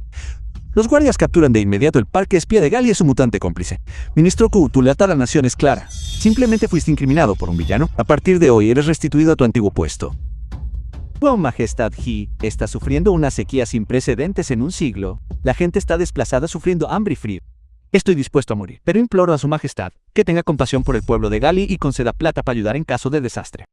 Los guardias capturan de inmediato el parque espía de Gali y su mutante cómplice. Ministro Ku, tu lealtad a la nación es clara. Simplemente fuiste incriminado por un villano. A partir de hoy eres restituido a tu antiguo puesto. Oh, Majestad He está sufriendo una sequía sin precedentes en un siglo. La gente está desplazada sufriendo hambre y frío. Estoy dispuesto a morir, pero imploro a su Majestad que tenga compasión por el pueblo de Gali y conceda plata para ayudar en caso de desastre.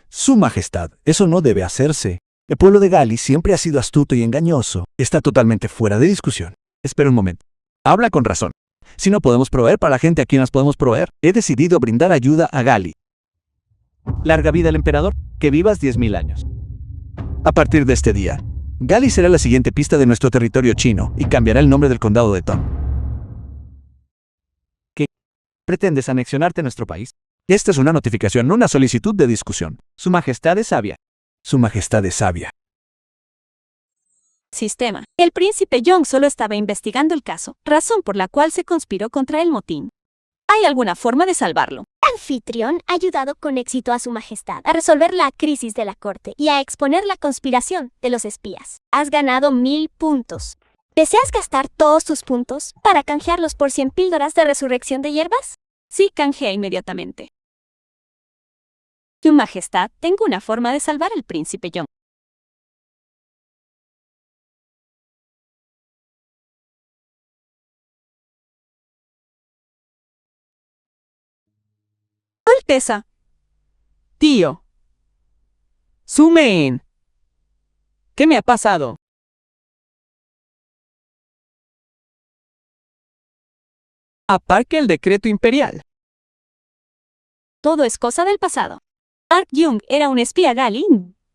Su Majestad, eso no debe hacerse. El pueblo de Gali siempre ha sido astuto y engañoso. Está totalmente fuera de discusión. Espera un momento. Habla con razón. Si no podemos proveer para la gente a quien las podemos proveer, he decidido brindar ayuda a Gali. Larga vida al emperador, que vivas 10.000 años. A partir de este día, Gali será la siguiente pista de nuestro territorio chino y cambiará el nombre del condado de Tong. ¿Qué? ¿Pretendes anexionarte a nuestro país? Esta es una notificación, no una solicitud de discusión. Su Majestad es sabia. Su Majestad es sabia. Sistema. El príncipe Yong solo estaba investigando el caso, razón por la cual se conspiró contra el motín. ¿Hay alguna forma de salvarlo? Anfitrión ha ayudado con éxito a su majestad a resolver la crisis de la corte y a exponer la conspiración de los espías. Has ganado 1000 puntos. ¿Deseas gastar todos tus puntos para canjearlos por 100 píldoras de resurrección de hierbas? Sí, canjea inmediatamente. Tu majestad, tengo una forma de salvar al príncipe Yong. Alteza. Tío. Sumen. ¿Qué me ha pasado? Aparque el decreto imperial. Todo es cosa del pasado. Park Jung era un espía Gali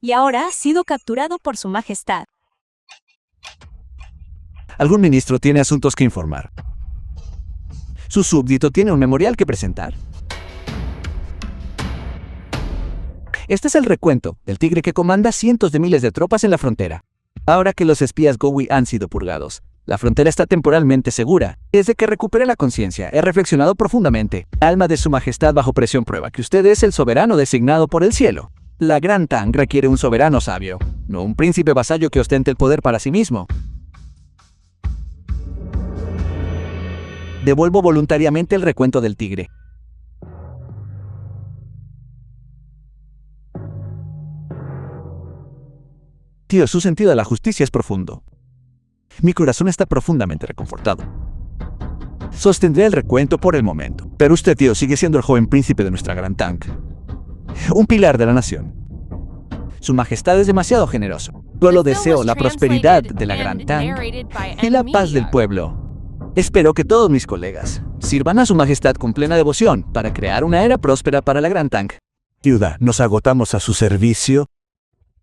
y ahora ha sido capturado por su majestad. Algún ministro tiene asuntos que informar. Su súbdito tiene un memorial que presentar. Este es el recuento del tigre que comanda cientos de miles de tropas en la frontera. Ahora que los espías Gowi han sido purgados, la frontera está temporalmente segura. Desde que recuperé la conciencia, he reflexionado profundamente. Alma de su majestad bajo presión prueba que usted es el soberano designado por el cielo. La gran Tang requiere un soberano sabio, no un príncipe vasallo que ostente el poder para sí mismo. Devuelvo voluntariamente el recuento del tigre. Tío, su sentido de la justicia es profundo. Mi corazón está profundamente reconfortado. Sostendré el recuento por el momento. Pero usted, tío, sigue siendo el joven príncipe de nuestra gran Tank. Un pilar de la nación. Su majestad es demasiado generoso. Solo deseo la prosperidad de la gran Tank y la paz del pueblo. Espero que todos mis colegas sirvan a su majestad con plena devoción para crear una era próspera para la gran Tank. Ciudad, nos agotamos a su servicio.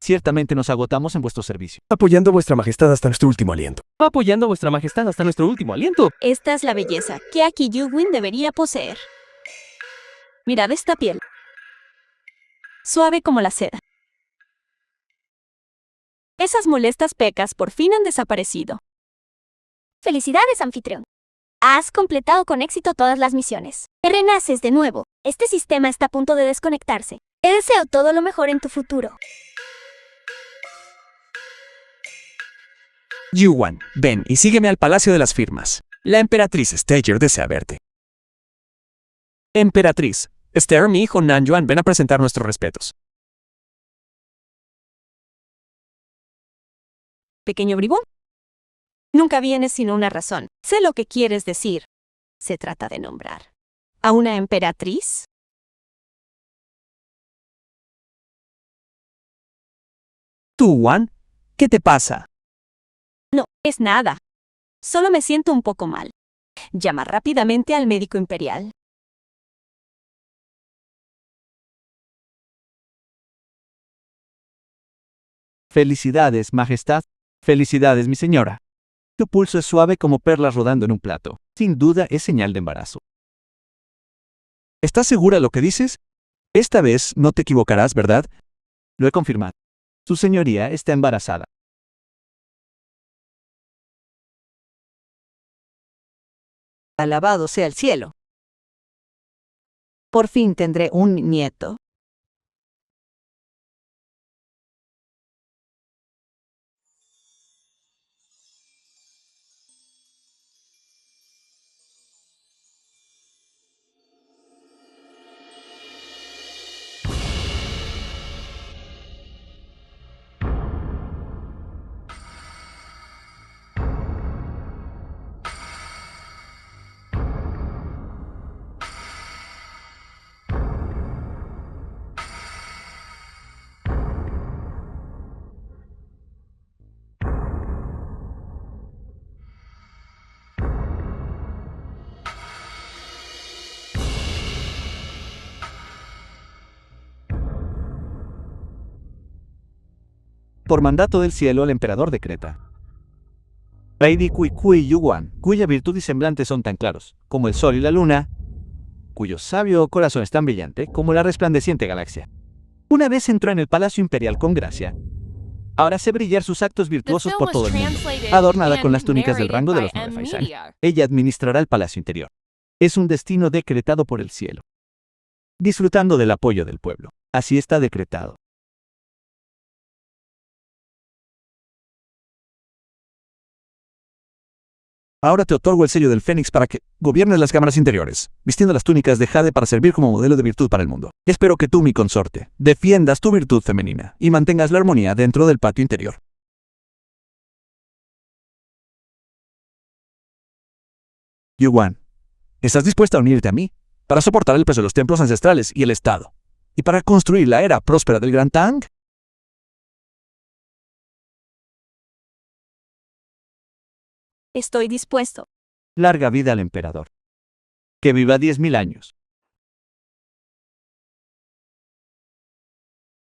Ciertamente nos agotamos en vuestro servicio. Apoyando a vuestra majestad hasta nuestro último aliento. Apoyando a vuestra majestad hasta nuestro último aliento. Esta es la belleza que Aki Yuwin debería poseer. Mirad esta piel. Suave como la seda. Esas molestas pecas por fin han desaparecido. Felicidades, anfitrión. Has completado con éxito todas las misiones. Renaces de nuevo. Este sistema está a punto de desconectarse. Te deseo todo lo mejor en tu futuro. Yuwan, ven y sígueme al Palacio de las Firmas. La emperatriz Stager desea verte. Emperatriz, Esther, mi hijo Nan Yuan, ven a presentar nuestros respetos. Pequeño bribón. Nunca vienes sin una razón. Sé lo que quieres decir. Se trata de nombrar a una emperatriz. ¿Tú, Wan? ¿Qué te pasa? No, es nada. Solo me siento un poco mal. Llama rápidamente al médico imperial. Felicidades, majestad. Felicidades, mi señora. Tu pulso es suave como perlas rodando en un plato. Sin duda es señal de embarazo. ¿Estás segura de lo que dices? Esta vez no te equivocarás, ¿verdad? Lo he confirmado. Su señoría está embarazada. Alabado sea el cielo. Por fin tendré un nieto. Por mandato del cielo, el emperador decreta. Lady Kui Kui Yuwan, cuya virtud y semblante son tan claros como el sol y la luna, cuyo sabio corazón es tan brillante como la resplandeciente galaxia. Una vez entró en el Palacio Imperial con gracia, ahora hace brillar sus actos virtuosos por todo el mundo, adornada con las túnicas del rango de los 9 Faisal. Ella administrará el Palacio Interior. Es un destino decretado por el cielo. Disfrutando del apoyo del pueblo. Así está decretado. Ahora te otorgo el sello del Fénix para que gobiernes las cámaras interiores, vistiendo las túnicas de jade para servir como modelo de virtud para el mundo. Espero que tú, mi consorte, defiendas tu virtud femenina y mantengas la armonía dentro del patio interior. Yuwan, ¿estás dispuesta a unirte a mí para soportar el peso de los templos ancestrales y el Estado, y para construir la era próspera del Gran Tang? Estoy dispuesto. Larga vida al emperador. Que viva 10.000 años.